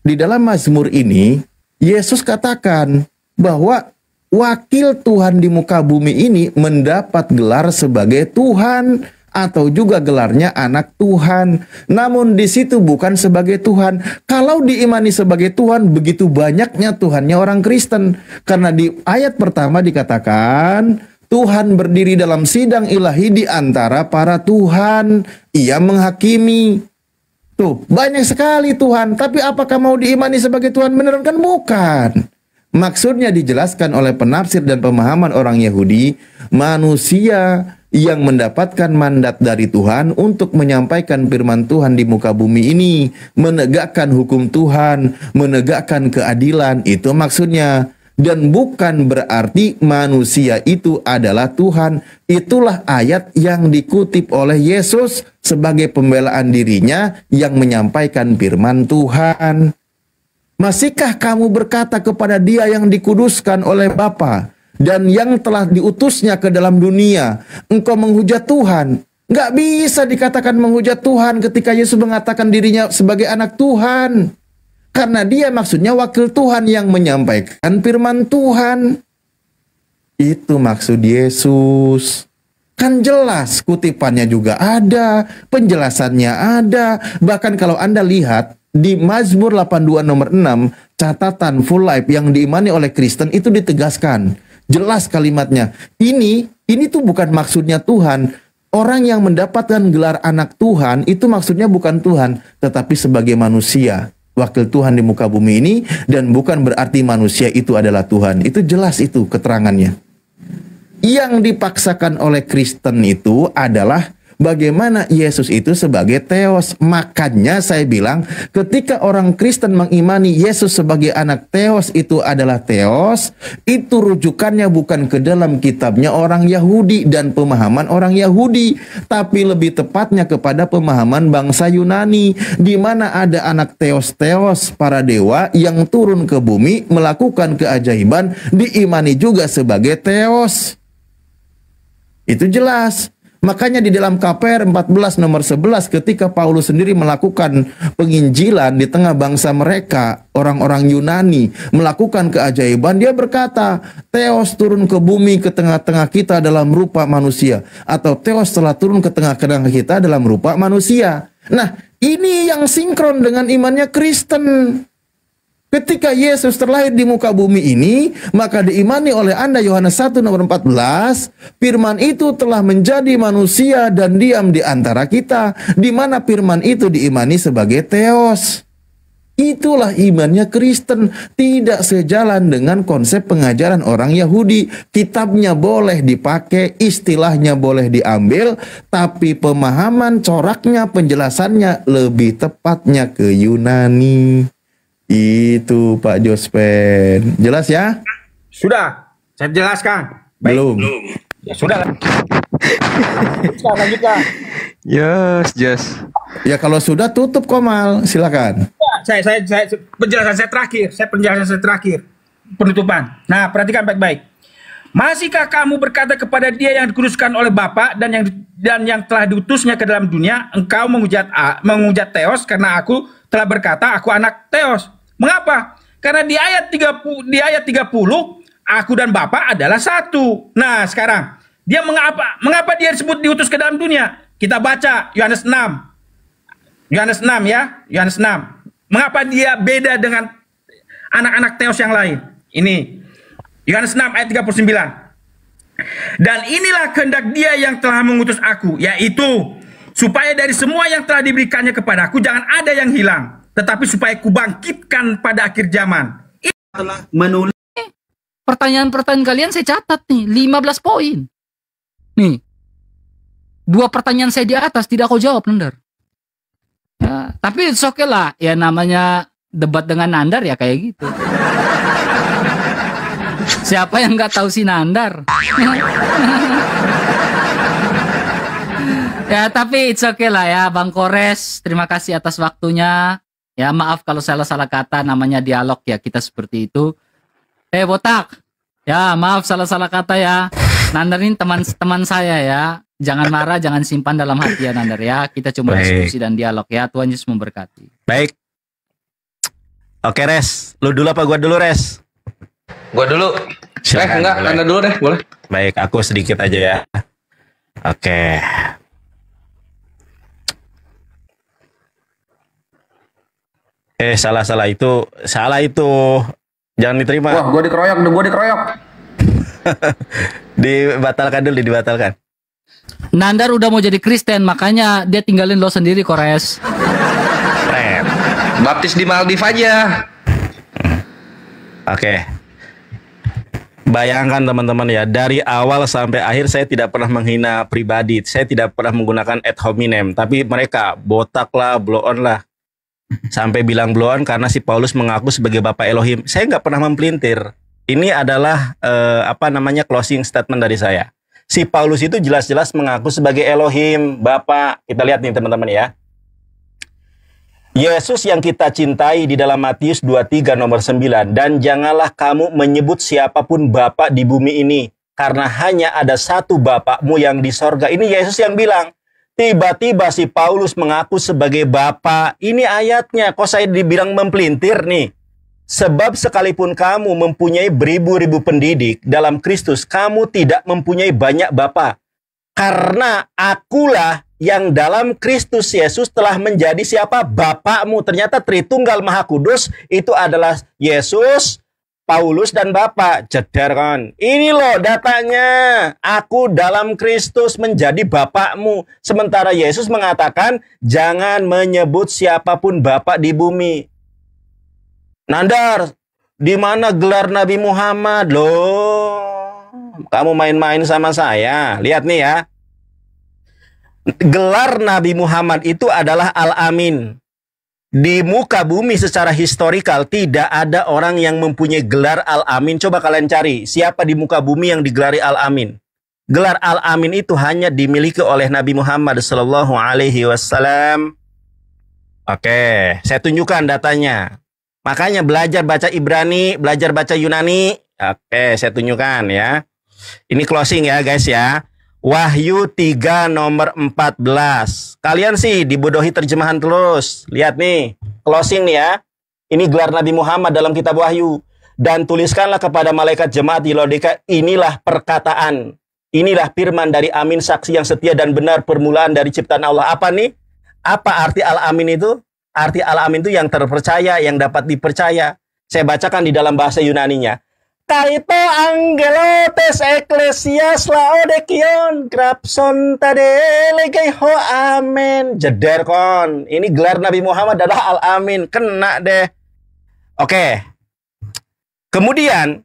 Di dalam Mazmur ini, Yesus katakan bahwa wakil Tuhan di muka bumi ini mendapat gelar sebagai Tuhan atau juga gelarnya anak Tuhan. Namun di situ bukan sebagai Tuhan. Kalau diimani sebagai Tuhan, begitu banyaknya Tuhannya orang Kristen. Karena di ayat pertama dikatakan, Tuhan berdiri dalam sidang ilahi di antara para Tuhan. Ia menghakimi. Tuh, banyak sekali Tuhan. Tapi apakah mau diimani sebagai Tuhan beneran? Kan bukan. Maksudnya dijelaskan oleh penafsir dan pemahaman orang Yahudi, manusia yang mendapatkan mandat dari Tuhan untuk menyampaikan firman Tuhan di muka bumi ini, menegakkan hukum Tuhan, menegakkan keadilan, itu maksudnya. Dan bukan berarti manusia itu adalah Tuhan. Itulah ayat yang dikutip oleh Yesus sebagai pembelaan dirinya yang menyampaikan firman Tuhan. Masihkah kamu berkata kepada Dia yang dikuduskan oleh Bapa dan yang telah diutusnya ke dalam dunia, engkau menghujat Tuhan? Nggak bisa dikatakan menghujat Tuhan ketika Yesus mengatakan dirinya sebagai anak Tuhan. Karena dia maksudnya wakil Tuhan yang menyampaikan firman Tuhan. Itu maksud Yesus. Kan jelas, kutipannya juga ada, penjelasannya ada. Bahkan kalau Anda lihat di Mazmur 82 nomor 6, catatan full life yang diimani oleh Kristen itu ditegaskan. Jelas kalimatnya. Ini tuh bukan maksudnya Tuhan. Orang yang mendapatkan gelar anak Tuhan itu maksudnya bukan Tuhan, tetapi sebagai manusia. Wakil Tuhan di muka bumi ini, dan bukan berarti manusia itu adalah Tuhan. Itu jelas itu keterangannya. Yang dipaksakan oleh Kristen itu adalah bagaimana Yesus itu sebagai Theos. Makanya saya bilang ketika orang Kristen mengimani Yesus sebagai anak Theos itu adalah Theos, itu rujukannya bukan ke dalam kitabnya orang Yahudi dan pemahaman orang Yahudi, tapi lebih tepatnya kepada pemahaman bangsa Yunani, di mana ada anak Theos para dewa yang turun ke bumi melakukan keajaiban, diimani juga sebagai Theos. Itu jelas. Makanya di dalam KPR 14 nomor 11 ketika Paulus sendiri melakukan penginjilan di tengah bangsa mereka, orang-orang Yunani, melakukan keajaiban, dia berkata, Theos turun ke bumi ke tengah-tengah kita dalam rupa manusia. Atau Theos telah turun ke tengah-tengah kita dalam rupa manusia. Nah, ini yang sinkron dengan imannya Kristen. Ketika Yesus terlahir di muka bumi ini, maka diimani oleh Anda Yohanes 1 nomor 14, firman itu telah menjadi manusia dan diam di antara kita, di mana firman itu diimani sebagai Theos. Itulah imannya Kristen, tidak sejalan dengan konsep pengajaran orang Yahudi. Kitabnya boleh dipakai, istilahnya boleh diambil, tapi pemahaman coraknya, penjelasannya lebih tepatnya ke Yunani. Itu Pak Jospen. Jelas ya? Sudah, saya jelaskan. Belum. Ya sudah. Lanjutkan. Yes. Ya kalau sudah tutup Komal, silakan. Saya penjelasan saya terakhir. Penutupan. Nah, perhatikan baik-baik. Masihkah kamu berkata kepada dia yang dikuduskan oleh Bapa dan yang telah diutusnya ke dalam dunia, engkau menghujat Theos karena aku telah berkata aku anak Theos. Mengapa? Karena di ayat 30 aku dan Bapa adalah satu. Nah, sekarang dia mengapa dia disebut diutus ke dalam dunia? Kita baca Yohanes 6. Yohanes 6 ya, Yohanes 6. Mengapa dia beda dengan anak-anak Theos yang lain? Ini Yohanes 6 ayat 39. Dan inilah kehendak dia yang telah mengutus aku, yaitu supaya dari semua yang telah diberikannya kepadaku jangan ada yang hilang, tetapi supaya kubangkitkan pada akhir zaman. Telah menulis Pertanyaan-pertanyaan kalian saya catat nih, 15 poin. Nih, 2 pertanyaan saya di atas tidak kau jawab, Nandar. Ya, tapi it's okay lah, ya namanya debat dengan Nandar ya kayak gitu. Siapa yang nggak tahu si Nandar? Ya, tapi it's okay lah ya, Bang Kores. Terima kasih atas waktunya. Ya, maaf kalau salah kata, namanya dialog ya, kita seperti itu. Botak. Ya, maaf salah kata ya. Nandar ini teman saya ya. Jangan marah, jangan simpan dalam hati ya Nandar ya. Kita cuma diskusi dan dialog ya. Tuhan Yesus memberkati. Baik. Oke, Res. Lu dulu apa gua dulu, Res? Gua dulu. Silakan, Enggak, boleh. Anda dulu deh, boleh. Baik, aku sedikit aja ya. Oke. Salah itu. Jangan diterima. Wah, gua dikeroyok. Dibatalkan. Nandar udah mau jadi Kristen, makanya dia tinggalin lo sendiri, Kores. Keren. Baptis di Maldives aja. Oke. Bayangkan teman-teman ya, dari awal sampai akhir saya tidak pernah menghina pribadi. Saya tidak pernah menggunakan ad hominem. Tapi mereka botak lah, blow on lah. Sampai bilang blow on karena si Paulus mengaku sebagai Bapak Elohim. Saya nggak pernah mempelintir. Ini adalah closing statement dari saya. Si Paulus itu jelas-jelas mengaku sebagai Elohim, Bapak. Kita lihat nih teman-teman ya. Yesus yang kita cintai di dalam Matius 23 nomor 9. Dan janganlah kamu menyebut siapapun Bapa di bumi ini, karena hanya ada satu Bapakmu yang di sorga. Ini Yesus yang bilang. Tiba-tiba si Paulus mengaku sebagai Bapa. Ini ayatnya, kok saya dibilang mempelintir nih. Sebab sekalipun kamu mempunyai beribu-ribu pendidik dalam Kristus, kamu tidak mempunyai banyak Bapa. Karena akulah yang dalam Kristus Yesus telah menjadi siapa? Bapakmu. Ternyata Tritunggal Maha Kudus itu adalah Yesus, Paulus, dan Bapa. Jedar kan. Ini loh datanya. Aku dalam Kristus menjadi Bapakmu. Sementara Yesus mengatakan, jangan menyebut siapapun Bapa di bumi. Nandar, di mana gelar Nabi Muhammad? Loh, kamu main-main sama saya. Lihat nih ya. Gelar Nabi Muhammad itu adalah Al-Amin. Di muka bumi secara historikal tidak ada orang yang mempunyai gelar Al-Amin. Coba kalian cari siapa di muka bumi yang digelari Al-Amin. Gelar Al-Amin itu hanya dimiliki oleh Nabi Muhammad Sallallahu Alaihi Wasallam. Oke, saya tunjukkan datanya. Makanya belajar baca Ibrani, belajar baca Yunani. Oke, saya tunjukkan ya. Ini closing ya guys ya. Wahyu 3 nomor 14. Kalian sih dibodohi terjemahan terus. Lihat nih, closing nih ya. Ini gelar Nabi Muhammad dalam kitab Wahyu. Dan tuliskanlah kepada malaikat jemaat di Laodikia, inilah perkataan, inilah firman dari Amin, saksi yang setia dan benar, permulaan dari ciptaan Allah. Apa nih? Apa arti Al-Amin itu? Arti Al-Amin itu yang terpercaya, yang dapat dipercaya. Saya bacakan di dalam bahasa Yunaninya. Kaito angelo tes eklesias laodikion grapson tadelegai ho amen. Jeder kon. Ini gelar Nabi Muhammad adalah Al-Amin. Kena deh. Oke. Kemudian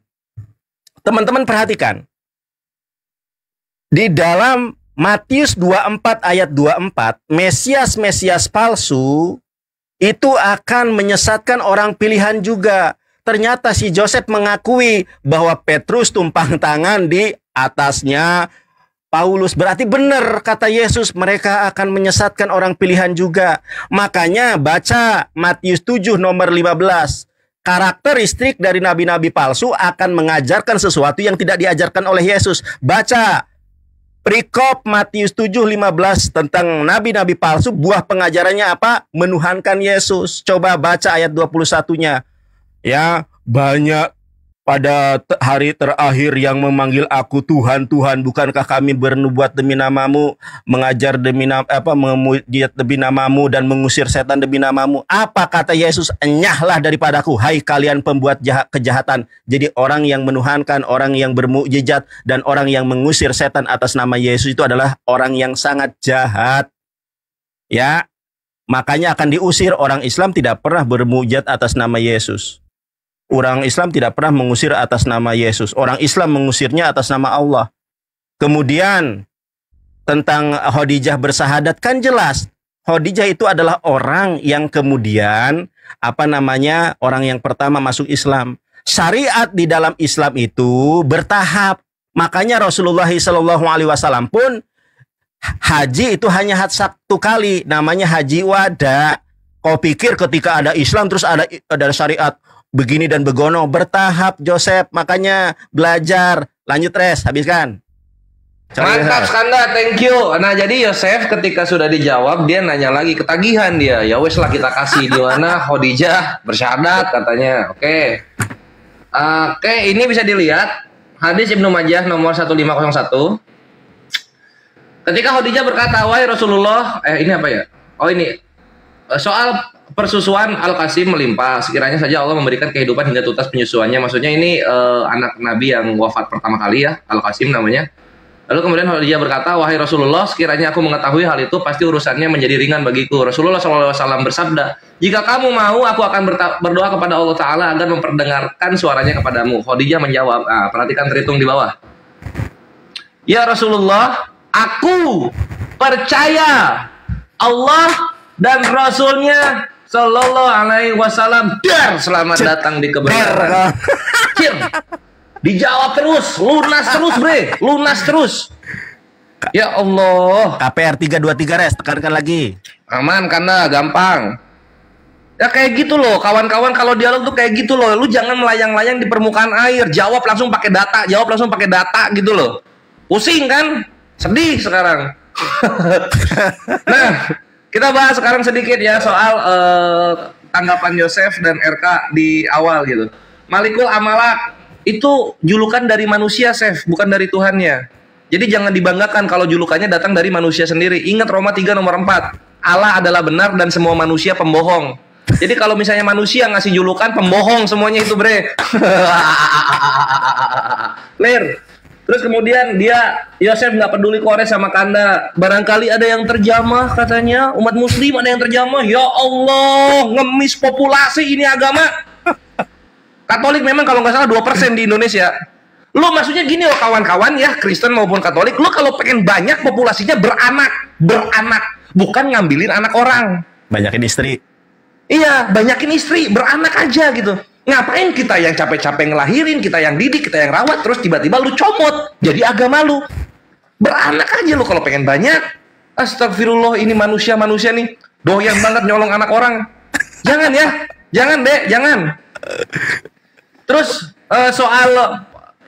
teman-teman perhatikan. Di dalam Matius 24 ayat 24, Mesias palsu itu akan menyesatkan orang pilihan juga. Ternyata si Joseph mengakui bahwa Petrus tumpang tangan di atasnya Paulus. Berarti benar kata Yesus, mereka akan menyesatkan orang pilihan juga. Makanya baca Matius 7 nomor 15. Karakteristik dari nabi-nabi palsu akan mengajarkan sesuatu yang tidak diajarkan oleh Yesus. Baca perikop Matius 7:15 tentang nabi-nabi palsu, buah pengajarannya apa? Menuhankan Yesus. Coba baca ayat 21-nya. Ya, banyak pada hari terakhir yang memanggil aku Tuhan, Tuhan, bukankah kami bernubuat demi namamu, mengajar demi memujiat demi namamu, dan mengusir setan demi namamu? Apa kata Yesus? Enyahlah daripadaku, hai kalian pembuat kejahatan. Jadi orang yang menuhankan, orang yang bermukjizat, dan orang yang mengusir setan atas nama Yesus itu adalah orang yang sangat jahat. Ya, makanya akan diusir. Orang Islam tidak pernah bermukjizat atas nama Yesus. Orang Islam tidak pernah mengusir atas nama Yesus. Orang Islam mengusirnya atas nama Allah. Kemudian tentang Khadijah bersahadat, kan jelas. Khadijah itu adalah orang yang kemudian orang yang pertama masuk Islam. Syariat di dalam Islam itu bertahap. Makanya Rasulullah SAW pun haji itu hanya satu kali, namanya haji wada. Kau pikir ketika ada Islam terus ada syariat begini dan begono? Bertahap, Joseph. Makanya belajar. Lanjut, Res, habiskan. Mantap, Skanda, thank you. Nah, jadi Yosef ketika sudah dijawab, dia nanya lagi, ketagihan dia. Ya wes lah, kita kasih di mana Khadijah bersyahadat katanya. Oke, ini bisa dilihat hadis Ibnu Majah nomor 1501. Ketika Khadijah berkata, wahai Rasulullah, ini apa ya? Oh, ini soal persusuan Al-Qasim melimpah, sekiranya saja Allah memberikan kehidupan hingga tuntas penyusuannya. Maksudnya ini anak Nabi yang wafat pertama kali ya, Al-Qasim namanya. Lalu kemudian Khadijah berkata, wahai Rasulullah, sekiranya aku mengetahui hal itu, pasti urusannya menjadi ringan bagiku. Rasulullah SAW bersabda, jika kamu mau, aku akan berdoa kepada Allah Ta'ala agar memperdengarkan suaranya kepadamu. Khadijah menjawab, perhatikan terhitung di bawah. Ya Rasulullah, aku percaya Allah dan Rasulnya Sallallahu Alaihi Wasallam. Selamat datang di kebenaran. Dijawab terus, lunas terus, bre, lunas terus. Ya Allah. KPR 323 Res, tekankan lagi. Aman karena gampang. Ya kayak gitu loh, kawan-kawan, kalau dialog tuh kayak gitu loh. Lu jangan melayang-layang di permukaan air. Jawab langsung pakai data, gitu loh. Pusing kan? Sedih sekarang. Nah, kita bahas sekarang sedikit ya soal tanggapan Yosef dan RK di awal gitu. Malikul Amalak itu julukan dari manusia, Chef, bukan dari Tuhannya. Jadi jangan dibanggakan kalau julukannya datang dari manusia sendiri. Ingat Roma 3 nomor 4. Allah adalah benar dan semua manusia pembohong. Jadi kalau misalnya manusia ngasih julukan, pembohong semuanya itu, bre. Clear. Terus kemudian Yosef nggak peduli Kores sama Kanda. Barangkali ada yang terjamah katanya. Umat muslim ada yang terjamah. Ya Allah, ngemis populasi ini agama. Katolik memang kalau nggak salah 2% di Indonesia. Lu maksudnya gini loh kawan-kawan ya, Kristen maupun Katolik, lu kalau pengen banyak populasinya beranak, bukan ngambilin anak orang. Banyakin istri. Iya, banyakin istri, beranak aja gitu. Ngapain kita yang capek-capek ngelahirin, kita yang didik, kita yang rawat, terus tiba-tiba lu comot, jadi agama lu. Beranak aja lu kalau pengen banyak. Astagfirullah, ini manusia-manusia nih, doyan banget nyolong anak orang. Jangan ya, jangan deh, jangan. Terus soal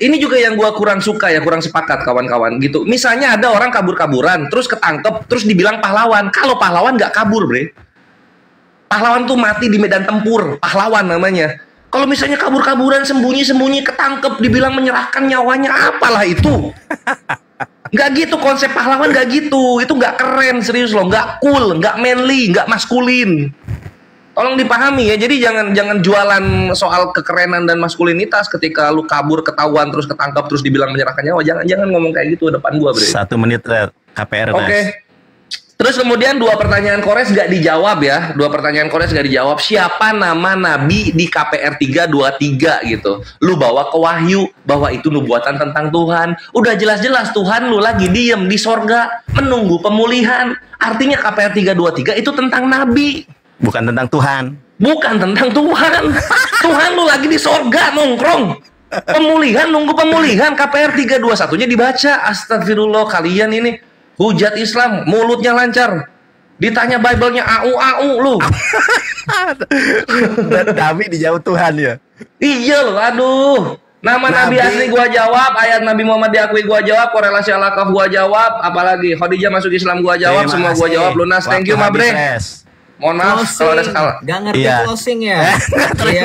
ini juga yang gua kurang suka ya, kurang sepakat kawan-kawan gitu. Misalnya ada orang kabur-kaburan, terus ketangkep, terus dibilang pahlawan. Kalau pahlawan nggak kabur, bre. Pahlawan tuh mati di medan tempur, pahlawan namanya. Kalau misalnya kabur-kaburan, sembunyi-sembunyi, ketangkep, dibilang menyerahkan nyawanya, apalah itu. Nggak gitu konsep pahlawan, nggak gitu. Itu nggak keren, serius loh. Nggak cool, nggak manly, nggak maskulin. Tolong dipahami ya. Jadi jangan jualan soal kekerenan dan maskulinitas ketika lu kabur, ketahuan, terus ketangkap, terus dibilang menyerahkan nyawa. Jangan ngomong kayak gitu depan gua, bre. 1 menit KPR. Oke. Terus kemudian 2 pertanyaan Kores nggak dijawab ya. 2 pertanyaan Kores nggak dijawab. Siapa nama nabi di KPR 323 gitu? Lu bawa ke Wahyu bahwa itu nubuatan tentang Tuhan. Udah jelas-jelas Tuhan lu lagi diem di sorga menunggu pemulihan. Artinya KPR 323 itu tentang nabi. Bukan tentang Tuhan. Bukan tentang Tuhan. Tuhan lu lagi di sorga nongkrong. Pemulihan, nunggu pemulihan. KPR 321-nya dibaca. Astagfirullah, kalian ini hujat Islam, mulutnya lancar. Ditanya Bible-nya au lu. Dan Nabi dijawab Tuhan ya. Iya loh, aduh. Nama Nabi asli gua jawab, ayat Nabi Muhammad diakui gua jawab, korelasi Al-Kahf gua jawab, apalagi Khadijah masuk Islam gua jawab, semua gua jawab lunas. Thank you, Mabre. Mohon maaf kalau ada salah. Gak ngerti closing ya. Iya.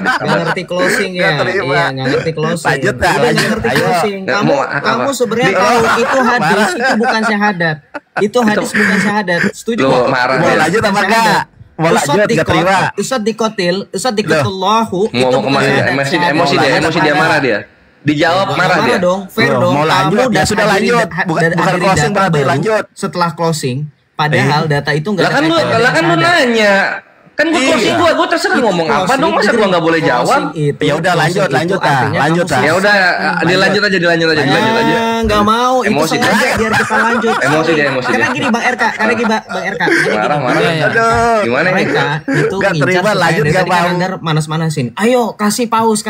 Gak ngerti closing ya. Iya, gak ngerti closing. Lanjut dah. Gak ngerti closing. Kamu sebenarnya tahu itu hadis, itu bukan syahadat. Itu hadis bukan syahadat. Setuju kok? Mau lanjut apa enggak? Mau lanjut enggak terima? Ustaz dikotillahu itu bukan syahadat. Emosi dia marah dia. Dijawab marah dia. Dong, fair dong. Mau lanjut ya sudah lanjut. Bukan closing berarti lanjut. Setelah closing. Padahal data itu nggak ada. Lah kan lu nanya. Kan gue closing gue terserah ngomong apa dong, masa gue nggak boleh jawab? Ya udah lanjut ah. Ya udah dilanjut aja. Nggak mau, emosi itu sengaja biar kita lanjut. Emosi dia. Karena gini Bang RK, marah. Gimana mereka itu ngincar lanjut nggak mau. Manas-manasin. Ayo kasih paus.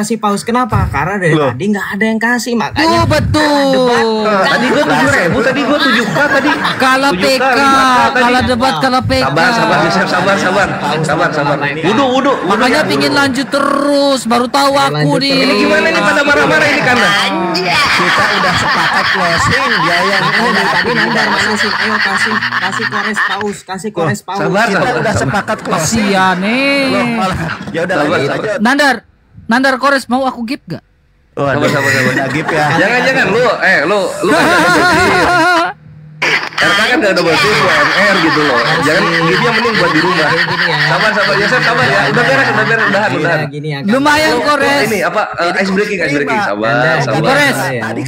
Kenapa? Karena dari tadi nggak ada yang kasih, makanya. Betul. Tadi gue 7.000, tadi gue 7K tadi. Kalah PK, kalah debat, kalah PK. Sabar. Wudu. Makanya pingin lanjut terus, baru tahu aku nih. Ini gimana nih pada marah-marah ini karena? Kita udah sepakat closing. Dia yang tadi Nandar manasin. Ayo kasih kores paus. Sabar. Kita udah sepakat closing. Kasian nih. Ya udah lanjut. Nandar kores mau aku gift gak? Sabar. Udah gift ya. Jangan lu RK kan gak ada basis UMR gitu loh. Jangan gini mending buat di rumah. Sabar Yosef, sabar ya. Udah beres, udahan. Lumayan Kores. Ini apa ice breaking. Sabar. Kores.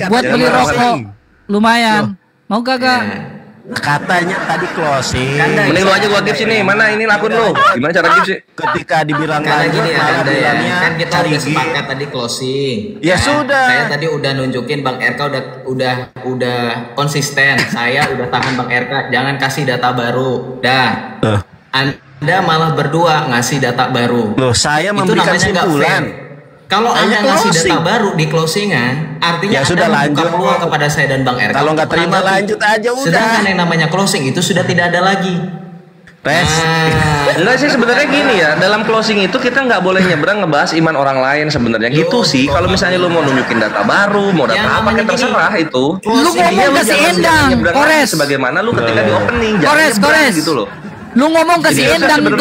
Buat beli rokok. Lumayan. Mau kagak? Katanya tadi closing. Mending lu aja gua gift sini. Mana ini akun lu? Gimana cara gift sih? Ketika dibilang karena lanjut, gini ya, bilangnya kan kita udah sepakat tadi closing. Ya sudah. Saya tadi udah nunjukin Bang RK udah konsisten. Saya udah tahan Bang RK, jangan kasih data baru. Dah. Anda malah berdua ngasih data baru. Loh, saya memberikan simpulan. Kalau Anda ngasih data baru di closingan, artinya ya sudah Anda membuka lanjut peluang kepada saya dan Bang RK. Kalau nggak terima lanjut aja udah. Sedangkan yang namanya closing itu sudah tidak ada lagi. Enggak sih sebenarnya gini ya, dalam closing itu kita nggak boleh nyebrang ngebahas iman orang lain sebenarnya gitu sih. Kalau misalnya lu mau nunjukin data baru, mau data apa kan terserah itu. Lu ngomong ke si Endang, Kores. Sebagaimana lu ketika di opening, Kores gitu loh. Lu ngomong ke si Endang tuh.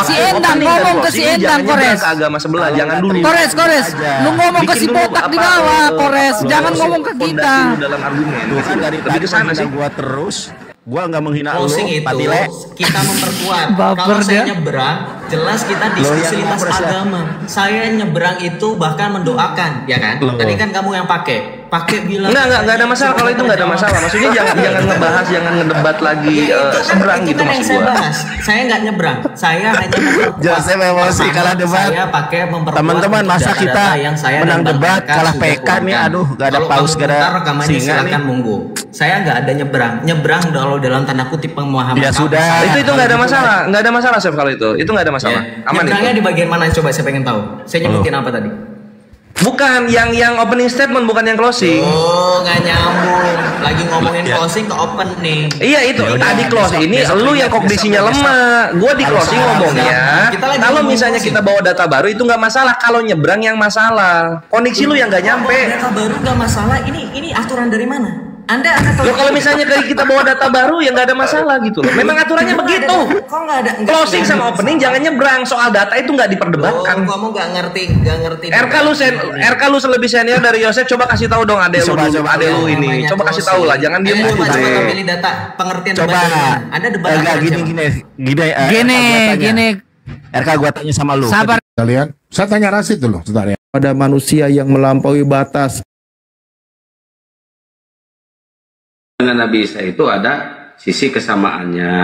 Si Endang ngomong ke si Endang, Kores. Ke agama sebelah, jangan dulu. Kores. Lu ngomong ke si botak di bawah, Kores. Jangan ngomong ke kita. Dalam argumen. Tuh kan dari lebih ke sana sih. Gua terus. Gua nggak menghina lu, closing itu Padile. Kita memperkuat. Kalau saya nyebrang, jelas kita diskusi lintas agama. Saya nyebrang itu bahkan mendoakan, ya kan? Tadi kan kamu yang pakai bilang. Enggak ada masalah kalau itu enggak ada masalah. Maksudnya jangan ngebahas, jangan ngedebat lagi seberang gitu maksud gua. Saya nggak nyebrang. Saya hanya memperkuat. Joseph emosi kalah debat. Saya pakai memperkuat. Teman-teman, masa kita menang debat kalah PK nih, aduh, enggak ada paus, enggak ada singa nih. Silakan monggo. Saya nggak ada nyebrang dalam tanda kutip pemahaman. Ya sudah. Itu nggak ada masalah, Chef kalau itu nggak ada masalah. Aman. Nyebrangnya di bagian mana coba saya pengen tahu. Saya nyebutin apa tadi? Bukan yang opening statement, bukan yang closing. Oh, nggak nyambung. Lagi ngomongin closing ke open nih. Iya itu tadi closing ini lu yang kognisinya lemah. Gua di closing ngomongnya. Kalau misalnya kita bawa data baru itu nggak masalah. Kalau nyebrang yang masalah. Koneksi lu yang nggak nyampe. Data baru nggak masalah. Ini aturan dari mana? Anda tahu. Loh, kalau misalnya dari kita bawa data baru ya nggak ada masalah gitu loh. Memang aturannya begitu. Kok nggak ada? Closing sama opening jangan nyebrang. Soal data itu nggak diperdebatkan. Kamu nggak ngerti. RK lu lebih senior dari Yosef. Coba kasih tahu dong adek lu dulu. Adek lu ini. Coba kasih tahu lah. Jangan dia mulu Coba deh. pilih data pengertian. Coba. Ada debat gini. RK gua tanya sama lu. Sabar. Kalian, saya tanya Rasid dulu, sebentar ya. Pada manusia yang melampaui batas. Dengan Nabi Isa itu ada sisi kesamaannya.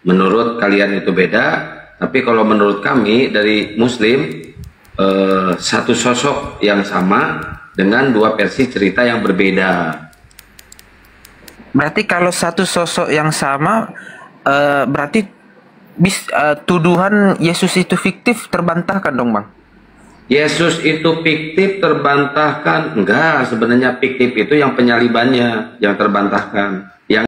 Menurut kalian itu beda, tapi kalau menurut kami dari Muslim satu sosok yang sama dengan dua versi cerita yang berbeda. Berarti kalau satu sosok yang sama, berarti tuduhan Yesus itu fiktif terbantahkan dong, Bang? Yesus itu fiktif terbantahkan? Enggak, sebenarnya fiktif itu yang penyalibannya yang terbantahkan. Yang